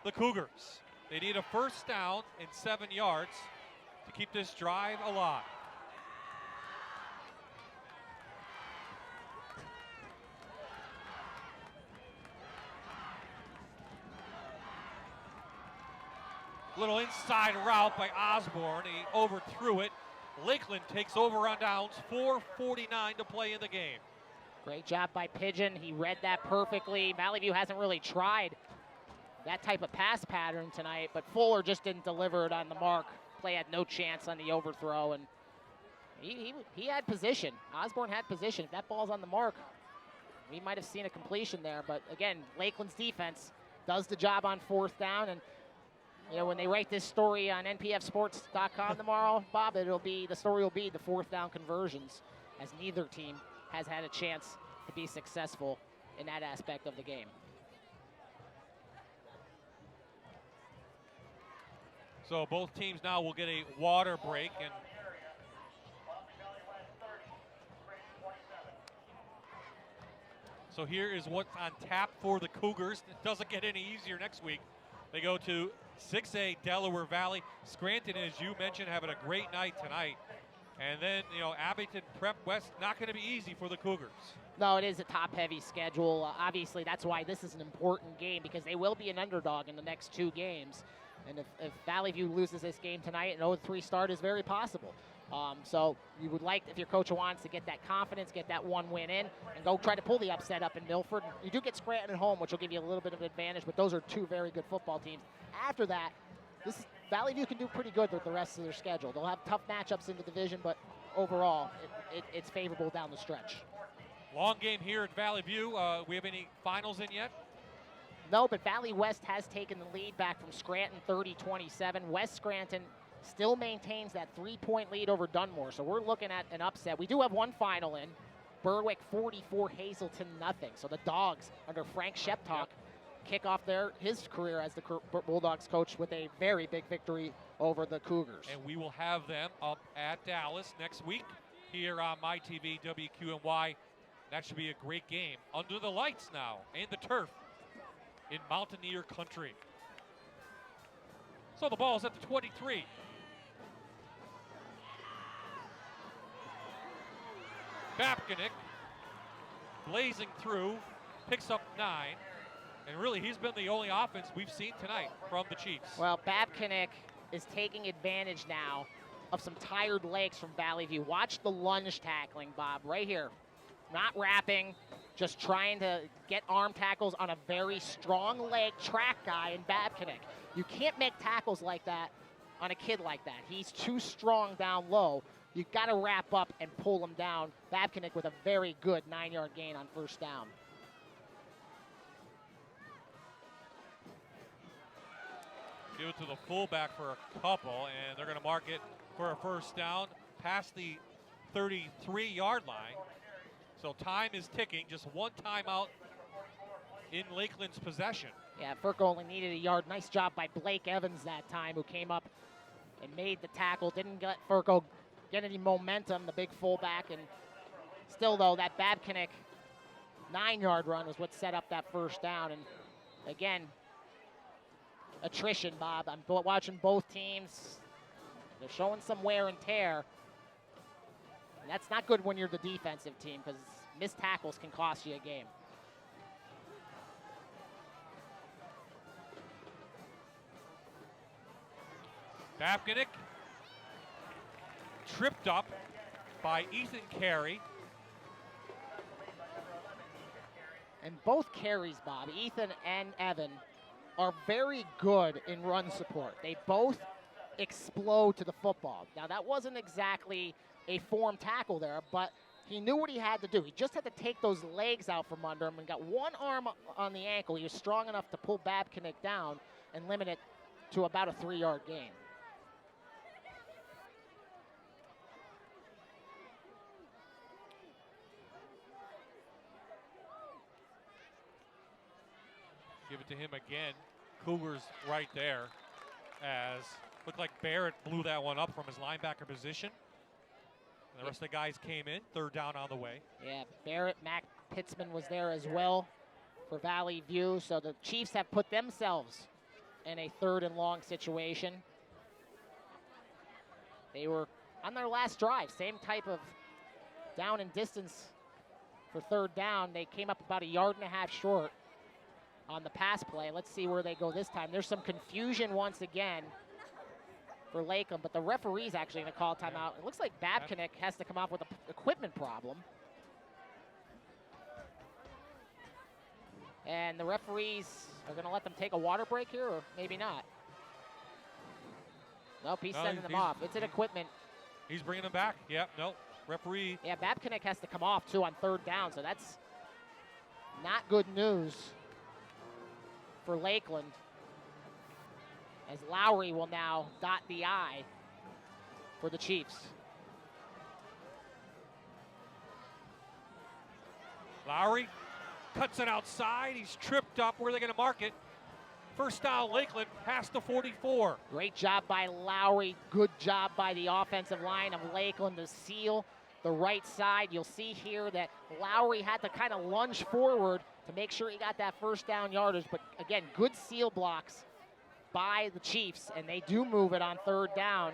Speaker 5: the Cougars. They need a first down and 7 yards to keep this drive alive. Little inside route by Osborne. He overthrew it. Lakeland takes over on downs. 4:49 to play in the game.
Speaker 8: Great job by Pigeon. He read that perfectly. Valley View hasn't really tried that type of pass pattern tonight, but Fuller just didn't deliver it on the mark. Play had no chance on the overthrow, and he had position. Osborne had position. If that ball's on the mark, we might have seen a completion there. But again, Lakeland's defense does the job on 4th down, and when they write this story on npfsports.com tomorrow, Bob, the story will be the 4th down conversions, as neither team has had a chance to be successful in that aspect of the game.
Speaker 5: So both teams now will get a water break, and so here is what's on tap for the Cougars. It doesn't get any easier next week. They go to 6A Delaware Valley. Scranton, as you mentioned, having a great night tonight. And then, Abington Prep West, not going to be easy for the Cougars.
Speaker 8: No, it is a top-heavy schedule. Obviously, that's why this is an important game, because they will be an underdog in the next 2 games. And if Valley View loses this game tonight, an 0-3 start is very possible. So you would like, if your coach wants to get that confidence, get that 1 win in, and go try to pull the upset up in Milford. You do get Scranton at home, which will give you a little bit of an advantage, but those are 2 very good football teams. After that, Valley View can do pretty good with the rest of their schedule. They'll have tough matchups in the division, but overall, it's favorable down the stretch.
Speaker 5: Long game here at Valley View. We have any finals in yet?
Speaker 8: No, but Valley West has taken the lead back from Scranton 30-27. West Scranton still maintains that 3-point lead over Dunmore, so we're looking at an upset. We do have one final in. Berwick 44, Hazelton nothing. So the Dogs under Frank Sheptalk kick off his career as the Bulldogs coach with a very big victory over the Cougars.
Speaker 5: And we will have them up at Dallas next week here on MyTV WQMY. That should be a great game. Under the lights now and the turf in Mountaineer Country. So the ball's at the 23. Babkinik blazing through, picks up 9. And really, he's been the only offense we've seen tonight from the Chiefs.
Speaker 8: Well, Babkinik is taking advantage now of some tired legs from Valley View. Watch the lunge tackling, Bob, right here. Not wrapping, just trying to get arm tackles on a very strong leg track guy in Babkinik. You can't make tackles like that on a kid like that. He's too strong down low. You've got to wrap up and pull him down. Babkinik with a very good 9-yard gain on first down.
Speaker 5: Give it to the fullback for a couple, and they're going to mark it for a first down past the 33-yard line. So time is ticking, just one timeout in Lakeland's possession.
Speaker 8: Yeah, Furco only needed a yard. Nice job by Blake Evans that time, who came up and made the tackle. Didn't let Furco get any momentum, the big fullback. And still, though, that Babkinik 9-yard run was what set up that first down. And again, attrition, Bob. I'm watching both teams. They're showing some wear and tear. And that's not good when you're the defensive team, because missed tackles can cost you a game.
Speaker 5: Babkinik tripped up by Ethan Carey.
Speaker 8: And both carries, Bob, Ethan and Evan, are very good in run support. They both explode to the football. Now, that wasn't exactly a form tackle there, but he knew what he had to do. He just had to take those legs out from under him and got one arm on the ankle. He was strong enough to pull Babkinik down and limit it to about a 3-yard gain.
Speaker 5: Give it to him again. Cougars right there, as looked like Barrett blew that one up from his linebacker position. And the rest of the guys came in. Third down on the way.
Speaker 8: Yeah, Barrett, Mac Pitzman was there as well for Valley View. So the Chiefs have put themselves in a 3rd and long situation. They were on their last drive, same type of down and distance for 3rd down. They came up about 1.5 yards short on the pass play. Let's see where they go this time. There's some confusion once again for Lakeland, but the referee's actually going to call timeout. It looks like Babkinik has to come off with an equipment problem. And the referees are going to let them take a water break here, or maybe not. Nope, he's sending them off. It's an equipment.
Speaker 5: He's bringing them back. Yep, nope. Referee.
Speaker 8: Yeah, Babkinik has to come off, too, on 3rd down, so that's not good news for Lakeland, as Lowry will now dot the I for the Chiefs.
Speaker 5: Lowry cuts it outside. He's tripped up. Where are they going to mark it? First down, Lakeland, past the 44.
Speaker 8: Great job by Lowry. Good job by the offensive line of Lakeland to seal the right side. You'll see here that Lowry had to kind of lunge forward to make sure he got that first down yardage. But again, good seal blocks by the Chiefs, and they do move it on 3rd down.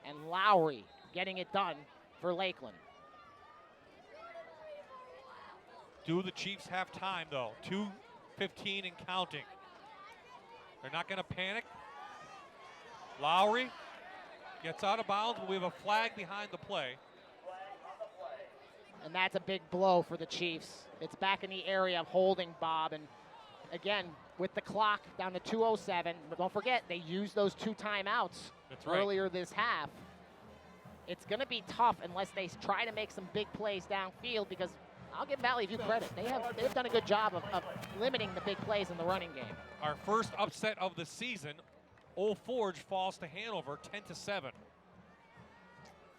Speaker 8: And Lowry getting it done for Lakeland.
Speaker 5: Do the Chiefs have time, though? 2:15 and counting. They're not going to panic. Lowry gets out of bounds, but we have a flag behind the play.
Speaker 8: And that's a big blow for the Chiefs. It's back in the area of holding, Bob. And again, with the clock down to 2:07, but don't forget, they used those 2 timeouts earlier this half. It's going to be tough unless they try to make some big plays downfield, because I'll give Valley View credit. They've done a good job of limiting the big plays in the running game.
Speaker 5: Our first upset of the season, Old Forge falls to Hanover 10-7.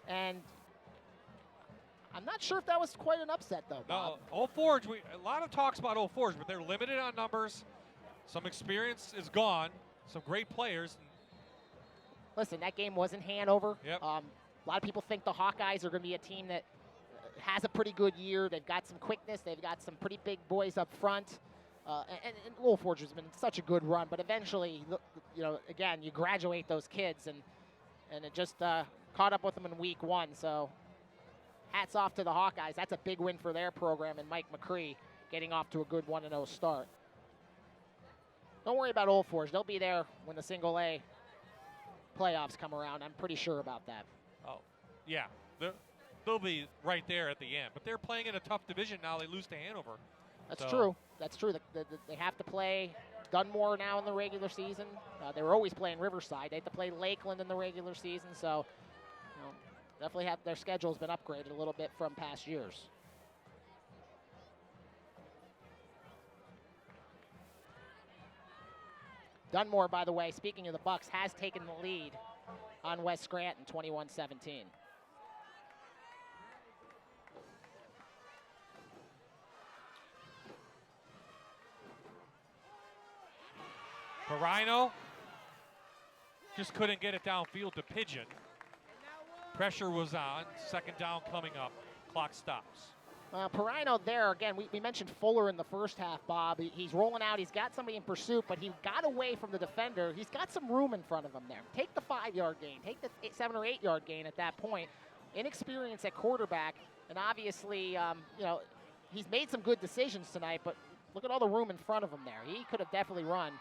Speaker 8: And I'm not sure if that was quite an upset, though, Bob.
Speaker 5: No, Old Forge, a lot of talks about Old Forge, but they're limited on numbers. Some experience is gone. Some great players.
Speaker 8: Listen, that game was in Hanover.
Speaker 5: Yep.
Speaker 8: A lot of people think the Hawkeyes are going to be a team that has a pretty good year. They've got some quickness. They've got some pretty big boys up front. And Old Forge has been such a good run, but eventually, again, you graduate those kids, and it just caught up with them in week 1. So hats off to the Hawkeyes. That's a big win for their program, and Mike McCree getting off to a good 1-0 start. Don't worry about Old Forge. They'll be there when the single A playoffs come around. I'm pretty sure about that.
Speaker 5: Oh, yeah. They'll be right there at the end. But they're playing in a tough division now. They lose to Hanover.
Speaker 8: That's true. That's true. They have to play Dunmore now in the regular season. They were always playing Riverside. They have to play Lakeland in the regular season. So, definitely have their schedule's been upgraded a little bit from past years. Dunmore, by the way, speaking of the Bucks, has taken the lead on West Scranton, 21-17.
Speaker 5: Perino just couldn't get it downfield to Pigeon. Pressure was on. Second down coming up. Clock stops.
Speaker 8: Perino there, again, we mentioned Fuller in the first half, Bob. He's rolling out. He's got somebody in pursuit, but he got away from the defender. He's got some room in front of him there. Take the 5-yard gain. Take the 7 or 8-yard gain at that point. Inexperience at quarterback, and obviously, he's made some good decisions tonight, but look at all the room in front of him there. He could have definitely run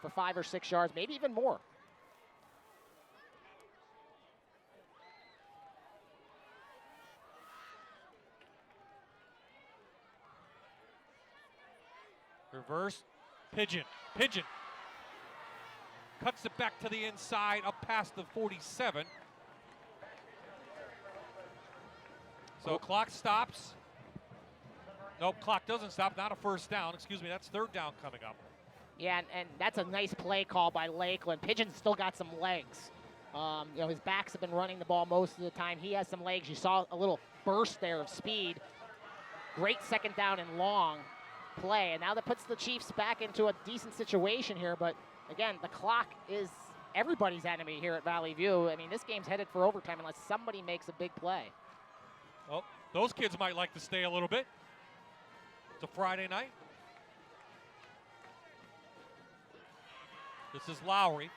Speaker 8: for 5 or 6 yards, maybe even more.
Speaker 5: Reverse, Pigeon cuts it back to the inside, up past the 47. So clock stops. Nope, clock doesn't stop, not a first down. Excuse me, that's third down coming up.
Speaker 8: Yeah, and that's a nice play call by Lakeland. Pigeon's still got some legs. His backs have been running the ball most of the time. He has some legs. You saw a little burst there of speed. Great second down and long play, and now that puts the Chiefs back into a decent situation here, but again, the clock is everybody's enemy here at Valley View. I mean, this game's headed for overtime unless somebody makes a big play.
Speaker 5: Well, those kids might like to stay a little bit. It's a Friday night. This is Lowry.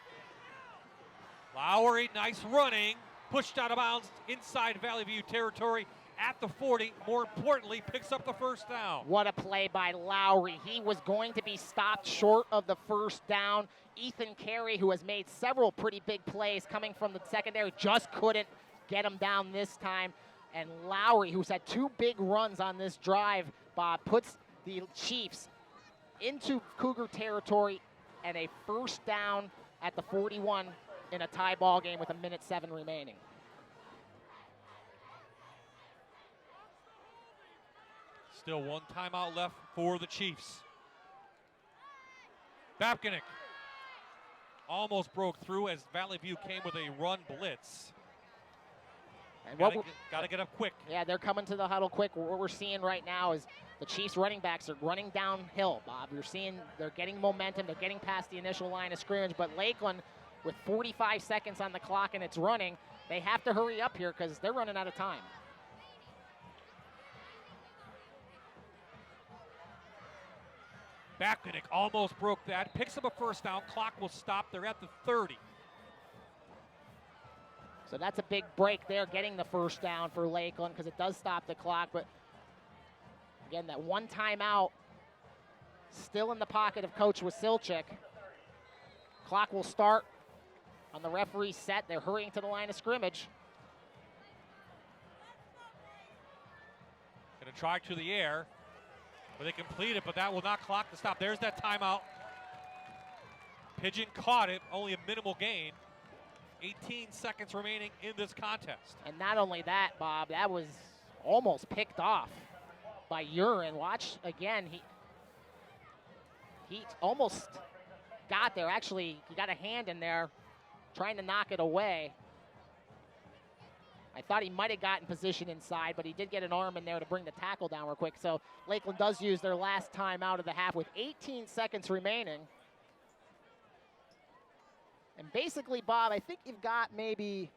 Speaker 5: Lowry, nice running, pushed out of bounds inside Valley View territory at the 40, more importantly, picks up the first down.
Speaker 8: What a play by Lowry. He was going to be stopped short of the first down. Ethan Carey, who has made several pretty big plays coming from the secondary, just couldn't get him down this time. And Lowry, who's had 2 big runs on this drive, Bob, puts the Chiefs into Cougar territory and a first down at the 41 in a tie ball game with 1:07 remaining.
Speaker 5: Still 1 timeout left for the Chiefs. Babkinik almost broke through as Valley View came with a run blitz.
Speaker 8: And
Speaker 5: got to get up quick.
Speaker 8: Yeah, they're coming to the huddle quick. What we're seeing right now is the Chiefs running backs are running downhill, Bob. You're seeing they're getting momentum. They're getting past the initial line of scrimmage. But Lakeland, with 45 seconds on the clock and it's running, they have to hurry up here because they're running out of time.
Speaker 5: Babkinik almost broke that. Picks up a first down. Clock will stop. They're at the 30.
Speaker 8: So that's a big break there, getting the first down for Lakeland because it does stop the clock. But again, that 1 timeout still in the pocket of Coach Wasilchik. Clock will start on the referee's set. They're hurrying to the line of scrimmage.
Speaker 5: Going to try to the air, but they complete it, but that will not clock the stop. There's that timeout. Pigeon caught it, only a minimal gain. 18 seconds remaining in this contest.
Speaker 8: And not only that, Bob, that was almost picked off by Urine. Watch again, he almost got there. Actually, he got a hand in there trying to knock it away. I thought he might have gotten position inside, but he did get an arm in there to bring the tackle down real quick. So Lakeland does use their last time out of the half with 18 seconds remaining. And basically, Bob, I think you've got maybe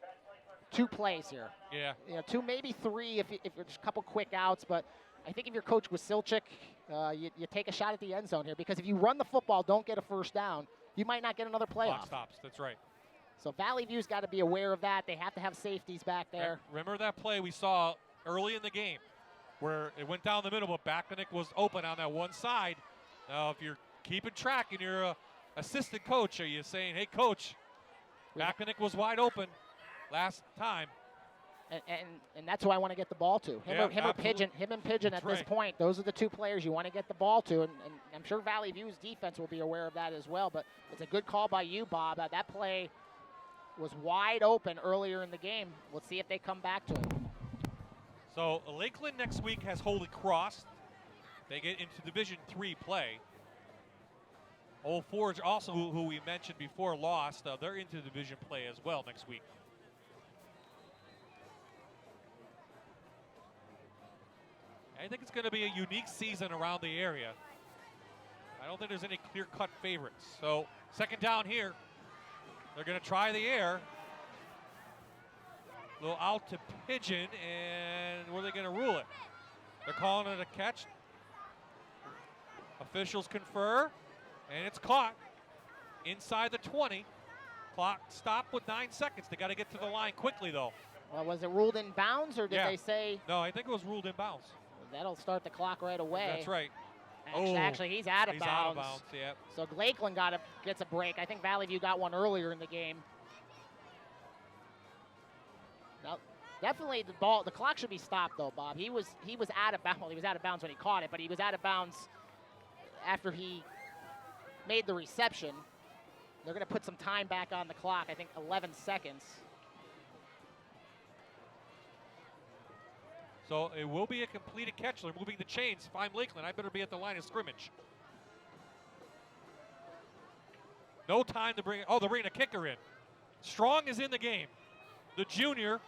Speaker 8: 2 plays here.
Speaker 5: Yeah.
Speaker 8: 2, maybe 3 if there's a couple quick outs. But I think if you're Coach Wasilchik, you take a shot at the end zone here. Because if you run the football, don't get a first down, you might not get another playoff.
Speaker 5: Clock stops, that's right.
Speaker 8: So Valley View's got to be aware of that. They have to have safeties back there.
Speaker 5: Remember that play we saw early in the game where it went down the middle, but Bakanick was open on that one side. Now, if you're keeping track and you're a assistant coach, are you saying, hey, coach, Bakanick was wide open last time?
Speaker 8: And that's who I want to get the ball to. Him and Pigeon at this point. Those are the two players you want to get the ball to, and I'm sure Valley View's defense will be aware of that as well. But it's a good call by you, Bob. That play was wide open earlier in the game. Let's see if they come back to it.
Speaker 5: So Lakeland next week has Holy Cross. They get into Division III play. Old Forge also, who we mentioned before, lost. They're into Division play as well next week. I think it's going to be a unique season around the area. I don't think there's any clear-cut favorites. So second down here. They're going to try the air. A little out to Pigeon, and where are they going to rule it? They're calling it a catch. Officials confer, and it's caught inside the 20. Clock stopped with 9 seconds. They got to get to the line quickly, though.
Speaker 8: Well, was it ruled in bounds, or did they say?
Speaker 5: No, I think it was ruled in bounds.
Speaker 8: That'll start the clock right away.
Speaker 5: That's right.
Speaker 8: Actually, he's out of bounds.
Speaker 5: Out of bounds, yeah.
Speaker 8: So Lakeland gets a break. I think Valley View got one earlier in the game. Now, definitely the clock should be stopped though, Bob. He was out of bounds. Well, he was out of bounds when he caught it, but he was out of bounds after he made the reception. They're going to put some time back on the clock. I think 11 seconds.
Speaker 5: So it will be a completed catch. They're moving the chains. If I'm Lakeland, I better be at the line of scrimmage. No time to bring it. Oh, they're bringing a kicker in. Strong is in the game. The junior,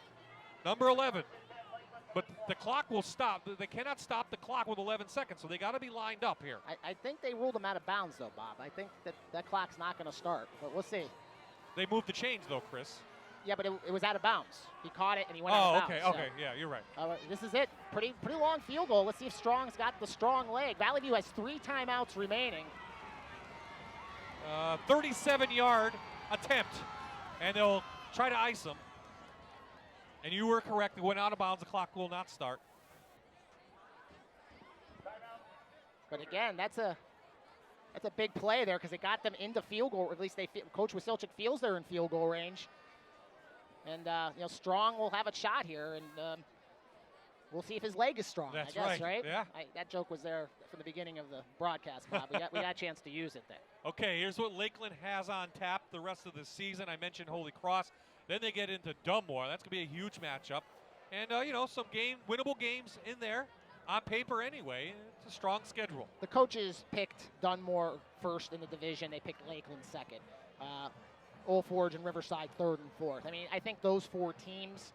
Speaker 5: number 11. But the clock will stop. They cannot stop the clock with 11 seconds, so they got to be lined up here.
Speaker 8: I think they ruled him out of bounds, though, Bob. I think that clock's not going to start, but we'll see.
Speaker 5: They moved the chains, though, Chris.
Speaker 8: Yeah, but it was out of bounds. He caught it and he went out of bounds.
Speaker 5: Okay, yeah, you're right.
Speaker 8: This is it. Pretty long field goal. Let's see if Strong's got the strong leg. Valley View has 3 timeouts remaining.
Speaker 5: 37-yard attempt, and they'll try to ice him. And you were correct. It went out of bounds. The clock will not start.
Speaker 8: But again, that's a big play there because it got them into field goal. Or at least Coach Wasilchik feels they're in field goal range. And Strong will have a shot here, and we'll see if his leg is strong.
Speaker 5: That's
Speaker 8: I guess, right?
Speaker 5: Yeah.
Speaker 8: That joke was there from the beginning of the broadcast, Bob. we got a chance to use it there.
Speaker 5: Okay, here's what Lakeland has on tap the rest of the season. I mentioned Holy Cross. Then they get into Dunmore. That's going to be a huge matchup. And, some winnable games in there on paper anyway. It's a strong schedule.
Speaker 8: The coaches picked Dunmore first in the division. They picked Lakeland second. Old Forge and Riverside third and fourth. I mean, I think those 4 teams,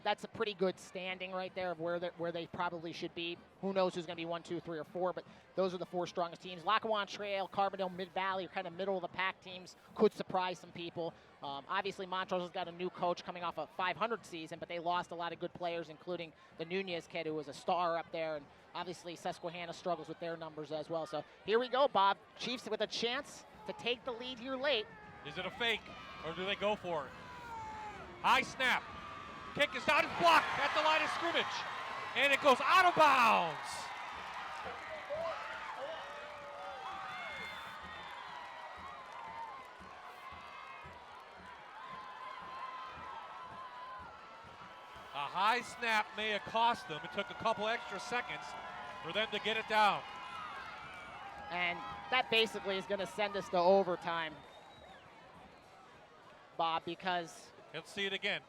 Speaker 8: that's a pretty good standing right there of where they probably should be. Who knows who's going to be 1, 2, 3, or 4, but those are the 4 strongest teams. Lackawanna Trail, Carbondale, Mid-Valley are kind of middle of the pack teams. Could surprise some people. Obviously, Montrose has got a new coach coming off a 500 season, but they lost a lot of good players, including the Nunez kid, who was a star up there. And obviously, Susquehanna struggles with their numbers as well. So here we go, Bob. Chiefs with a chance to take the lead here late.
Speaker 5: Is it a fake, or do they go for it? High snap. Kick is down and blocked at the line of scrimmage. And it goes out of bounds. A high snap may have cost them. It took a couple extra seconds for them to get it down.
Speaker 8: And that basically is going to send us to overtime, Bob, because
Speaker 5: let's see it again.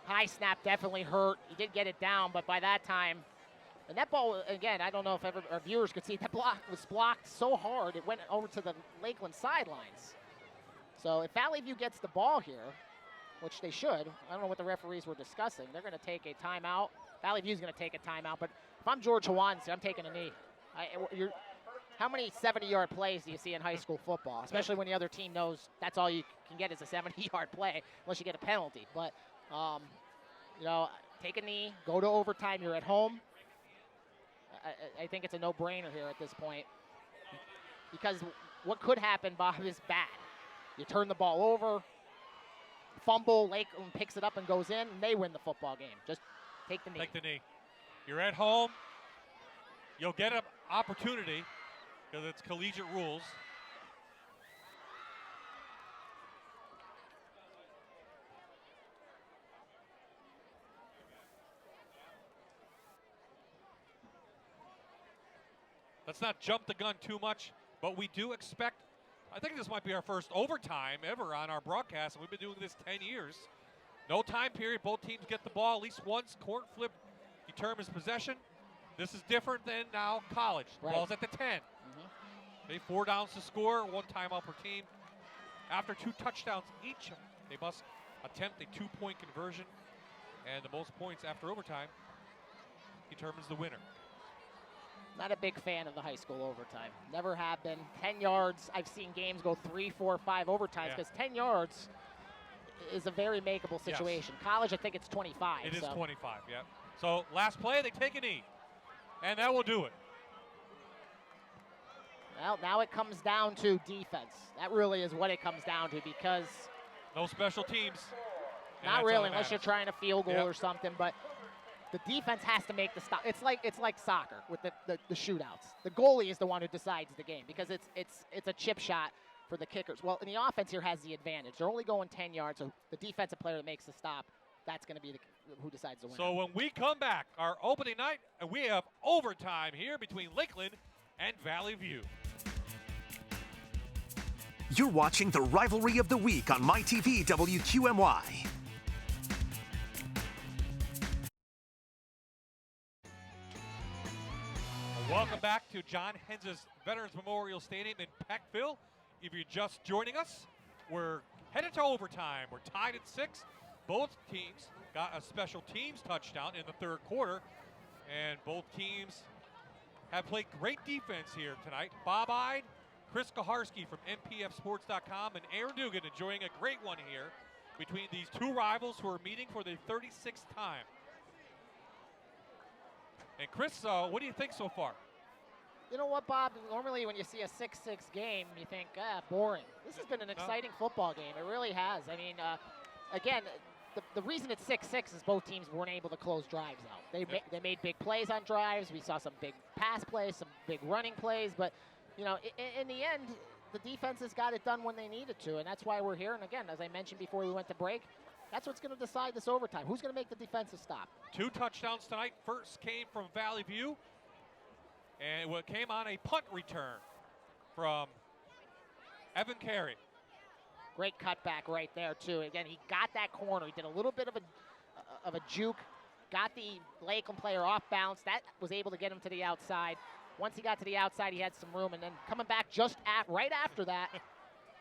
Speaker 8: High snap definitely hurt. He did get it down, but by that time, and that ball, again, I don't know if our viewers could see, that block was blocked so hard it went over to the Lakeland sidelines. So if Valley View gets the ball here, which they should, I don't know what the referees were discussing, they're going to take a timeout. Valley View's going to take a timeout, but if I'm George Hawansi, I'm taking a knee. How many 70-yard plays do you see in high school football, especially when the other team knows that's all you can get is a 70-yard play unless you get a penalty? But, take a knee, go to overtime. You're at home. I think it's a no-brainer here at this point because what could happen, Bob, is bad. You turn the ball over, fumble, Lakeland picks it up and goes in, and they win the football game. Just Take the knee.
Speaker 5: Take the knee. You're at home. You'll get an opportunity because it's collegiate rules. Let's not jump the gun too much, but we do expect, I think this might be our first overtime ever on our broadcast, and we've been doing this 10 years. No time period, both teams get the ball at least once. Coin flip determines possession. This is different than now college. The ball's at the 10. They 4 downs to score, 1 timeout per team. After 2 touchdowns each, they must attempt a 2-point conversion, and the most points after overtime determines the winner.
Speaker 8: Not a big fan of the high school overtime. Never have been. 10 yards, I've seen games go 3, 4, 5 overtimes because 10 yards is a very makeable situation. College, I think it's 25.
Speaker 5: It is 25, yeah. So last play, they take a knee, and that will do it.
Speaker 8: Well, now it comes down to defense. That really is what it comes down to because
Speaker 5: no special teams.
Speaker 8: Not really, unless you're trying a field goal or something. But the defense has to make the stop. It's like soccer with the shootouts. The goalie is the one who decides the game because it's a chip shot for the kickers. Well, and the offense here has the advantage. They're only going 10 yards, so the defensive player that makes the stop, that's going to be who decides the winner.
Speaker 5: So when we come back, our opening night, we have overtime here between Lakeland and Valley View.
Speaker 7: You're watching the Rivalry of the Week on MyTV WQMY.
Speaker 5: Welcome back to John Hens's Veterans Memorial Stadium in Peckville. If you're just joining us, we're headed to overtime. We're tied at 6. Both teams got a special teams touchdown in the 3rd quarter, and both teams have played great defense here tonight. Bob Ide, Chris Kaharski from NPFsports.com, and Aaron Dugan enjoying a great one here between these 2 rivals who are meeting for the 36th time. And Chris, what do you think so far?
Speaker 8: You know what, Bob? Normally when you see a 6-6 game, you think, boring. This has been an exciting football game. It really has. I mean, again, the reason it's 6-6 is both teams weren't able to close drives out. They made big plays on drives. We saw some big pass plays, some big running plays. But, you know, in the end, the defenses got it done when they needed to, and that's why we're here. And, again, as I mentioned before we went to break, that's what's going to decide this overtime. Who's going to make the defensive stop?
Speaker 5: 2 touchdowns tonight. First came from Valley View, and it came on a punt return from Evan Carey.
Speaker 8: Great cutback right there, too. Again, he got that corner. He did a little bit of a juke, got the Lakeland player off balance. That was able to get him to the outside. Once he got to the outside, he had some room, and then coming back right after that,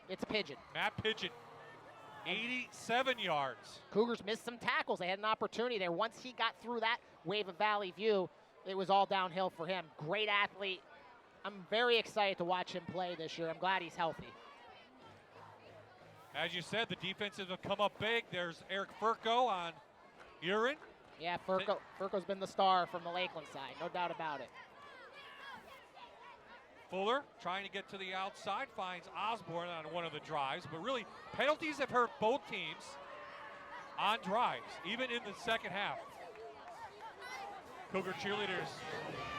Speaker 8: it's Pigeon.
Speaker 5: Matt Pigeon, 87 yards.
Speaker 8: Cougars missed some tackles. They had an opportunity there. Once he got through that wave of Valley View, it was all downhill for him. Great athlete. I'm very excited to watch him play this year. I'm glad he's healthy.
Speaker 5: As you said, the defenses have come up big. There's Eric Furco on Urin.
Speaker 8: Yeah, Furco's been the star from the Lakeland side, no doubt about it.
Speaker 5: Fuller trying to get to the outside, finds Osborne on one of the drives. But really, penalties have hurt both teams on drives, even in the second half. Cougar cheerleaders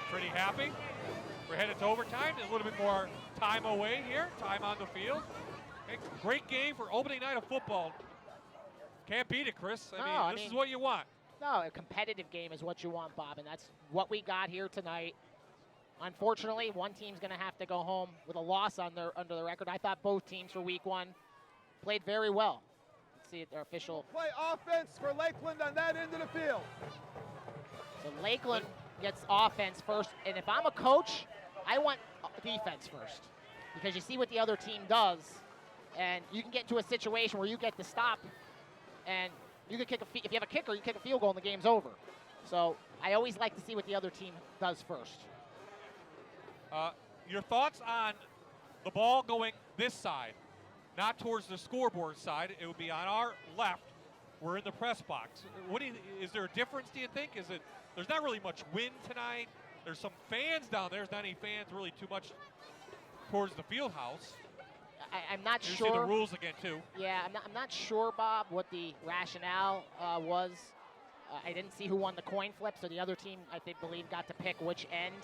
Speaker 5: pretty happy. We're headed to overtime. A little bit more time away here, time on the field. Hey, great game for opening night of football. Can't beat it, Chris. I mean, this is what you want.
Speaker 8: No, a competitive game is what you want, Bob, and that's what we got here tonight. Unfortunately, one team's going to have to go home with a loss under their record. I thought both teams for week 1 played very well. Let's see their official.
Speaker 13: Play offense for Lakeland on that end of the field.
Speaker 8: So Lakeland gets offense first, and if I'm a coach, I want defense first because you see what the other team does, and you can get into a situation where you get the stop, and you can if you have a kicker, you kick a field goal and the game's over. So I always like to see what the other team does first.
Speaker 5: Your thoughts on the ball going this side, not towards the scoreboard side. It would be on our left. We're in the press box. Is there a difference, do you think? There's not really much wind tonight. There's some fans down there. There's not any fans really too much towards the field house.
Speaker 8: I'm not sure.
Speaker 5: You see the rules again, too.
Speaker 8: Yeah, I'm not sure, Bob, what the rationale was. I didn't see who won the coin flip, so the other team, I believe, got to pick which end.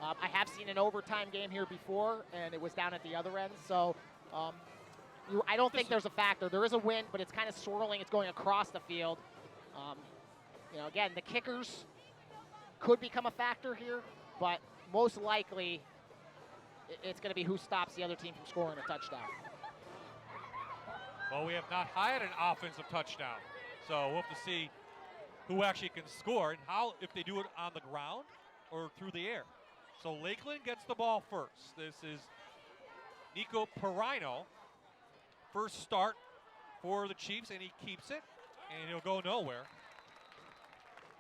Speaker 8: I have seen an overtime game here before, and it was down at the other end. So I don't think there's a factor. There is a wind, but it's kind of swirling. It's going across the field. Again, the kickers could become a factor here, but most likely it's going to be who stops the other team from scoring a touchdown.
Speaker 5: Well, we have not had an offensive touchdown, so we'll have to see who actually can score and how, if they do it on the ground or through the air. So Lakeland gets the ball first. This is Nico Perino. First start for the Chiefs, and he keeps it, and he'll go nowhere.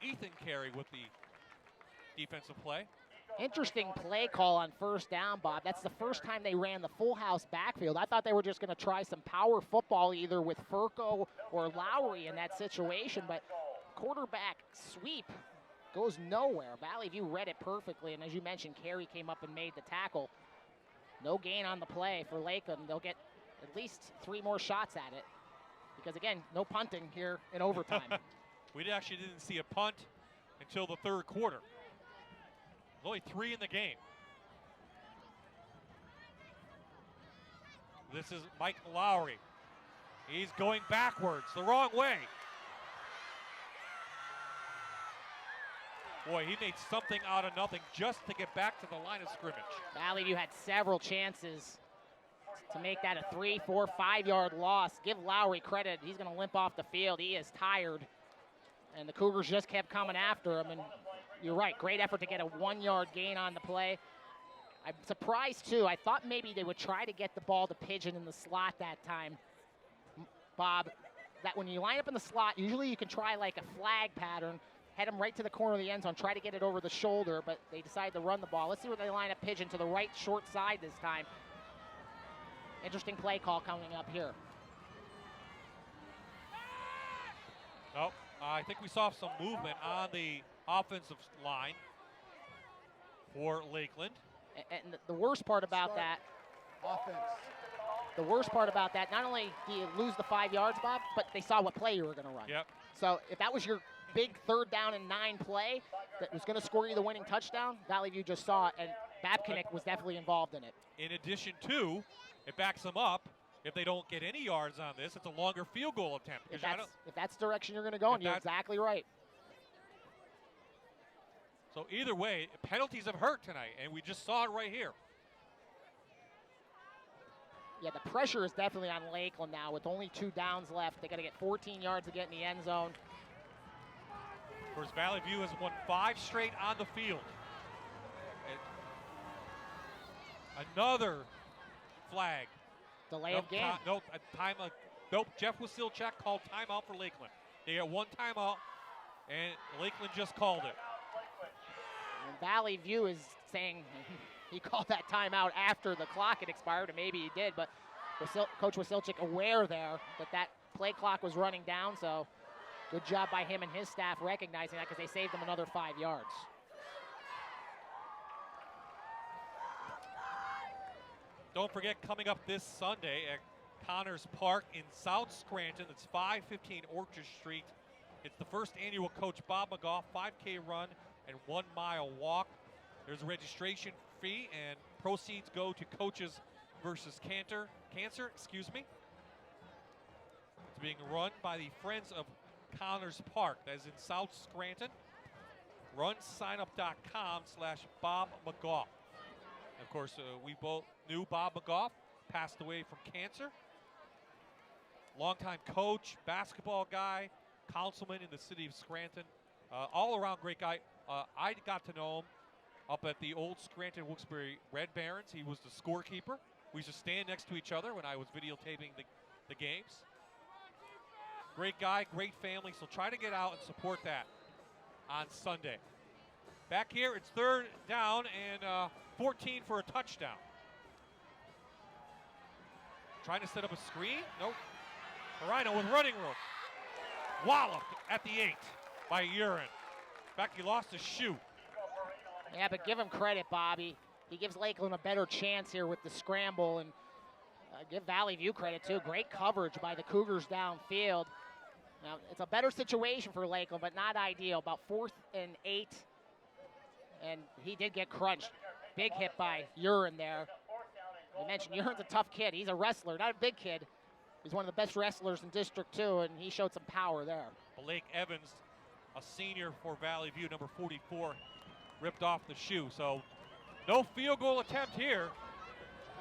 Speaker 5: Ethan Carey with the defensive play.
Speaker 8: Interesting play call on first down, Bob. That's the first time they ran the full house backfield. I thought they were just going to try some power football either with Furco or Lowry in that situation, but quarterback sweep goes nowhere. Valley View read it perfectly, and as you mentioned, Carey came up and made the tackle. No gain on the play for Lakeland. They'll get at least 3 more shots at it because, again, no punting here in overtime.
Speaker 5: We actually didn't see a punt until the third quarter. There's only 3 in the game. This is Mike Lowry. He's going backwards, the wrong way. Boy, he made something out of nothing just to get back to the line of scrimmage.
Speaker 8: Valley View had several chances to make that a 3, 4, 5-yard loss. Give Lowry credit. He's going to limp off the field. He is tired. And the Cougars just kept coming after him. And you're right, great effort to get a 1-yard gain on the play. I'm surprised, too. I thought maybe they would try to get the ball to Pigeon in the slot that time, Bob. That when you line up in the slot, usually you can try like a flag pattern, head him right to the corner of the end zone, try to get it over the shoulder, but they decided to run the ball. Let's see where they line up Pigeon to the right short side this time. Interesting play call coming up here.
Speaker 5: Nope. I think we saw some movement on the offensive line for Lakeland.
Speaker 8: And the worst part about that, the worst part about that, not only do you lose the 5 yards, Bob, but they saw what play you were going to run.
Speaker 5: Yep.
Speaker 8: So if that was your big 3rd down and 9 play that was going to score you the winning touchdown, Valley View just saw it, and Babcock was definitely involved in it.
Speaker 5: In addition to, it backs them up. If they don't get any yards on this, it's a longer field goal attempt.
Speaker 8: If that's the direction you're going to go, and you're exactly right.
Speaker 5: So either way, penalties have hurt tonight, and we just saw it right here.
Speaker 8: Yeah, the pressure is definitely on Lakeland now with only 2 downs left. They got to get 14 yards to get in the end zone.
Speaker 5: Of course, Valley View has won 5 straight on the field. And another flag.
Speaker 8: Delay of game.
Speaker 5: Nope, Jeff Wasilchak called timeout for Lakeland. They got 1 timeout, and Lakeland just called it.
Speaker 8: And Valley View is saying he called that timeout after the clock had expired, and maybe he did, but Coach Wasilchak aware there that play clock was running down, so good job by him and his staff recognizing that because they saved them another 5 yards.
Speaker 5: Don't forget, coming up this Sunday at Connors Park in South Scranton, it's 515 Orchard Street. It's the first annual Coach Bob McGough 5K run and 1-mile walk. There's a registration fee, and proceeds go to Coaches versus Cancer. It's being run by the Friends of Connors Park. That is in South Scranton. runsignup.com/Bob McGough. Of course, we both knew Bob McGough, passed away from cancer. Longtime coach, basketball guy, councilman in the city of Scranton. All around great guy. I got to know him up at the old Scranton Wilkes-Barre Red Barons. He was the scorekeeper. We used to stand next to each other when I was videotaping the games. Great guy, great family, so try to get out and support that on Sunday. Back here, it's 3rd down and 14 for a touchdown. Trying to set up a screen. Nope. Perino with running room. Walloped at the 8 by Urin. In fact, he lost his shoe.
Speaker 8: Yeah, but give him credit, Bobby. He gives Lakeland a better chance here with the scramble, and give Valley View credit, too. Great coverage by the Cougars downfield. Now, it's a better situation for Lakeland, but not ideal. About 4th and 8. And he did get crunched. Big hit by Urin there. You mentioned Urin's a tough kid. He's a wrestler, not a big kid. He's one of the best wrestlers in District 2, and he showed some power there.
Speaker 5: Blake Evans, a senior for Valley View, number 44, ripped off the shoe. So no field goal attempt here.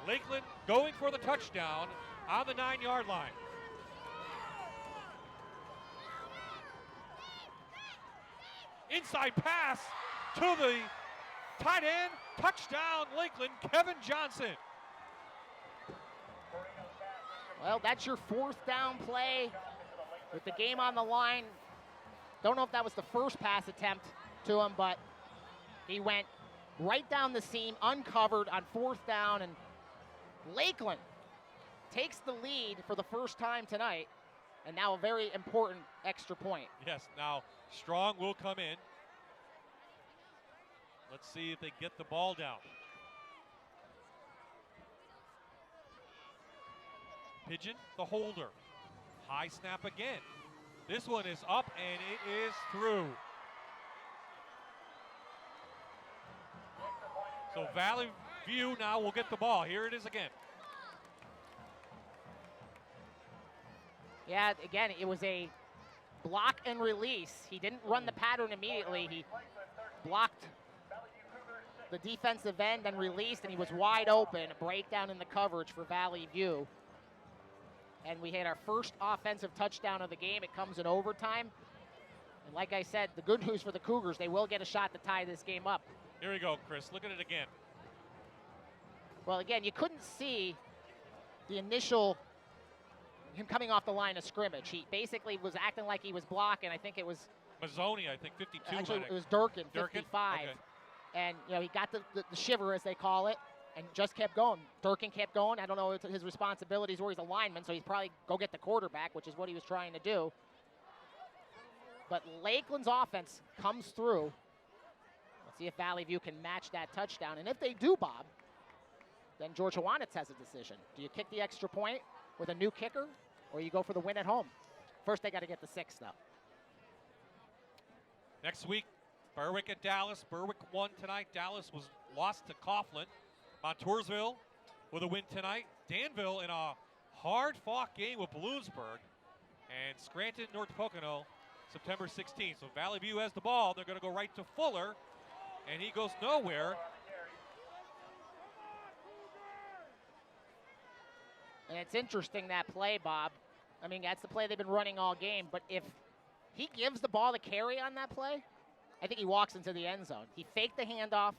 Speaker 5: Lakeland going for the touchdown on the 9-yard line. Inside pass to the tight end. Touchdown, Lakeland, Kevin Johnson.
Speaker 8: Well, that's your 4th down play with the game on the line. Don't know if that was the first pass attempt to him, but he went right down the seam, uncovered on 4th down, and Lakeland takes the lead for the first time tonight, and now a very important extra point.
Speaker 5: Yes, now Strong will come in. Let's see if they get the ball down. Pigeon, the holder. High snap again. This one is up, and it is through. So Valley View now will get the ball. Here it is again.
Speaker 8: Yeah, again, it was a block and release. He didn't run the pattern immediately. He blocked the defensive end and released, and he was wide open. A breakdown in the coverage for Valley View. And we had our first offensive touchdown of the game. It comes in overtime. And like I said, the good news for the Cougars, they will get a shot to tie this game up.
Speaker 5: Here we go, Chris. Look at it again.
Speaker 8: Well, again, you couldn't see the initial, him coming off the line of scrimmage. He basically was acting like he was blocking. I think it was
Speaker 5: Mazzoni, I think 52.
Speaker 8: Actually, it was Durkin,
Speaker 5: Durkin?
Speaker 8: 55.
Speaker 5: Okay.
Speaker 8: And, you know, he got the shiver, as they call it, and just kept going. Durkin kept going. I don't know if his responsibilities were. He's a lineman, so he's probably go get the quarterback, which is what he was trying to do. But Lakeland's offense comes through. Let's see if Valley View can match that touchdown. And if they do, Bob, then George Hawanitz has a decision. Do you kick the extra point with a new kicker, or you go for the win at home? First, they got to get the 6, though.
Speaker 5: Next week, Berwick at Dallas. Berwick won tonight. Dallas was lost to Coughlin. Montoursville with a win tonight. Danville in a hard-fought game with Bloomsburg. And Scranton, North Pocono, September 16th. So Valley View has the ball. They're going to go right to Fuller, and he goes nowhere.
Speaker 8: And it's interesting, that play, Bob. I mean, that's the play they've been running all game. But if he gives the ball to Carey on that play, I think he walks into the end zone. He faked the handoff.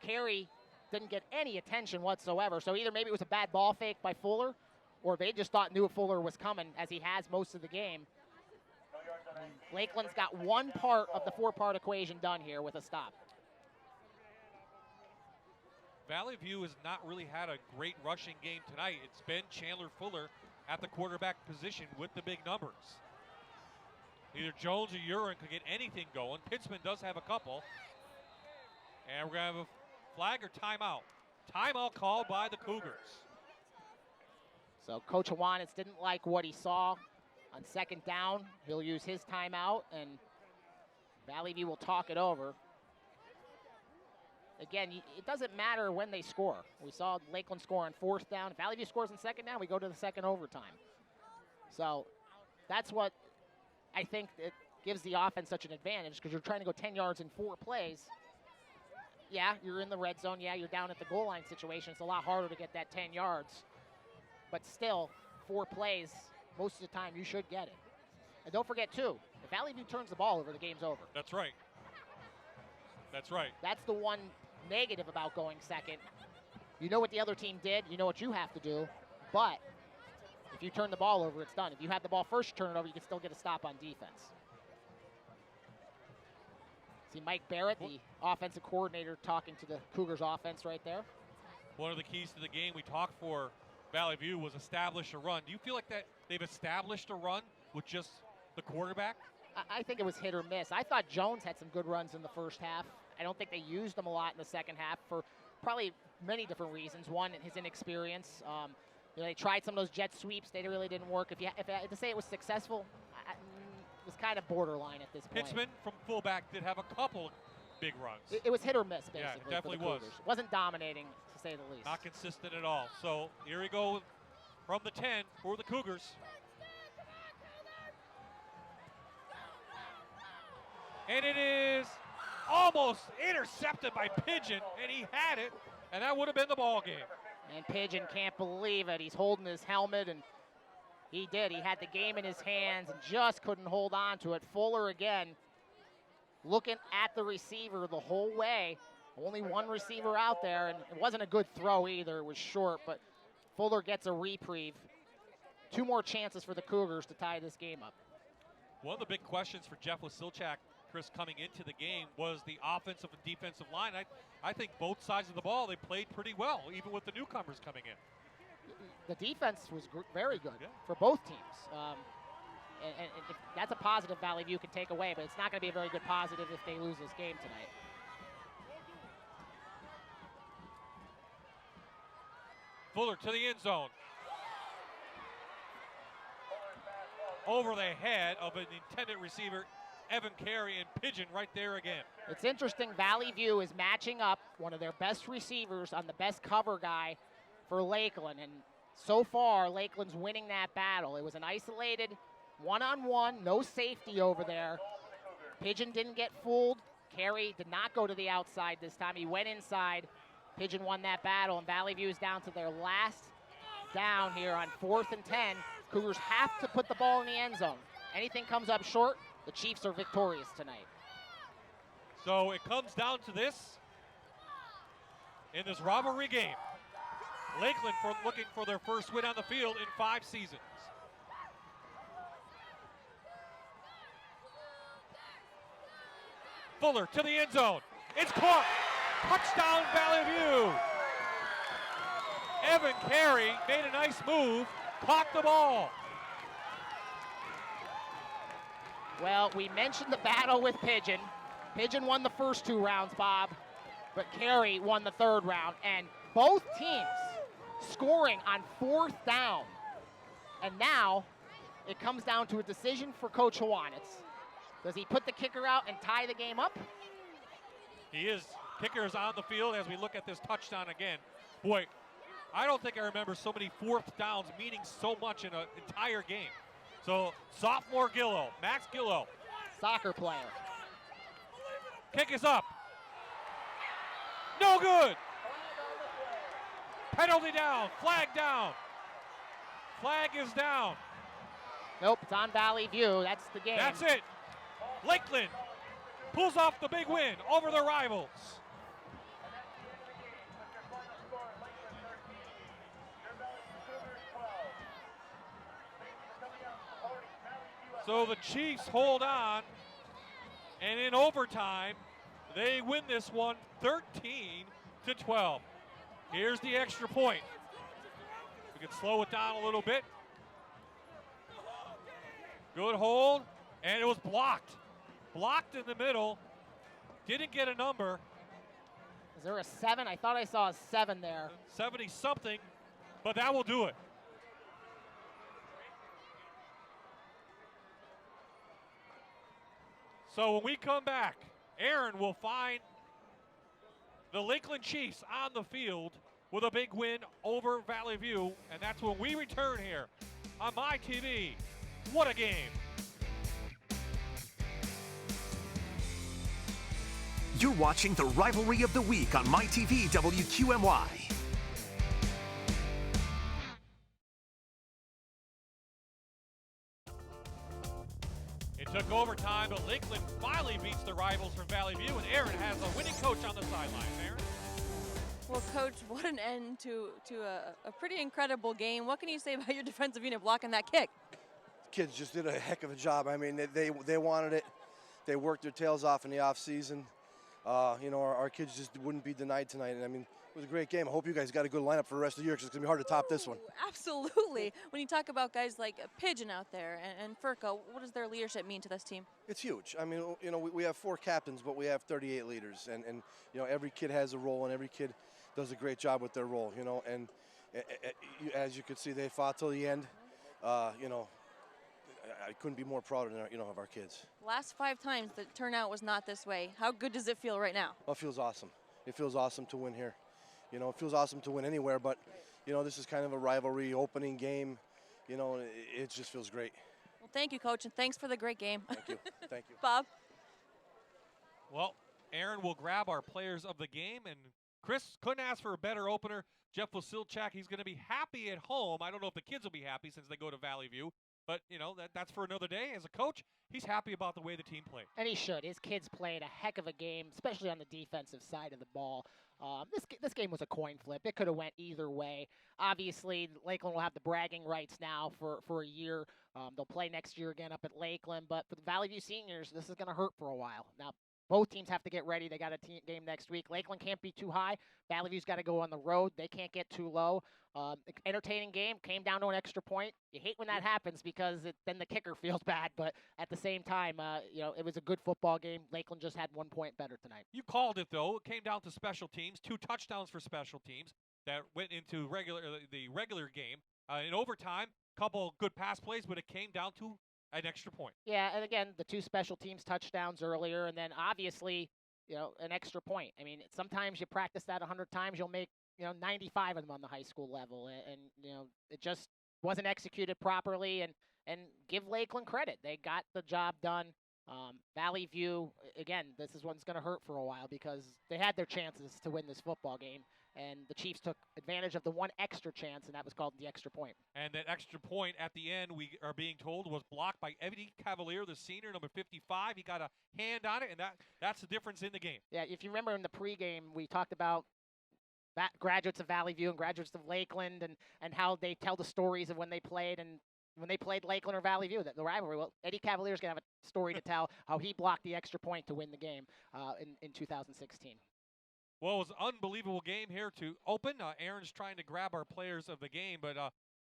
Speaker 8: Carey didn't get any attention whatsoever. So either maybe it was a bad ball fake by Fuller, or they just knew Fuller was coming, as he has most of the game. And Lakeland's got one part of the 4-part equation done here with a stop.
Speaker 5: Valley View has not really had a great rushing game tonight. It's been Chandler Fuller at the quarterback position with the big numbers. Either Jones or Urin could get anything going. Pittsman does have a couple. And we're going to have a flag or timeout. Timeout called by the Cougars.
Speaker 8: So Coach Hawanitz didn't like what he saw on 2nd down. He'll use his timeout, and Valley View will talk it over. Again, it doesn't matter when they score. We saw Lakeland score on 4th down. If Valley View scores on 2nd down, we go to the 2nd overtime. So that's what I think it gives the offense such an advantage, because you're trying to go 10 yards in 4 plays. Yeah, you're in the red zone. Yeah, you're down at the goal line situation. It's a lot harder to get that 10 yards. But still, 4 plays, most of the time, you should get it. And don't forget, too, if Valley View turns the ball over, the game's over.
Speaker 5: That's right. That's right.
Speaker 8: That's the one negative about going 2nd. You know what the other team did. You know what you have to do. But if you turn the ball over, it's done. If you have the ball first, you turn it over, you can still get a stop on defense. See Mike Barrett, the offensive coordinator, talking to the Cougars offense right there.
Speaker 5: One of the keys to the game we talked for Valley View was establish a run. Do you feel like that they've established a run with just the quarterback?
Speaker 8: I think it was hit or miss. I thought Jones had some good runs in the first half. I don't think they used him a lot in the second half for probably many different reasons. One, his inexperience. They tried some of those jet sweeps. They really didn't work. If I had to say it was successful, was kind of borderline at this point.
Speaker 5: Pitchman from fullback did have a couple big runs.
Speaker 8: It was hit or miss, basically.
Speaker 5: Yeah, it definitely
Speaker 8: for the
Speaker 5: was.
Speaker 8: Cougars. Wasn't dominating, to say the least.
Speaker 5: Not consistent at all. So here we go from the 10 for the Cougars. And it is almost intercepted by Pigeon, and he had it, and that would have been the ball game.
Speaker 8: And Pigeon can't believe it. He's holding his helmet, and he did. He had the game in his hands and just couldn't hold on to it. Fuller again looking at the receiver the whole way. Only one receiver out there, and it wasn't a good throw either. It was short, but Fuller gets a reprieve. 2 more chances for the Cougars to tie this game up.
Speaker 5: One of the big questions for Jeff Wasilchak, Chris, coming into the game was the offensive and defensive line. I think both sides of the ball, they played pretty well, even with the newcomers coming in.
Speaker 8: The defense was very good for both teams. And if that's a positive Valley View can take away, but it's not going to be a very good positive if they lose this game tonight.
Speaker 5: Fuller to the end zone. Over the head of an intended receiver, Evan Carey, and Pigeon right there again.
Speaker 8: It's interesting, Valley View is matching up one of their best receivers on the best cover guy for Lakeland, and so far, Lakeland's winning that battle. It was an isolated one-on-one, no safety over there. Pigeon didn't get fooled. Carey did not go to the outside this time. He went inside. Pigeon won that battle, and Valley View is down to their last down here on 4th and 10. Cougars have to put the ball in the end zone. Anything comes up short, the Chiefs are victorious tonight.
Speaker 5: So it comes down to this in this rivalry game. Lakeland looking for their first win on the field in 5 seasons. Fuller to the end zone. It's caught. Touchdown, Valley View. Evan Carey made a nice move, caught the ball.
Speaker 8: Well, we mentioned the battle with Pigeon. Pigeon won the first 2 rounds, Bob, but Carey won the 3rd round, and both teams scoring on 4th down. And now it comes down to a decision for Coach Hawanitz. Does he put the kicker out and tie the game up?
Speaker 5: He is. Kicker is on the field as we look at this touchdown again. Boy, I don't think I remember so many 4th downs meaning so much in an entire game. So sophomore Gillow, Max Gillow.
Speaker 8: Soccer player.
Speaker 5: Kick is up. No good. Penalty down, flag down. Flag is down.
Speaker 8: Nope, it's on Valley View. That's the game.
Speaker 5: That's it. Lakeland pulls off the big win over their rivals. So the Chiefs hold on, and in overtime, they win this one 13-12. Here's the extra point. We can slow it down a little bit. Good hold, and it was blocked. Blocked in the middle. Didn't get a number.
Speaker 8: Is there a 7? I thought I saw a 7 there.
Speaker 5: 70-something, but that will do it. So when we come back, Aaron will find the Lakeland Chiefs on the field with a big win over Valley View, and that's when we return here on My TV. What a game.
Speaker 7: You're watching the Rivalry of the Week on My TV WQMY.
Speaker 5: It took overtime, but Lakeland finally beats the rivals from Valley View, and Aaron has a winning coach on the sideline. Aaron?
Speaker 9: Well, Coach, what an end to a pretty incredible game. What can you say about your defensive unit blocking that kick?
Speaker 11: Kids just did a heck of a job. I mean, they wanted it. They worked their tails off in the offseason. You know, our kids just wouldn't be denied tonight. And I mean, it was a great game. I hope you guys got a good lineup for the rest of the year because it's going to be hard to top this one.
Speaker 9: Absolutely. When you talk about guys like Pigeon out there and Furco, what does their leadership mean to this team?
Speaker 11: It's huge. I mean, you know, we have 4 captains, but we have 38 leaders. And you know, every kid has a role, and every kid does a great job with their role, you know. And as you can see, they fought till the end. You know, I couldn't be more proud of our kids.
Speaker 9: Last 5 times the turnout was not this way. How good does it feel right now?
Speaker 11: Well, it feels awesome. It feels awesome to win here. It feels awesome to win anywhere, but this is kind of a rivalry opening game. It just feels great.
Speaker 9: Well, thank you, Coach, and thanks for the great game.
Speaker 11: Thank you. Thank you.
Speaker 9: Bob?
Speaker 5: Well, Aaron will grab our players of the game, and Chris couldn't ask for a better opener. Jeff Wasilchak, he's going to be happy at home. I don't know if the kids will be happy since they go to Valley View, but, that's for another day. As a coach, he's happy about the way the team played.
Speaker 8: And he should. His kids played a heck of a game, especially on the defensive side of the ball. This game was a coin flip. It could have went either way. Obviously, Lakeland will have the bragging rights now for a year. They'll play next year again up at Lakeland. But for the Valley View seniors, this is going to hurt for a while. Now, both teams have to get ready. They got a game next week. Lakeland can't be too high. Valley View's got to go on the road. They can't get too low. Entertaining game. Came down to an extra point. You hate when that happens because then the kicker feels bad. But at the same time, it was a good football game. Lakeland just had 1 point better tonight.
Speaker 5: You called it, though. It came down to special teams. 2 touchdowns for special teams that went into the regular game. In overtime, couple good pass plays, but it came down to an extra point.
Speaker 8: Yeah, and again, the 2 special teams touchdowns earlier, and then obviously, an extra point. I mean, sometimes you practice that 100 times, you'll make, 95 of them on the high school level, and it just wasn't executed properly. And give Lakeland credit, they got the job done. Valley View, again, this is one's going to hurt for a while because they had their chances to win this football game, and the Chiefs took advantage of the 1 extra chance, and that was called the extra point.
Speaker 5: And that extra point at the end, we are being told, was blocked by Eddie Cavalier, the senior, number 55. He got a hand on it, and that's the difference in the game.
Speaker 8: Yeah, if you remember in the pregame, we talked about graduates of Valley View and graduates of Lakeland and how they tell the stories of when they played and when they played Lakeland or Valley View, the rivalry. Well, Eddie Cavalier's going to have a story to tell how he blocked the extra point to win the game in 2016.
Speaker 5: Well, it was an unbelievable game here to open. Aaron's trying to grab our players of the game, but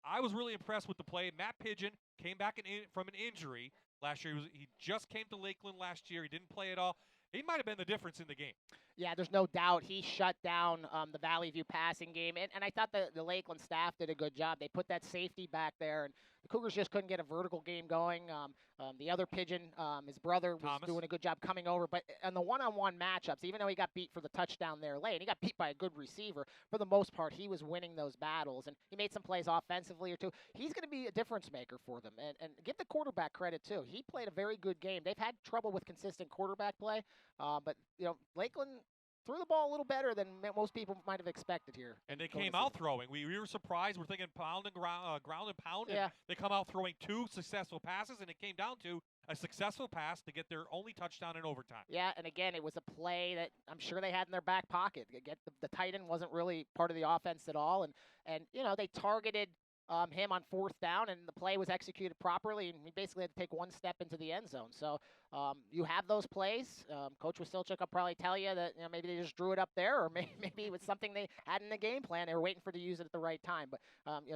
Speaker 5: I was really impressed with the play. Matt Pigeon came back from an injury last year. He just came to Lakeland last year. He didn't play at all. He might have been the difference in the game.
Speaker 8: Yeah, there's no doubt. He shut down the Valley View passing game, and I thought the Lakeland staff did a good job. They put that safety back there, and the Cougars just couldn't get a vertical game going. The other Pigeon, his brother, was doing a good job coming over. But on the one-on-one matchups, even though he got beat for the touchdown there late, and he got beat by a good receiver, for the most part, he was winning those battles. And he made some plays offensively or two. He's going to be a difference maker for them. And give the quarterback credit, too. He played a very good game. They've had trouble with consistent quarterback play. But, Lakeland threw the ball a little better than most people might have expected here.
Speaker 5: And they came out throwing. We were surprised. We're thinking ground and pound.
Speaker 8: Yeah.
Speaker 5: And they come out throwing 2 successful passes, and it came down to a successful pass to get their only touchdown in overtime.
Speaker 8: Yeah, and again, it was a play that I'm sure they had in their back pocket. The tight end wasn't really part of the offense at all, and they targeted him on 4th down, and the play was executed properly, and he basically had to take 1 step into the end zone. So you have those plays. Coach Wasilchuk will probably tell you that maybe they just drew it up there, or maybe it was something they had in the game plan. They were waiting for to use it at the right time. But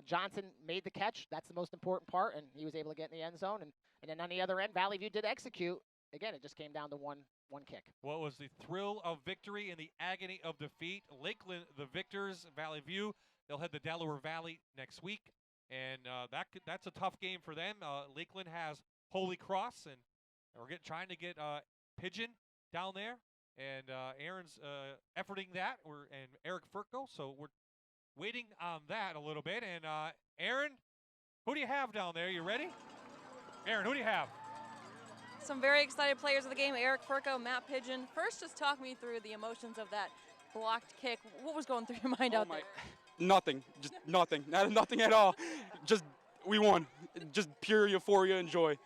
Speaker 8: Johnson made the catch. That's the most important part, and he was able to get in the end zone. And then on the other end, Valley View did execute. Again, it just came down to one kick.
Speaker 5: What was the thrill of victory and the agony of defeat? Lakeland, the victors. Valley View, they'll head to Delaware Valley next week. And that's a tough game for them. Lakeland has Holy Cross, and we're trying to get Pigeon down there. And Aaron's efforting that. And Eric Furco, so we're waiting on that a little bit. And Aaron, who do you have down there? You ready? Aaron, who do you have?
Speaker 9: Some very excited players of the game, Eric Furco, Matt Pigeon. First, just talk me through the emotions of that blocked kick. What was going through your mind out there?
Speaker 15: Nothing, just nothing, nothing at all. Just, we won. Just pure euphoria and joy.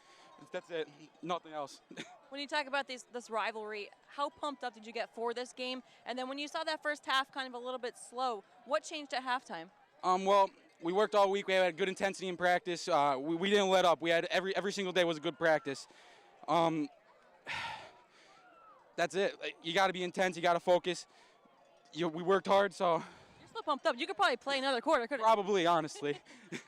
Speaker 15: That's it, nothing else.
Speaker 9: When you talk about this rivalry, how pumped up did you get for this game? And then when you saw that first half kind of a little bit slow, what changed at halftime?
Speaker 15: Well, we worked all week. We had good intensity in practice. We didn't let up. We had every single day was a good practice. That's it. You got to be intense. You got to focus. We worked hard, so.
Speaker 9: You're still pumped up. You could probably play another quarter, couldn't you?
Speaker 15: Probably, honestly.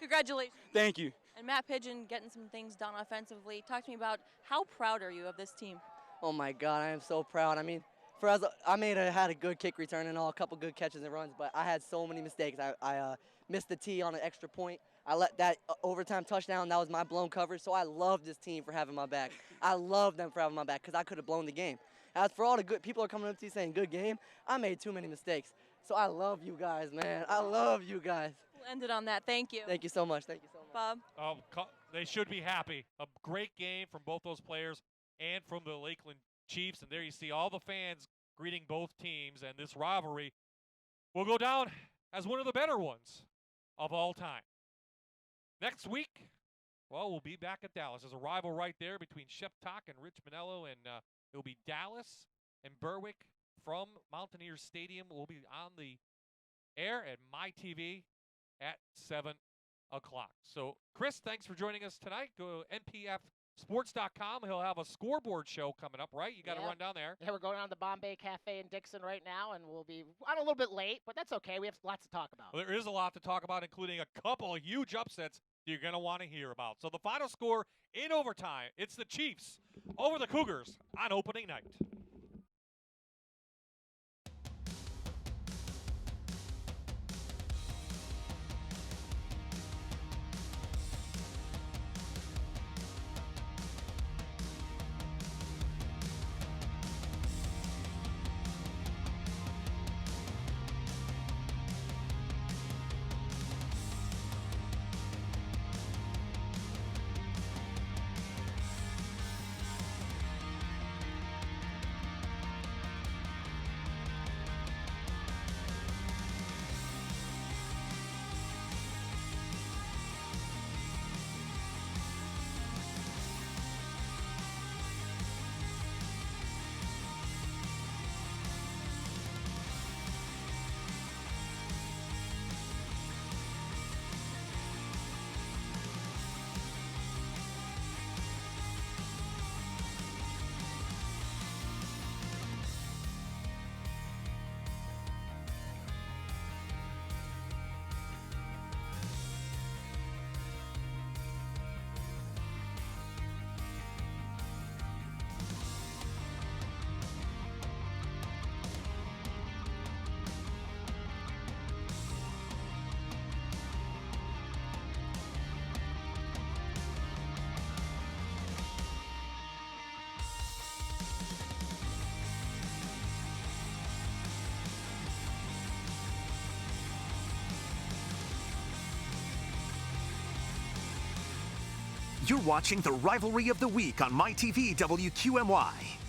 Speaker 9: Congratulations.
Speaker 15: Thank you.
Speaker 9: And Matt Pigeon getting some things done offensively. Talk to me about how proud are you of this team?
Speaker 16: Oh my God, I am so proud. I mean, had a good kick return and all, a couple good catches and runs, but I had so many mistakes. I missed the tee on an extra point. I let that overtime touchdown, that was my blown coverage, so I love this team for having my back. I love them for having my back because I could have blown the game. As for all the good people are coming up to you saying good game, I made too many mistakes. So I love you guys, man. I love you guys.
Speaker 9: We'll end it on that. Thank you.
Speaker 16: Thank you so much. Thank you so much.
Speaker 9: Bob?
Speaker 5: They should be happy. A great game from both those players and from the Lakeland Chiefs. And there you see all the fans greeting both teams. And this rivalry will go down as one of the better ones of all time. Next week, well, we'll be back at Dallas. There's a rival right there between Chef Talk and Rich Manello. And it'll be Dallas and Berwick from Mountaineers Stadium. We'll be on the air at MyTV at 7 o'clock. So, Chris, thanks for joining us tonight. Go to npfsports.com. He'll have a scoreboard show coming up, right? You got to run down there.
Speaker 8: Yeah, we're going down to Bombay Cafe in Dixon right now, and we'll be on a little bit late, but that's okay. We have lots to talk about.
Speaker 5: Well, there is a lot to talk about, including a couple of huge upsets you're going to want to hear about. So the final score in overtime, it's the Chiefs over the Cougars on opening night.
Speaker 7: You're watching the Rivalry of the Week on MyTV WQMY.